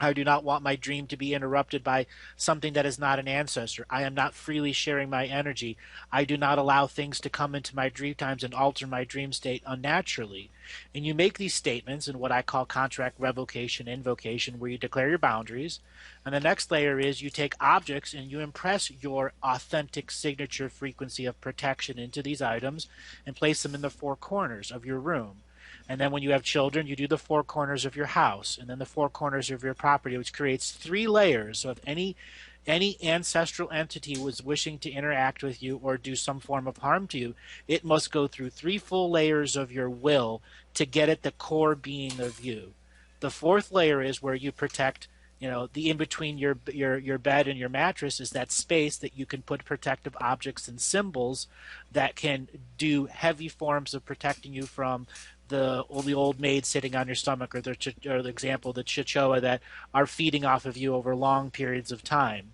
I do not want my dream to be interrupted by something that is not an ancestor. I am not freely sharing my energy. I do not allow things to come into my dream times and alter my dream state unnaturally. And you make these statements in what I call contract revocation, invocation, where you declare your boundaries. And the next layer is you take objects and you impress your authentic signature frequency of protection into these items and place them in the four corners of your room. And then when you have children, you do the four corners of your house and then the four corners of your property, which creates three layers. So if any ancestral entity was wishing to interact with you or do some form of harm to you, it must go through three full layers of your will to get at the core being of you. The fourth layer is where you protect, the in between your bed and your mattress is that space that you can put protective objects and symbols that can do heavy forms of protecting you from the old maid sitting on your stomach, or the example, the Chachoa that are feeding off of you over long periods of time,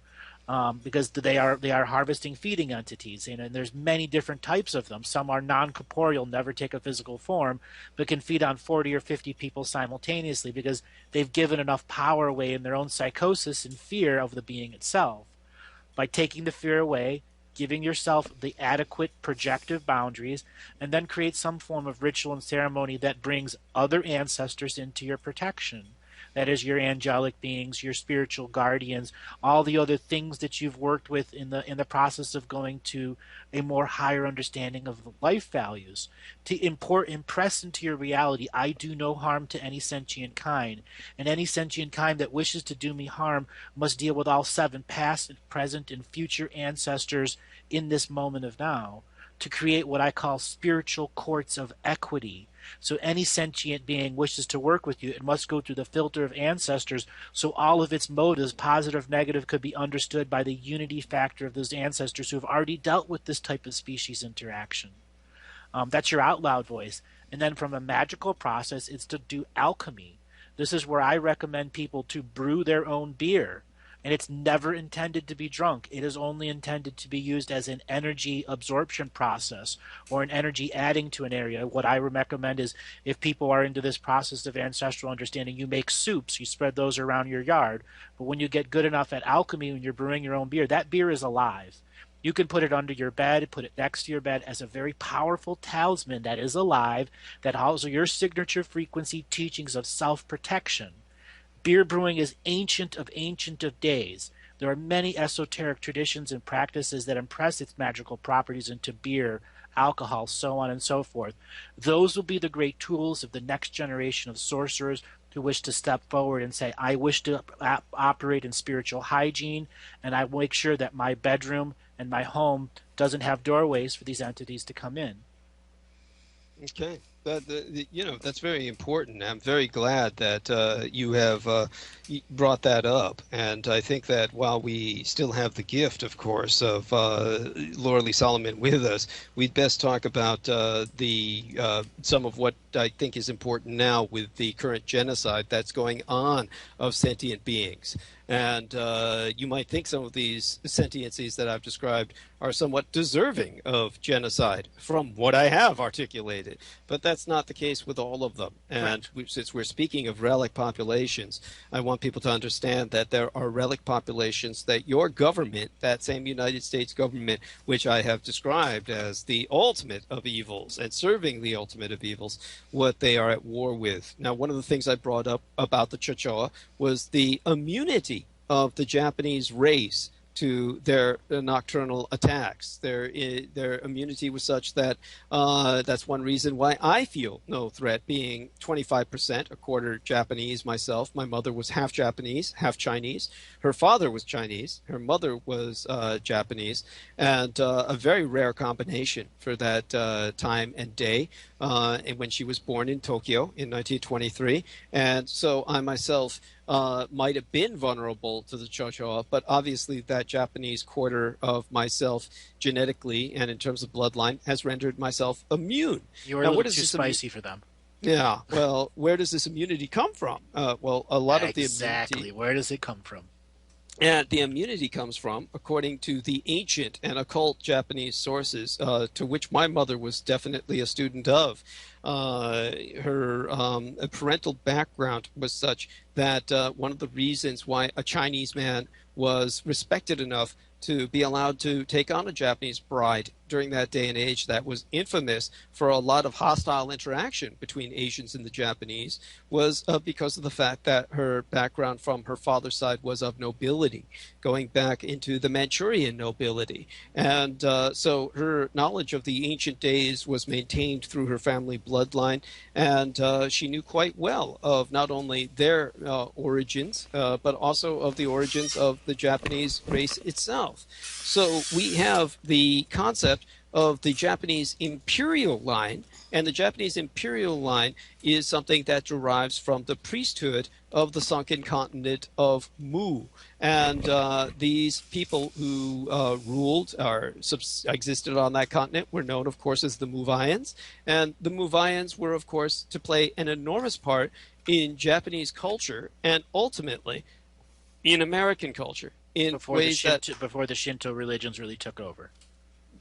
because they are harvesting feeding entities, and there's many different types of them. Some are non-corporeal, never take a physical form, but can feed on 40 or 50 people simultaneously because they've given enough power away in their own psychosis and fear of the being itself. By taking the fear away, giving yourself the adequate projective boundaries, and then create some form of ritual and ceremony that brings other ancestors into your protection. That is your angelic beings, your spiritual guardians, all the other things that you've worked with in the process of going to a more higher understanding of life values. To impress into your reality, I do no harm to any sentient kind, and any sentient kind that wishes to do me harm must deal with all seven past, present, and future ancestors in this moment of now, to create what I call spiritual courts of equity. So any sentient being wishes to work with you, it must go through the filter of ancestors, so all of its motives, positive, negative, could be understood by the unity factor of those ancestors who have already dealt with this type of species interaction. That's your out loud voice. And then from a magical process, it's to do alchemy. This is where I recommend people to brew their own beer. And it's never intended to be drunk. It is only intended to be used as an energy absorption process or an energy adding to an area. What I recommend is if people are into this process of ancestral understanding, you make soups, you spread those around your yard. But when you get good enough at alchemy, when you're brewing your own beer, that beer is alive. You can put it under your bed, put it next to your bed as a very powerful talisman that is alive, that has your signature frequency teachings of self-protection. Beer brewing is ancient of days. There are many esoteric traditions and practices that impress its magical properties into beer, alcohol, so on and so forth. Those will be the great tools of the next generation of sorcerers who wish to step forward and say, I wish to operate in spiritual hygiene, and I will make sure that my bedroom and my home doesn't have doorways for these entities to come in. Okay. That's very important. I'm very glad that you have brought that up. And I think that while we still have the gift, of course, of Laura Lee Solomon with us, we'd best talk about some of what I think is important now with the current genocide that's going on of sentient beings. And you might think some of these sentiencies that I've described are somewhat deserving of genocide from what I have articulated. But that's not the case with all of them. And since we're speaking of relic populations, I want people to understand that there are relic populations that your government, that same United States government, which I have described as the ultimate of evils and serving the ultimate of evils, what they are at war with. Now, one of the things I brought up about the Chachoa was the immunity of the Japanese race to their nocturnal attacks. Their immunity was such that that's one reason why I feel no threat, being 25%, a quarter Japanese myself. My mother was half Japanese, half Chinese. Her father was Chinese. Her mother was Japanese, and a very rare combination for that time and day. And when she was born in Tokyo in 1923. And so I myself might have been vulnerable to the Chachoa, but obviously that Japanese quarter of myself genetically and in terms of bloodline has rendered myself immune. You're a little too spicy for them. Yeah, well, where does this immunity come from? Well, a lot of the immunity... Exactly, where does it come from? And the immunity comes from, according to the ancient and occult Japanese sources, to which my mother was definitely a student of. Her parental background was such that one of the reasons why a Chinese man was respected enough to be allowed to take on a Japanese bride during that day and age that was infamous for a lot of hostile interaction between Asians and the Japanese was because of the fact that her background from her father's side was of nobility, going back into the Manchurian nobility. And so her knowledge of the ancient days was maintained through her family bloodline, and she knew quite well of not only their origins, but also of the origins of the Japanese race itself. So we have the concept of the Japanese imperial line, and the Japanese imperial line is something that derives from the priesthood of the sunken continent of Mu. And these people who ruled or existed on that continent were known, of course, as the Muvians. And the Muvians were, of course, to play an enormous part in Japanese culture and ultimately in American culture in ways before the Shinto religions really took over.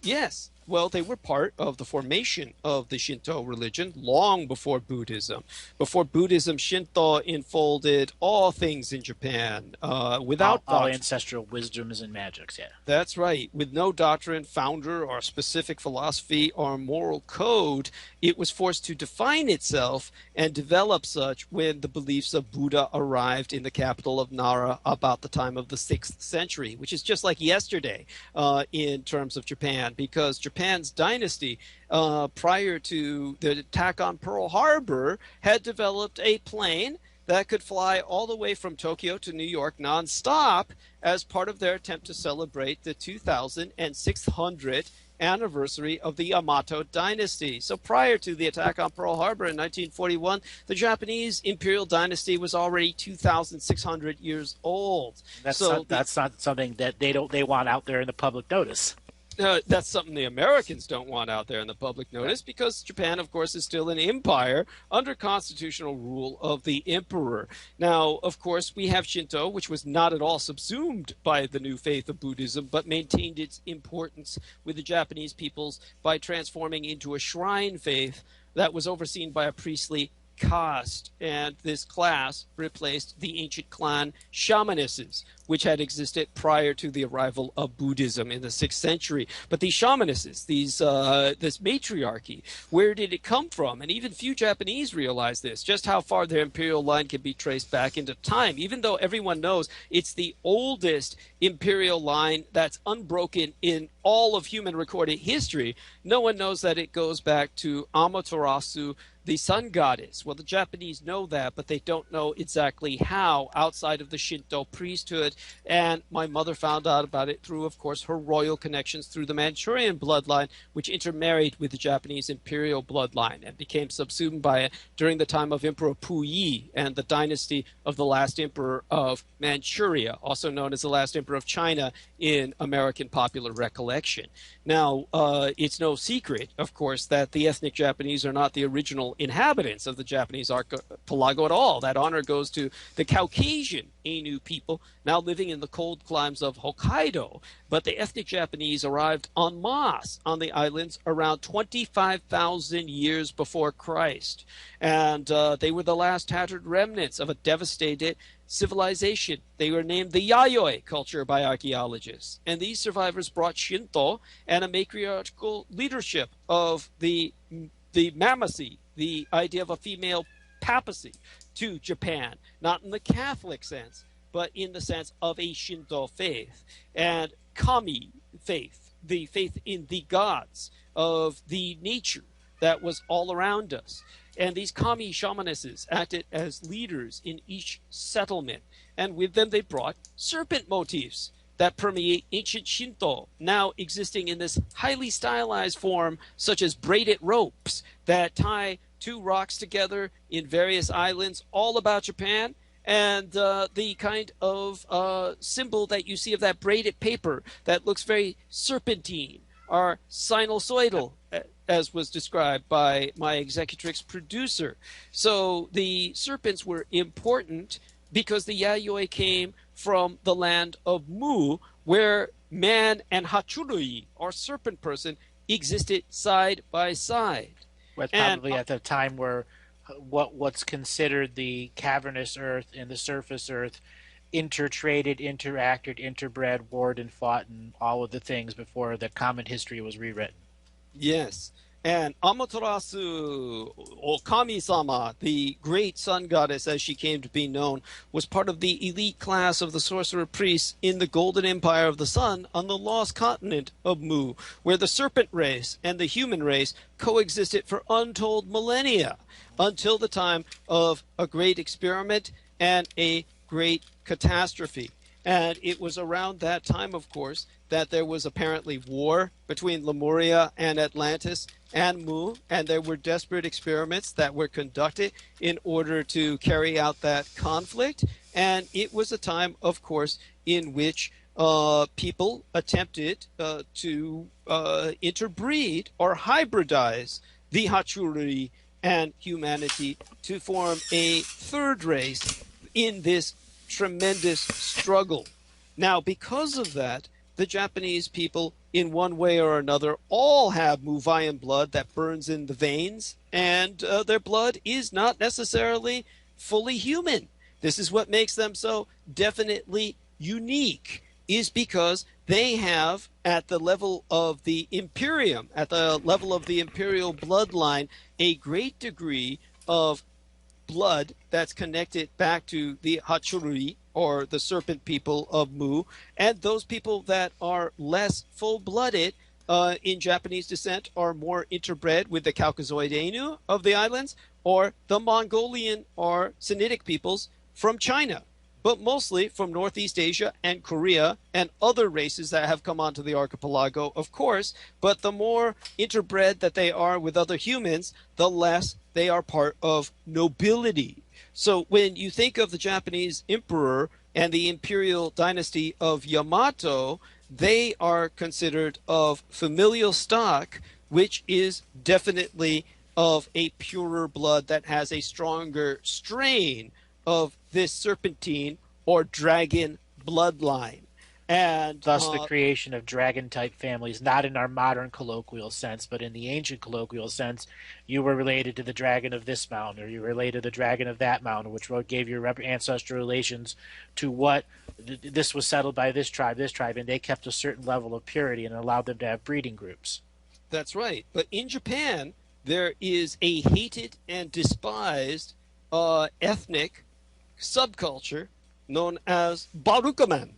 Yes. Well, they were part of the formation of the Shinto religion long before Buddhism. Before Buddhism, Shinto enfolded all things in Japan without all ancestral wisdoms and magics, yeah. That's right. With no doctrine, founder, or specific philosophy or moral code, it was forced to define itself and develop such when the beliefs of Buddha arrived in the capital of Nara about the time of the 6th century, which is just like yesterday in terms of Japan, because Japan's dynasty prior to the attack on Pearl Harbor had developed a plane that could fly all the way from Tokyo to New York nonstop as part of their attempt to celebrate the 2600th anniversary of the Yamato dynasty. So prior to the attack on Pearl Harbor in 1941, the Japanese imperial dynasty was already 2,600 years old. That's not something that they want out there in the public notice. That's something the Americans don't want out there in the public notice, because Japan, of course, is still an empire under constitutional rule of the emperor. Now, of course, we have Shinto, which was not at all subsumed by the new faith of Buddhism, but maintained its importance with the Japanese peoples by transforming into a shrine faith that was overseen by a priestly caste, and this class replaced the ancient clan shamanesses, which had existed prior to the arrival of Buddhism in the 6th century. But these shamanesses, this matriarchy, where did it come from? And even few Japanese realize this, just how far their imperial line can be traced back into time, even though everyone knows it's the oldest imperial line that's unbroken in all of human recorded history. No one knows that it goes back to Amaterasu, the sun goddess. Well, the Japanese know that, but they don't know exactly how outside of the Shinto priesthood. And my mother found out about it through, of course, her royal connections through the Manchurian bloodline, which intermarried with the Japanese imperial bloodline and became subsumed by it during the time of Emperor Puyi and the dynasty of the last emperor of Manchuria, also known as the last emperor of China in American popular recollection. Now, it's no secret, of course, that the ethnic Japanese are not the original inhabitants of the Japanese archipelago at all. That honor goes to the Caucasian Ainu people now living in the cold climes of Hokkaido. But the ethnic Japanese arrived en masse on the islands around 25,000 years before Christ. And they were the last tattered remnants of a devastated civilization. They were named the Yayoi culture by archaeologists. And these survivors brought Shinto and a matriarchal leadership of the mammacy, the idea of a female papacy, to Japan, not in the Catholic sense, but in the sense of a Shinto faith. And kami faith, the faith in the gods of the nature that was all around us. And these kami shamanesses acted as leaders in each settlement. And with them they brought serpent motifs that permeate ancient Shinto, now existing in this highly stylized form, such as braided ropes that tie two rocks together in various islands all about Japan. And the kind of symbol that you see of that braided paper that looks very serpentine are sinusoidal, as was described by my executrix producer. So the serpents were important because the Yayoi came from the land of Mu, where man and Hachurui, or serpent person, existed side by side. Well, probably at the time where what's considered the cavernous earth and the surface earth intertraded, interacted, interbred, warred, and fought, and all of the things before the common history was rewritten. Yes. And Amaterasu, or Kami-sama, the great sun goddess as she came to be known, was part of the elite class of the sorcerer priests in the Golden Empire of the Sun on the lost continent of Mu, where the serpent race and the human race coexisted for untold millennia, until the time of a great experiment and a great catastrophe. And it was around that time, of course, that there was apparently war between Lemuria and Atlantis and Mu, and there were desperate experiments that were conducted in order to carry out that conflict. And it was a time, of course, in which people attempted to interbreed or hybridize the Hachurui and humanity to form a third race in this tremendous struggle. Now, because of that, the Japanese people, in one way or another, all have Muvayan blood that burns in the veins, and their blood is not necessarily fully human. This is what makes them so definitely unique, is because they have, at the level of the Imperium, at the level of the imperial bloodline, a great degree of blood that's connected back to the Hachurui, or the serpent people of Mu, and those people that are less full-blooded in Japanese descent are more interbred with the Caucasoid Ainu of the islands, or the Mongolian or Sinitic peoples from China, but mostly from Northeast Asia and Korea and other races that have come onto the archipelago, of course. But the more interbred that they are with other humans, the less they are part of nobility. So when you think of the Japanese emperor and the imperial dynasty of Yamato, they are considered of familial stock, which is definitely of a purer blood that has a stronger strain of this serpentine or dragon bloodline. And Thus, the creation of dragon-type families, not in our modern colloquial sense, but in the ancient colloquial sense, you were related to the dragon of this mountain, or you were related to the dragon of that mountain, which gave your ancestral relations to what this was settled by this tribe, and they kept a certain level of purity and allowed them to have breeding groups. That's right. But in Japan, there is a hated and despised ethnic subculture known as Barukamen.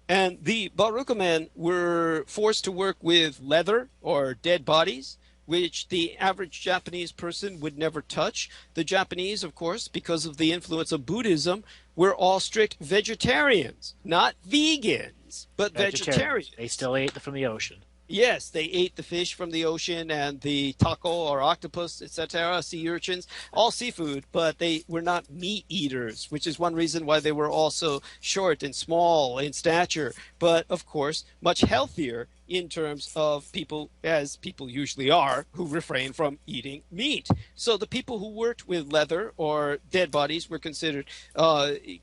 And the Barukamen were forced to work with leather or dead bodies, which the average Japanese person would never touch. The Japanese, of course, because of the influence of Buddhism, were all strict vegetarians, not vegans, but vegetarians. They still ate from the ocean. Yes, they ate the fish from the ocean and the taco or octopus, etc., sea urchins, all seafood, but they were not meat eaters, which is one reason why they were also short and small in stature, but of course much healthier in terms of people, as people usually are, who refrain from eating meat. So the people who worked with leather or dead bodies were considered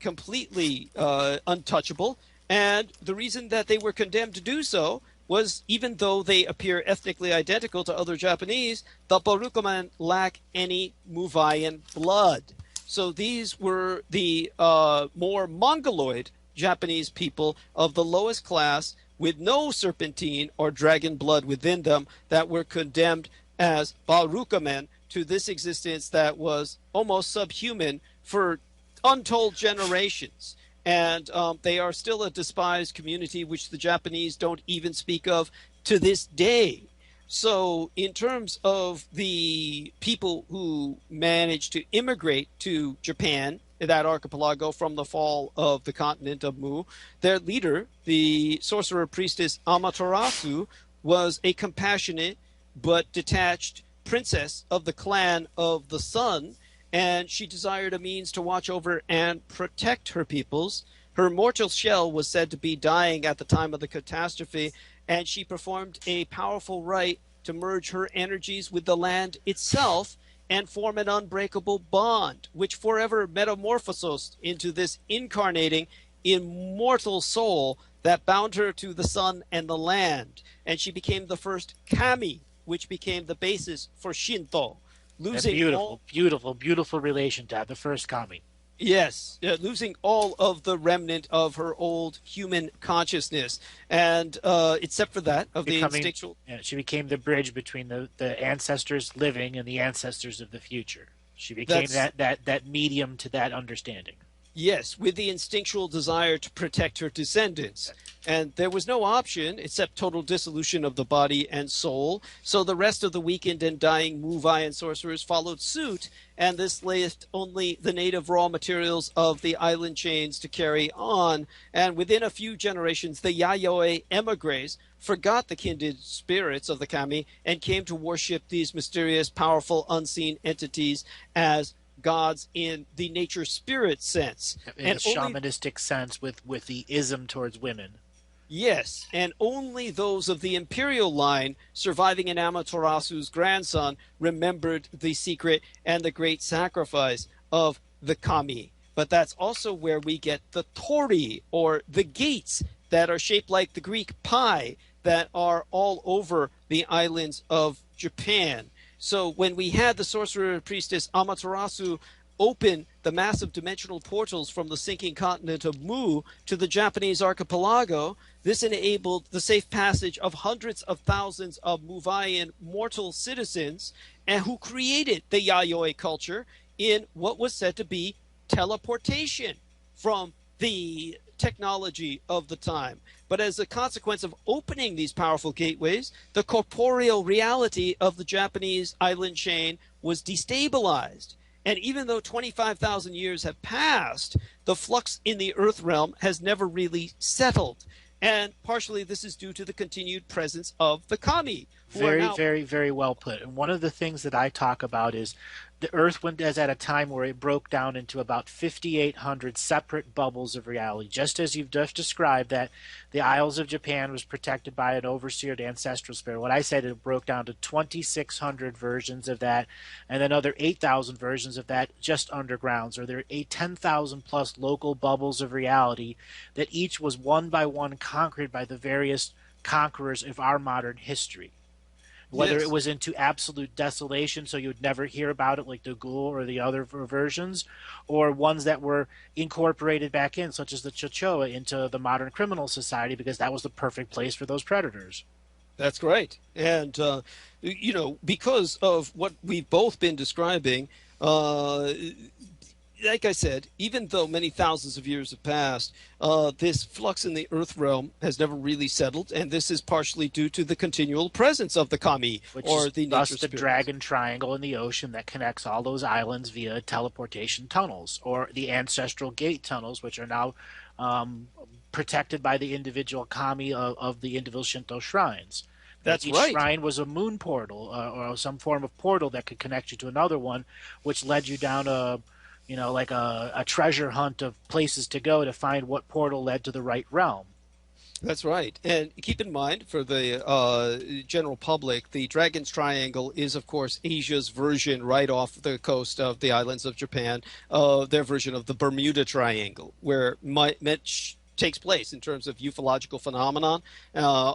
completely untouchable, and the reason that they were condemned to do so was, even though they appear ethnically identical to other Japanese, the Barukaman lack any Muvayan blood. So these were the more Mongoloid Japanese people of the lowest class with no serpentine or dragon blood within them that were condemned as Barukamen to this existence that was almost subhuman for untold generations. And they are still a despised community, which the Japanese don't even speak of to this day. So in terms of the people who managed to immigrate to Japan, that archipelago, from the fall of the continent of Mu, their leader, the sorcerer priestess Amaterasu, was a compassionate but detached princess of the clan of the sun, and she desired a means to watch over and protect her peoples. Her mortal shell was said to be dying at the time of the catastrophe, and she performed a powerful rite to merge her energies with the land itself and form an unbreakable bond, which forever metamorphosed into this incarnating, immortal soul that bound her to the sun and the land. And she became the first kami, which became the basis for Shinto. Losing beautiful relation to have the first kami. Yes, losing all of the remnant of her old human consciousness, and except for that of the instinctual. Yeah, she became the bridge between the ancestors living and the ancestors of the future. She became that medium to that understanding. Yes, with the instinctual desire to protect her descendants. And there was no option except total dissolution of the body and soul. So the rest of the weakened and dying Muvayan sorcerers followed suit, and this left only the native raw materials of the island chains to carry on. And within a few generations, the Yayoi emigres forgot the kindred spirits of the kami and came to worship these mysterious, powerful, unseen entities as gods in the nature spirit sense, in a shamanistic sense, with the ism towards women. Yes, and only those of the imperial line surviving in Amaterasu's grandson remembered the secret and the great sacrifice of the kami. But that's also where we get the tori, or the gates, that are shaped like the Greek pie, that are all over the islands of Japan. So when we had the sorcerer priestess Amaterasu open the massive dimensional portals from the sinking continent of Mu to the Japanese archipelago, this enabled the safe passage of hundreds of thousands of Muvayan mortal citizens, and who created the Yayoi culture in what was said to be teleportation from the technology of the time. But as a consequence of opening these powerful gateways, the corporeal reality of the Japanese island chain was destabilized. And even though 25,000 years have passed, the flux in the earth realm has never really settled. And partially this is due to the continued presence of the kami. Very well put. And one of the things that I talk about is the Earth went as at a time where it broke down into about 5,800 separate bubbles of reality, just as you've just described that the Isles of Japan was protected by an overseered ancestral spirit. What I said, it broke down to 2,600 versions of that, and then other 8,000 versions of that just underground. So there are 10,000 plus local bubbles of reality that each was one by one conquered by the various conquerors of our modern history. Whether it Yes. was into absolute desolation, so you would never hear about it, like the Ghoul or the other versions, or ones that were incorporated back in, such as the Chachoa, into the modern criminal society, because that was the perfect place for those predators. That's right. And, because of what we've both been describing, like I said, even though many thousands of years have passed, this flux in the Earth realm has never really settled, and this is partially due to the continual presence of the kami, Which or is the thus nature the spirits. dragon triangle in the ocean that connects all those islands via teleportation tunnels, or the ancestral gate tunnels, which are now um, protected by the individual kami of the individual Shinto shrines. That's Each right. shrine was a moon portal, or some form of portal that could connect you to another one, which led you down like a treasure hunt of places to go to find what portal led to the right realm. That's right. And keep in mind, for the general public, the Dragon's Triangle is, of course, Asia's version right off the coast of the islands of Japan, their version of the Bermuda Triangle, where much takes place in terms of ufological phenomenon,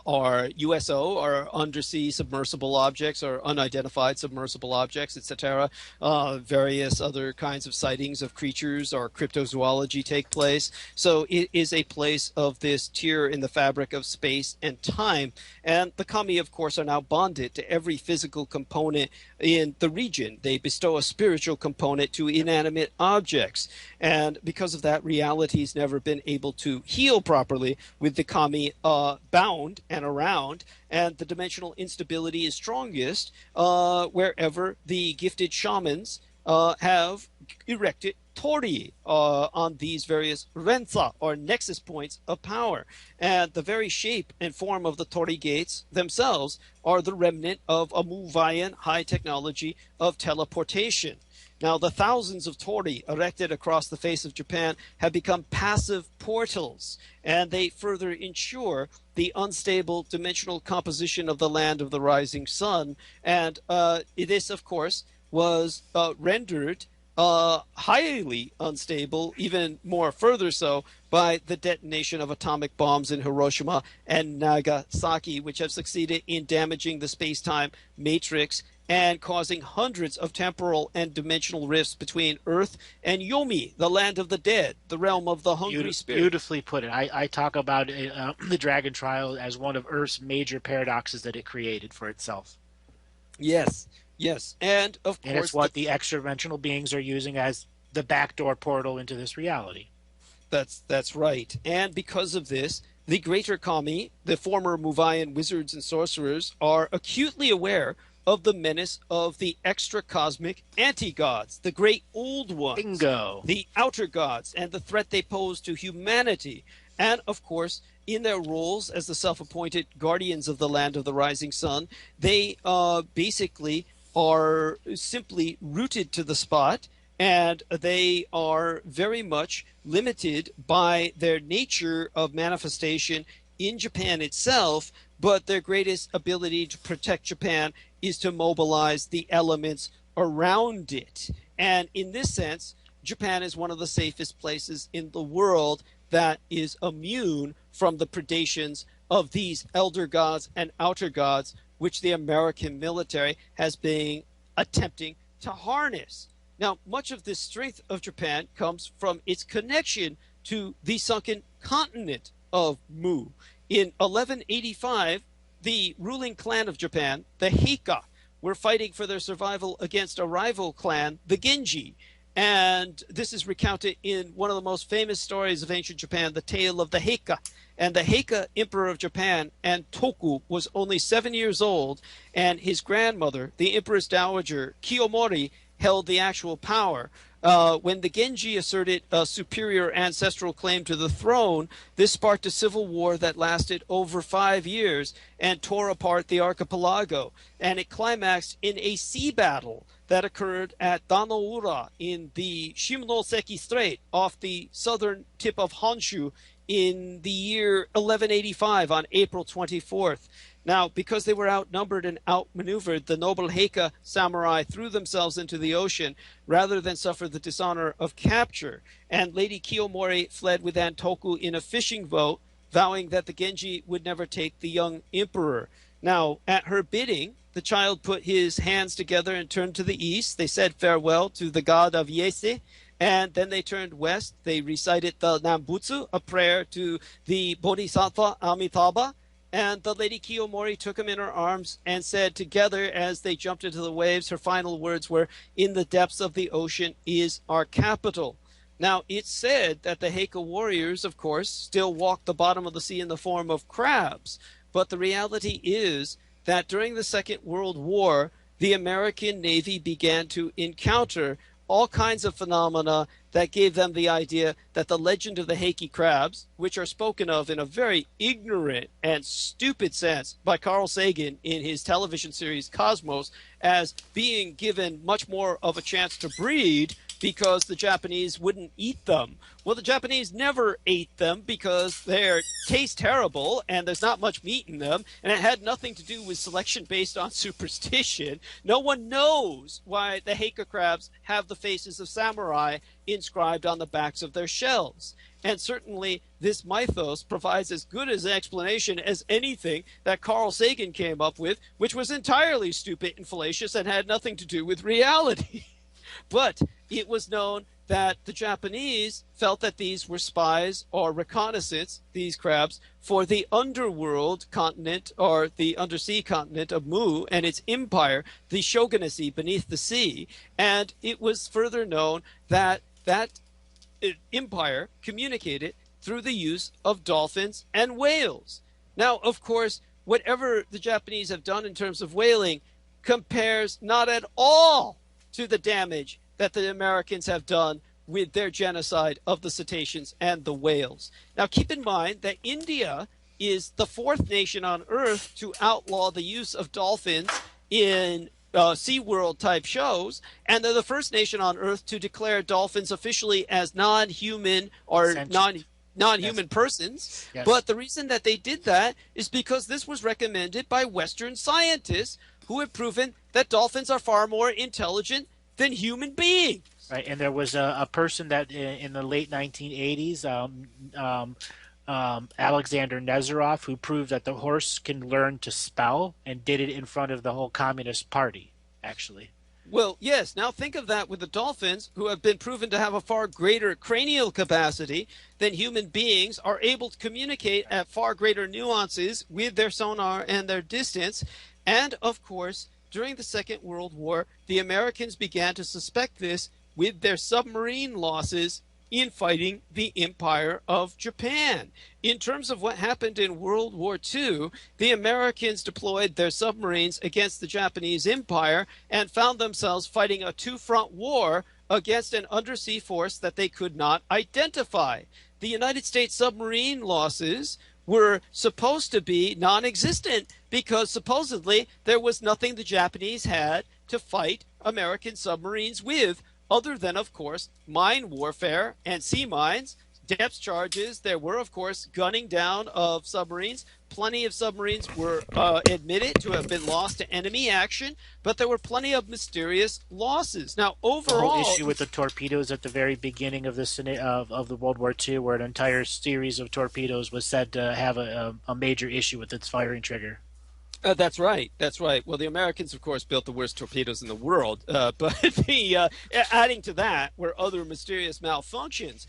or USO, or undersea submersible objects, or unidentified submersible objects, etc. Various other kinds of sightings of creatures or cryptozoology take place. So it is a place of this tier in the fabric of space and time. And the kami, of course, are now bonded to every physical component in the region. They bestow a spiritual component to inanimate objects. And because of that, reality's never been able to heal properly with the kami bound and around, and the dimensional instability is strongest wherever the gifted shamans have erected torii on these various rensa, or nexus points of power. And the very shape and form of the torii gates themselves are the remnant of a Muvayan high technology of teleportation. Now, the thousands of torii erected across the face of Japan have become passive portals, and they further ensure the unstable dimensional composition of the land of the rising sun. And this, of course, was rendered highly unstable, even more further so, by the detonation of atomic bombs in Hiroshima and Nagasaki, which have succeeded in damaging the space-time matrix and causing hundreds of temporal and dimensional rifts between Earth and Yomi, the land of the dead, the realm of the hungry spirit. Beautifully put it. I talk about the Dragon Trial as one of Earth's major paradoxes that it created for itself. Yes, yes. And of And course, it's what the extra dimensional beings are using as the backdoor portal into this reality. that's right. And because of this, the greater kami, the former Muvayan wizards and sorcerers, are acutely aware of the menace of the extra cosmic anti-gods, the great old ones, Bingo. the outer gods, and the threat they pose to humanity. And of course, in their roles as the self-appointed guardians of the land of the rising sun, they basically are simply rooted to the spot, and they are very much limited by their nature of manifestation in Japan itself, but their greatest ability to protect Japan is to mobilize the elements around it. And in this sense, Japan is one of the safest places in the world that is immune from the predations of these elder gods and outer gods, which the American military has been attempting to harness. Now, much of this strength of Japan comes from its connection to the sunken continent of Mu. In 1185, the ruling clan of Japan, the Heika, were fighting for their survival against a rival clan, the Genji. And this is recounted in one of the most famous stories of ancient Japan, the tale of the Heika. And the Heika emperor of Japan, and Toku, was only 7 years old, and his grandmother, the Empress Dowager Kiyomori, held the actual power. When the Genji asserted a superior ancestral claim to the throne, this sparked a civil war that lasted over 5 years and tore apart the archipelago. And it climaxed in a sea battle that occurred at Danoura in the Shimonoseki Strait off the southern tip of Honshu in the year 1185 on April 24th. Now, because they were outnumbered and outmaneuvered, the noble Heike samurai threw themselves into the ocean rather than suffer the dishonor of capture. And Lady Kiyomori fled with Antoku in a fishing boat, vowing that the Genji would never take the young emperor. Now, at her bidding, the child put his hands together and turned to the east. They said farewell to the god of Yese, and then they turned west. They recited the Nambutsu, a prayer to the Bodhisattva Amitabha, and the Lady Kiyomori took him in her arms and said together as they jumped into the waves, her final words were, "In the depths of the ocean is our capital." Now, it's said that the Heike warriors, of course, still walk the bottom of the sea in the form of crabs. But the reality is that during the Second World War, the American Navy began to encounter all kinds of phenomena that gave them the idea that the legend of the Heike crabs, which are spoken of in a very ignorant and stupid sense by Carl Sagan in his television series Cosmos, as being given much more of a chance to breed because the Japanese wouldn't eat them. Well, the Japanese never ate them because they taste terrible and there's not much meat in them, and it had nothing to do with selection based on superstition. No one knows why the Heike crabs have the faces of samurai inscribed on the backs of their shells. And certainly this mythos provides as good an explanation as anything that Carl Sagan came up with, which was entirely stupid and fallacious and had nothing to do with reality. But it was known that the Japanese felt that these were spies or reconnaissance, these crabs, for the underworld continent or the undersea continent of Mu and its empire, the shogunacy beneath the sea. And it was further known that that empire communicated through the use of dolphins and whales. Now, of course, whatever the Japanese have done in terms of whaling compares not at all to the damage that the Americans have done with their genocide of the cetaceans and the whales. Now, keep in mind that India is the fourth nation on Earth to outlaw the use of dolphins in SeaWorld type shows, and they're the first nation on Earth to declare dolphins officially as non-human or non-human yes. persons. Yes. But the reason that they did that is because this was recommended by Western scientists who had proven that dolphins are far more intelligent than human beings. Right, and there was a person that in the late 1980s, Alexander Nesterov, who proved that the horse can learn to spell and did it in front of the whole Communist Party, actually. Well, yes. Now think of that with the dolphins, who have been proven to have a far greater cranial capacity than human beings, are able to communicate at far greater nuances with their sonar and their distance. And, of course, during the Second World War, the Americans began to suspect this with their submarine losses in fighting the Empire of Japan. In terms of what happened in World War II, the Americans deployed their submarines against the Japanese Empire and found themselves fighting a two-front war against an undersea force that they could not identify. The United States submarine losses were supposed to be non-existent because supposedly there was nothing the Japanese had to fight American submarines with, other than, of course, mine warfare and sea mines, depth charges. There were, of course, gunning down of submarines. Plenty of submarines were admitted to have been lost to enemy action, but there were plenty of mysterious losses. Now, overall, the whole issue with the torpedoes at the very beginning of the World War II, where an entire series of torpedoes was said to have a major issue with its firing trigger. That's right. That's right. Well, the Americans, of course, built the worst torpedoes in the world. But adding to that were other mysterious malfunctions.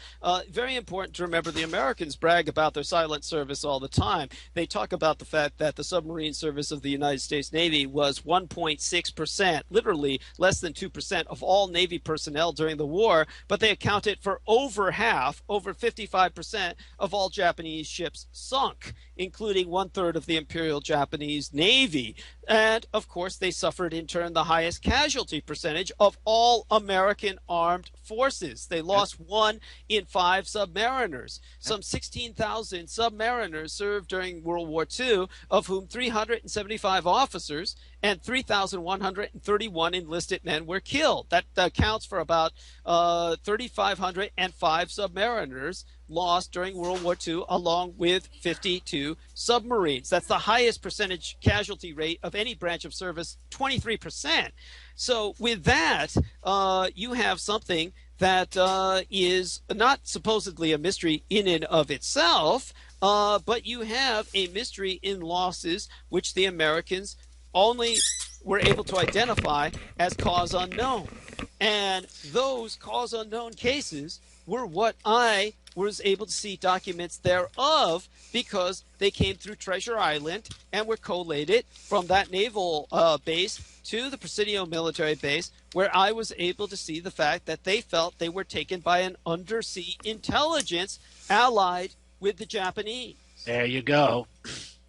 Very important to remember the Americans brag about their silent service all the time. They talk about the fact that the submarine service of the United States Navy was 1.6%, literally less than 2% of all Navy personnel during the war, but they accounted for over half, over 55% of all Japanese ships sunk, including 1/3 of the Imperial Japanese Navy. And of course, they suffered in turn the highest casualty percentage of all American armed forces. They lost 1 in 5 submariners. Some 16,000 submariners served during World War II, of whom 375 officers and 3,131 enlisted men were killed. That accounts for about 3,505 submariners lost during World War II, along with 52 submarines. That's the highest percentage casualty rate of any branch of service, 23%. So with that, you have something that is not supposedly a mystery in and of itself, but you have a mystery in losses which the Americans only were able to identify as cause unknown. And those cause unknown cases were what I was able to see documents thereof, because they came through Treasure Island and were collated from that naval base to the Presidio military base, where I was able to see the fact that they felt they were taken by an undersea intelligence allied with the Japanese. There you go.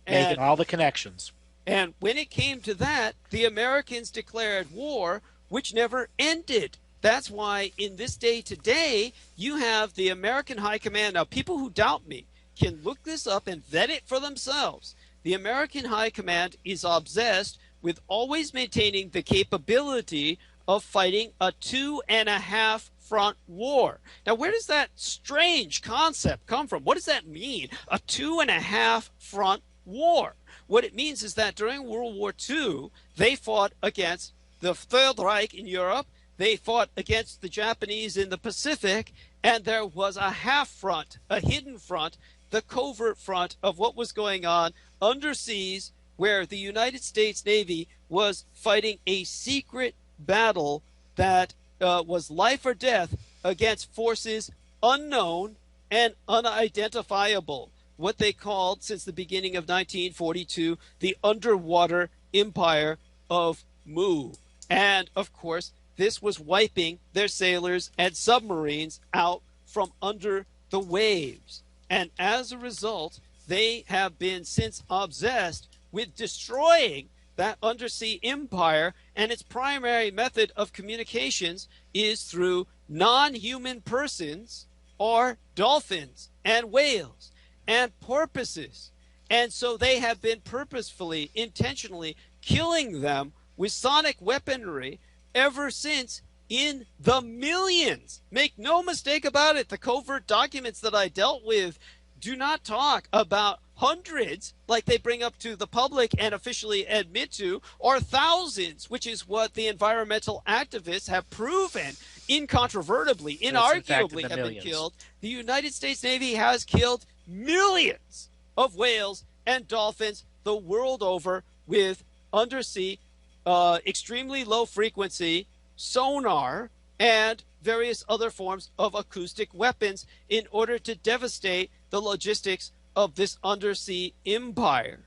Making all the connections. And when it came to that, the Americans declared war, which never ended. That's why in this day today, you have the American High Command. Now, people who doubt me can look this up and vet it for themselves. The American High Command is obsessed with always maintaining the capability of fighting a 2.5 front war. Now, where does that strange concept come from? What does that mean? A 2.5 front war. What it means is that during World War II, they fought against the Third Reich in Europe. They fought against the Japanese in the Pacific, and there was a half front, a hidden front, the covert front of what was going on underseas, where the United States Navy was fighting a secret battle that was life or death against forces unknown and unidentifiable, what they called, since the beginning of 1942, the underwater empire of Mu. And, of course, this was wiping their sailors and submarines out from under the waves. And as a result, they have been since obsessed with destroying that undersea empire, and its primary method of communications is through non-human persons or dolphins and whales and porpoises. And so they have been purposefully, intentionally killing them with sonic weaponry ever since, in the millions. Make no mistake about it, the covert documents that I dealt with do not talk about hundreds like they bring up to the public and officially admit to, or thousands, which is what the environmental activists have proven incontrovertibly, inarguably have been killed. The United States Navy has killed millions of whales and dolphins the world over with undersea extremely low frequency sonar and various other forms of acoustic weapons in order to devastate the logistics of this undersea empire.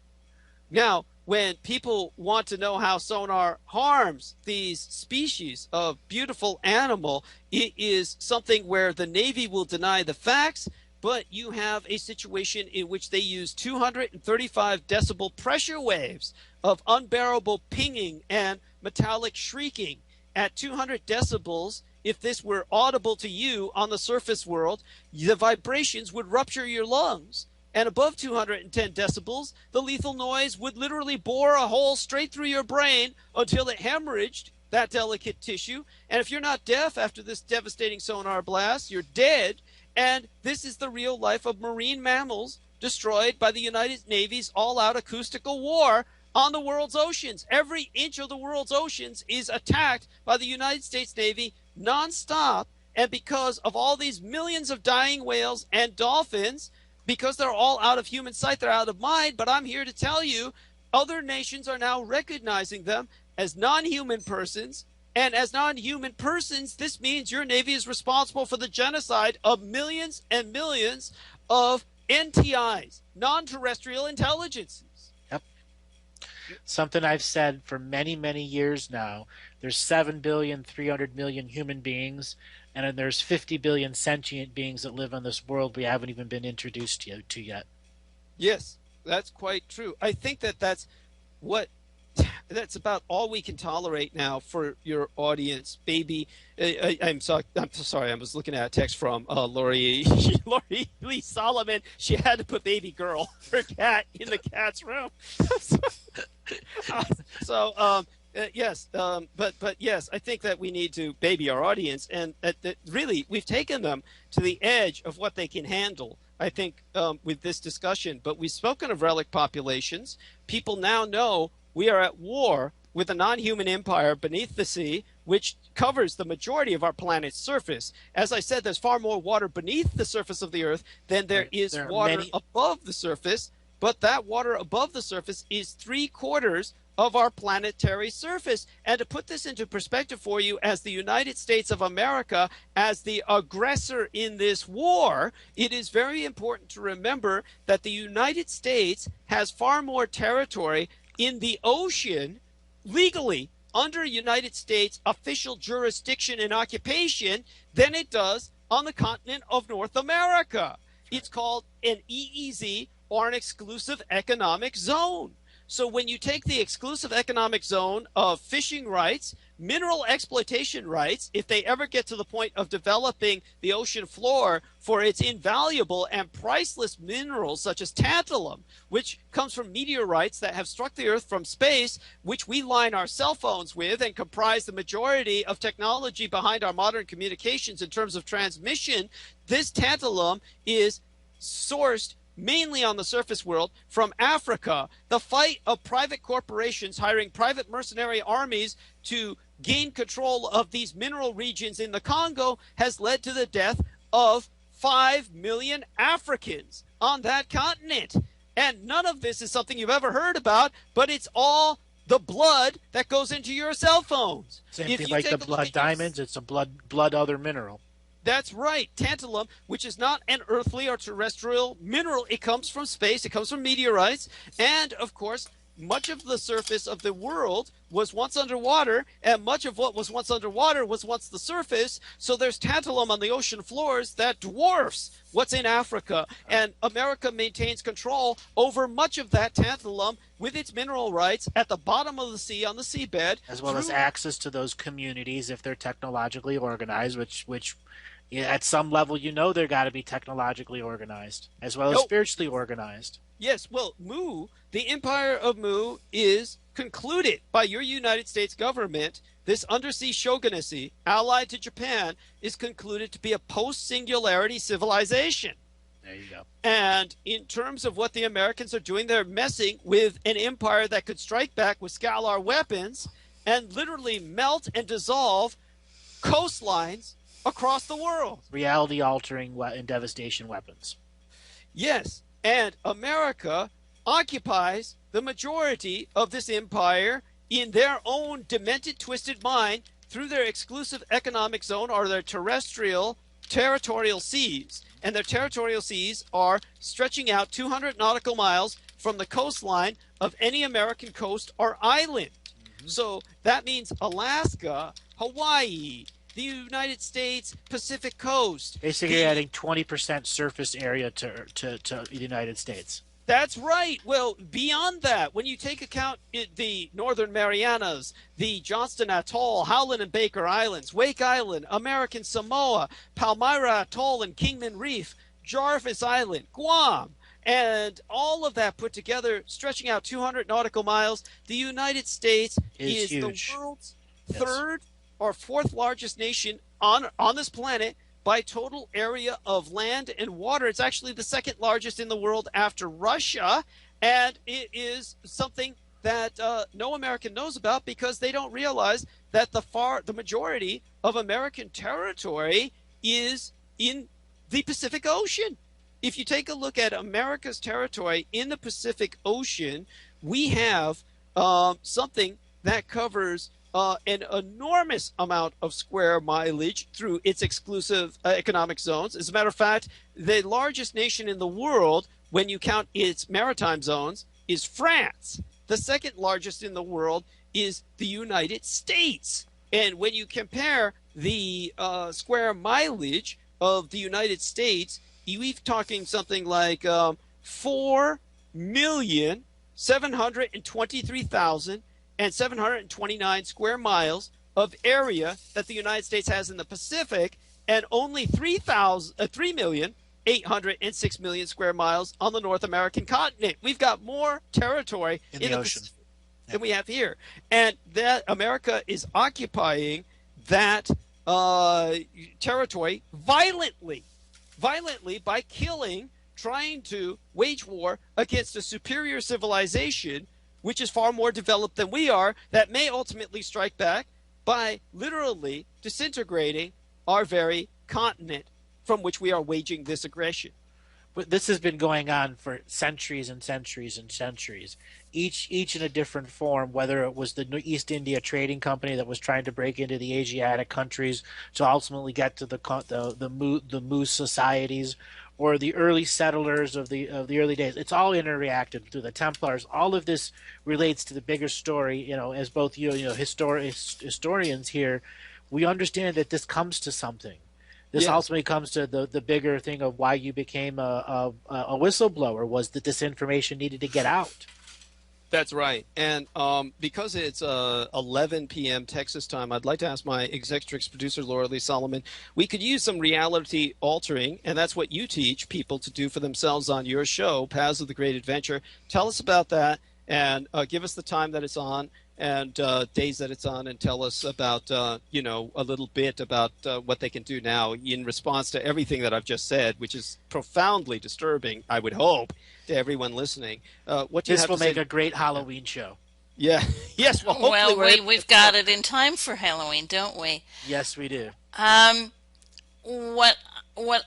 Now, when people want to know how sonar harms these species of beautiful animal, it is something where the Navy will deny the facts, but you have a situation in which they use 235 decibel pressure waves of unbearable pinging and metallic shrieking. At 200 decibels, if this were audible to you on the surface world, the vibrations would rupture your lungs. And above 210 decibels, the lethal noise would literally bore a hole straight through your brain until it hemorrhaged that delicate tissue. And if you're not deaf after this devastating sonar blast, you're dead. And this is the real life of marine mammals destroyed by the United Navy's all-out acoustical war on the world's oceans. Every inch of the world's oceans is attacked by the United States Navy nonstop. And because of all these millions of dying whales and dolphins, because they're all out of human sight, they're out of mind. But I'm here to tell you, other nations are now recognizing them as non-human persons. And as non-human persons, this means your Navy is responsible for the genocide of millions and millions of NTIs, non-terrestrial intelligences. Yep. Something I've said for many, many years now. There's 7,300,000,000 human beings, and then there's 50 billion sentient beings that live on this world we haven't even been introduced to yet. Yes, that's quite true. I think that that's what that's about all we can tolerate now for your audience, baby. I'm sorry. I was looking at a text from Lori Lee Solomon. She had to put baby girl, her cat, in the cat's room. so yes, but yes, I think that we need to baby our audience, and that really we've taken them to the edge of what they can handle. I think with this discussion, but we've spoken of relic populations. People now know we are at war with a non-human empire beneath the sea, which covers the majority of our planet's surface. As I said, there's far more water beneath the surface of the Earth than there is water above the surface, but that water above the surface is 3/4 of our planetary surface. And to put this into perspective for you, as the United States of America, as the aggressor in this war, it is very important to remember that the United States has far more territory in the ocean legally under United States official jurisdiction and occupation than it does on the continent of North America. It's called an EEZ, or an exclusive economic zone. So when you take the exclusive economic zone of fishing rights, mineral exploitation rights, if they ever get to the point of developing the ocean floor for its invaluable and priceless minerals such as tantalum, which comes from meteorites that have struck the Earth from space, which we line our cell phones with and comprise the majority of technology behind our modern communications in terms of transmission, this tantalum is sourced mainly on the surface world from Africa. The fight of private corporations hiring private mercenary armies to gain control of these mineral regions in the Congo has led to the death of 5 million Africans on that continent. And none of this is something you've ever heard about, but it's all the blood that goes into your cell phones. Same thing like the blood diamonds, it's a blood other mineral. That's right. Tantalum, which is not an earthly or terrestrial mineral. It comes from space. It comes from meteorites. And, of course, much of the surface of the world was once underwater, and much of what was once underwater was once the surface. So there's tantalum on the ocean floors that dwarfs what's in Africa. And America maintains control over much of that tantalum with its mineral rights at the bottom of the sea on the seabed. As well as access to those communities if they're technologically organized, which at some level, they're got to be technologically organized as well as spiritually organized. Yes, well, Mu, the Empire of Mu, is concluded by your United States government. This undersea shogunacy, allied to Japan, is concluded to be a post-singularity civilization. There you go. And in terms of what the Americans are doing, they're messing with an empire that could strike back with scalar weapons and literally melt and dissolve coastlines across the world. Reality-altering and devastation weapons. Yes, and America occupies the majority of this empire in their own demented, twisted mind through their exclusive economic zone or their terrestrial territorial seas. And their territorial seas are stretching out 200 nautical miles from the coastline of any American coast or island. Mm-hmm. So that means Alaska, Hawaii, the United States Pacific coast. Basically adding 20% surface area to the United States. That's right. Well, beyond that, when you take account the Northern Marianas, the Johnston Atoll, Howland and Baker Islands, Wake Island, American Samoa, Palmyra Atoll and Kingman Reef, Jarvis Island, Guam, and all of that put together, stretching out 200 nautical miles, the United States is huge. The world's third or fourth largest nation on this planet by total area of land and water. It's actually the second largest in the world after Russia, and it is something that no American knows about because they don't realize that the majority of American territory is in the Pacific Ocean. If you take a look at America's territory in the Pacific Ocean, we have something that covers an enormous amount of square mileage through its exclusive economic zones. As a matter of fact, the largest nation in the world, when you count its maritime zones, is France. The second largest in the world is the United States. And when you compare the square mileage of the United States, we're talking something like 4 million 723,729 square miles of area that the United States has in the Pacific, and only 3,806,000,000 square miles on the North American continent. We've got more territory in the ocean than we have here. And that America is occupying that territory violently by killing, trying to wage war against a superior civilization, which is far more developed than we are, that may ultimately strike back by literally disintegrating our very continent from which we are waging this aggression. But this has been going on for centuries and centuries and centuries, each in a different form, whether it was the East India Trading Company that was trying to break into the Asiatic countries to ultimately get to the Moose societies, or the early settlers of the early days. It's all interacted through the Templars. All of this relates to the bigger story. As both historians here, we understand that this comes to something. This ultimately comes to the bigger thing of why you became a whistleblower, was that this information needed to get out. That's right. And because it's 11 p.m. Texas time, I'd like to ask my Executrix producer, Laura Lee Solomon, we could use some reality altering, and that's what you teach people to do for themselves on your show, Paths of the Great Adventure. Tell us about that, and give us the time that it's on and days that it's on, and tell us about, a little bit about what they can do now in response to everything that I've just said, which is profoundly disturbing, I would hope, to everyone listening. What do you This have will to say? make a great Halloween show. Yeah. Yes. Well, hopefully we've got it in time for Halloween, don't we? Yes, we do. What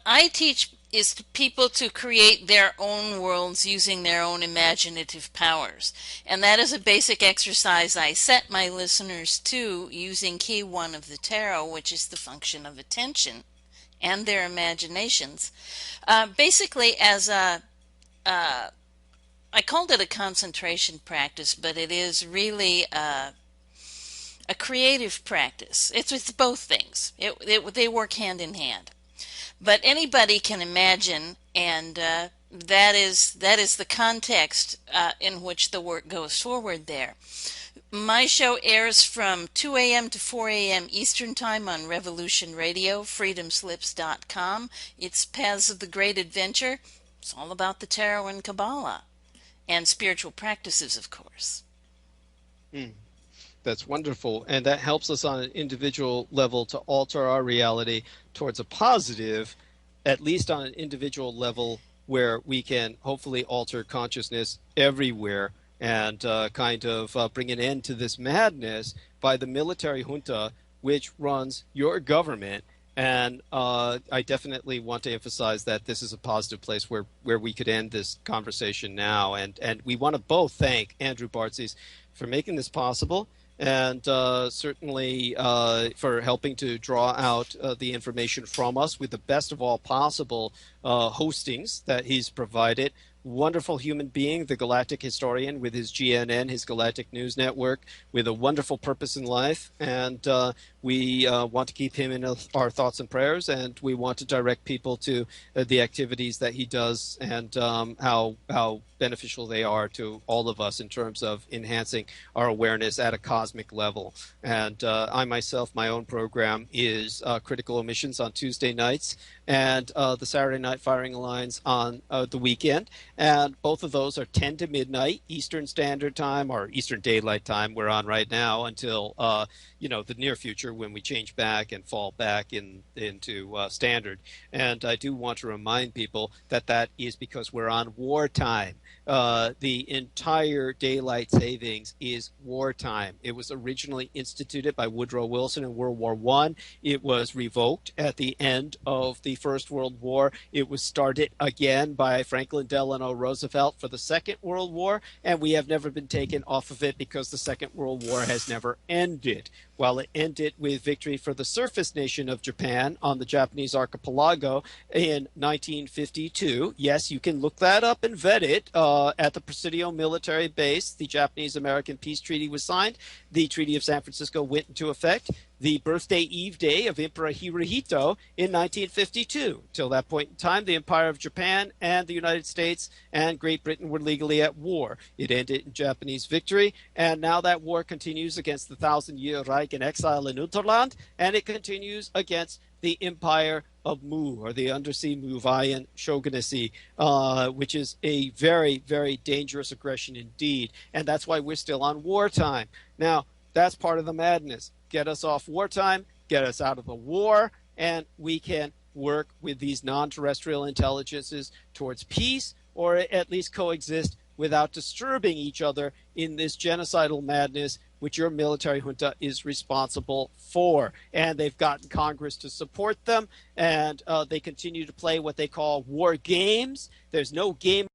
I teach is to people to create their own worlds using their own imaginative powers. And that is a basic exercise I set my listeners to using key 1 of the tarot, which is the function of attention and their imaginations. Basically as I called it a concentration practice, but it is really a creative practice. It's both things. They work hand in hand. But anybody can imagine, and that is the context in which the work goes forward there. My show airs from 2 a.m. to 4 a.m. Eastern Time on Revolution Radio, freedomslips.com. It's Paths of the Great Adventure. It's all about the tarot and Kabbalah, and spiritual practices, of course. That's wonderful. And that helps us on an individual level to alter our reality towards a positive, at least on an individual level, where we can hopefully alter consciousness everywhere and bring an end to this madness by the military junta which runs your government. And I definitely want to emphasize that this is a positive place where we could end this conversation now. And we want to both thank Andrew Bartzis for making this possible, and certainly for helping to draw out the information from us with the best of all possible hostings that he's provided. Wonderful human being, the Galactic historian, with his GNN, his Galactic News Network, with a wonderful purpose in life. And we want to keep him in our thoughts and prayers, and we want to direct people to the activities that he does, and how beneficial they are to all of us in terms of enhancing our awareness at a cosmic level. And I myself, my own program is Critical Omissions on Tuesday nights, and the Saturday Night Firing Lines on the weekend. And both of those are 10 to midnight Eastern Standard Time, or Eastern Daylight Time we're on right now, until the near future, when we change back and fall back into standard. And I do want to remind people that is because we're on wartime. The entire daylight savings is wartime. It was originally instituted by Woodrow Wilson in World War I. It was revoked at the end of the First World War. It was started again by Franklin Delano Roosevelt for the Second World War, and we have never been taken off of it because the Second World War has never ended. While it ended with victory for the surface nation of Japan on the Japanese archipelago in 1952. Yes, you can look that up and vet it. At the Presidio military base, the Japanese-American Peace Treaty was signed. The Treaty of San Francisco went into effect. the birthday eve day of Emperor Hirohito in 1952. Till that point in time, the Empire of Japan and the United States and Great Britain were legally at war. It ended in Japanese victory, and now that war continues against the Thousand-Year Reich in exile in Unterland, and it continues against the Empire of Mu, or the undersea Muvayan shogunacy, which is a very, very dangerous aggression indeed. And that's why we're still on wartime. Now, that's part of the madness. Get us off wartime, get us out of the war, and we can work with these non-terrestrial intelligences towards peace, or at least coexist without disturbing each other in this genocidal madness which your military junta is responsible for. And they've gotten Congress to support them, and they continue to play what they call war games. There's no game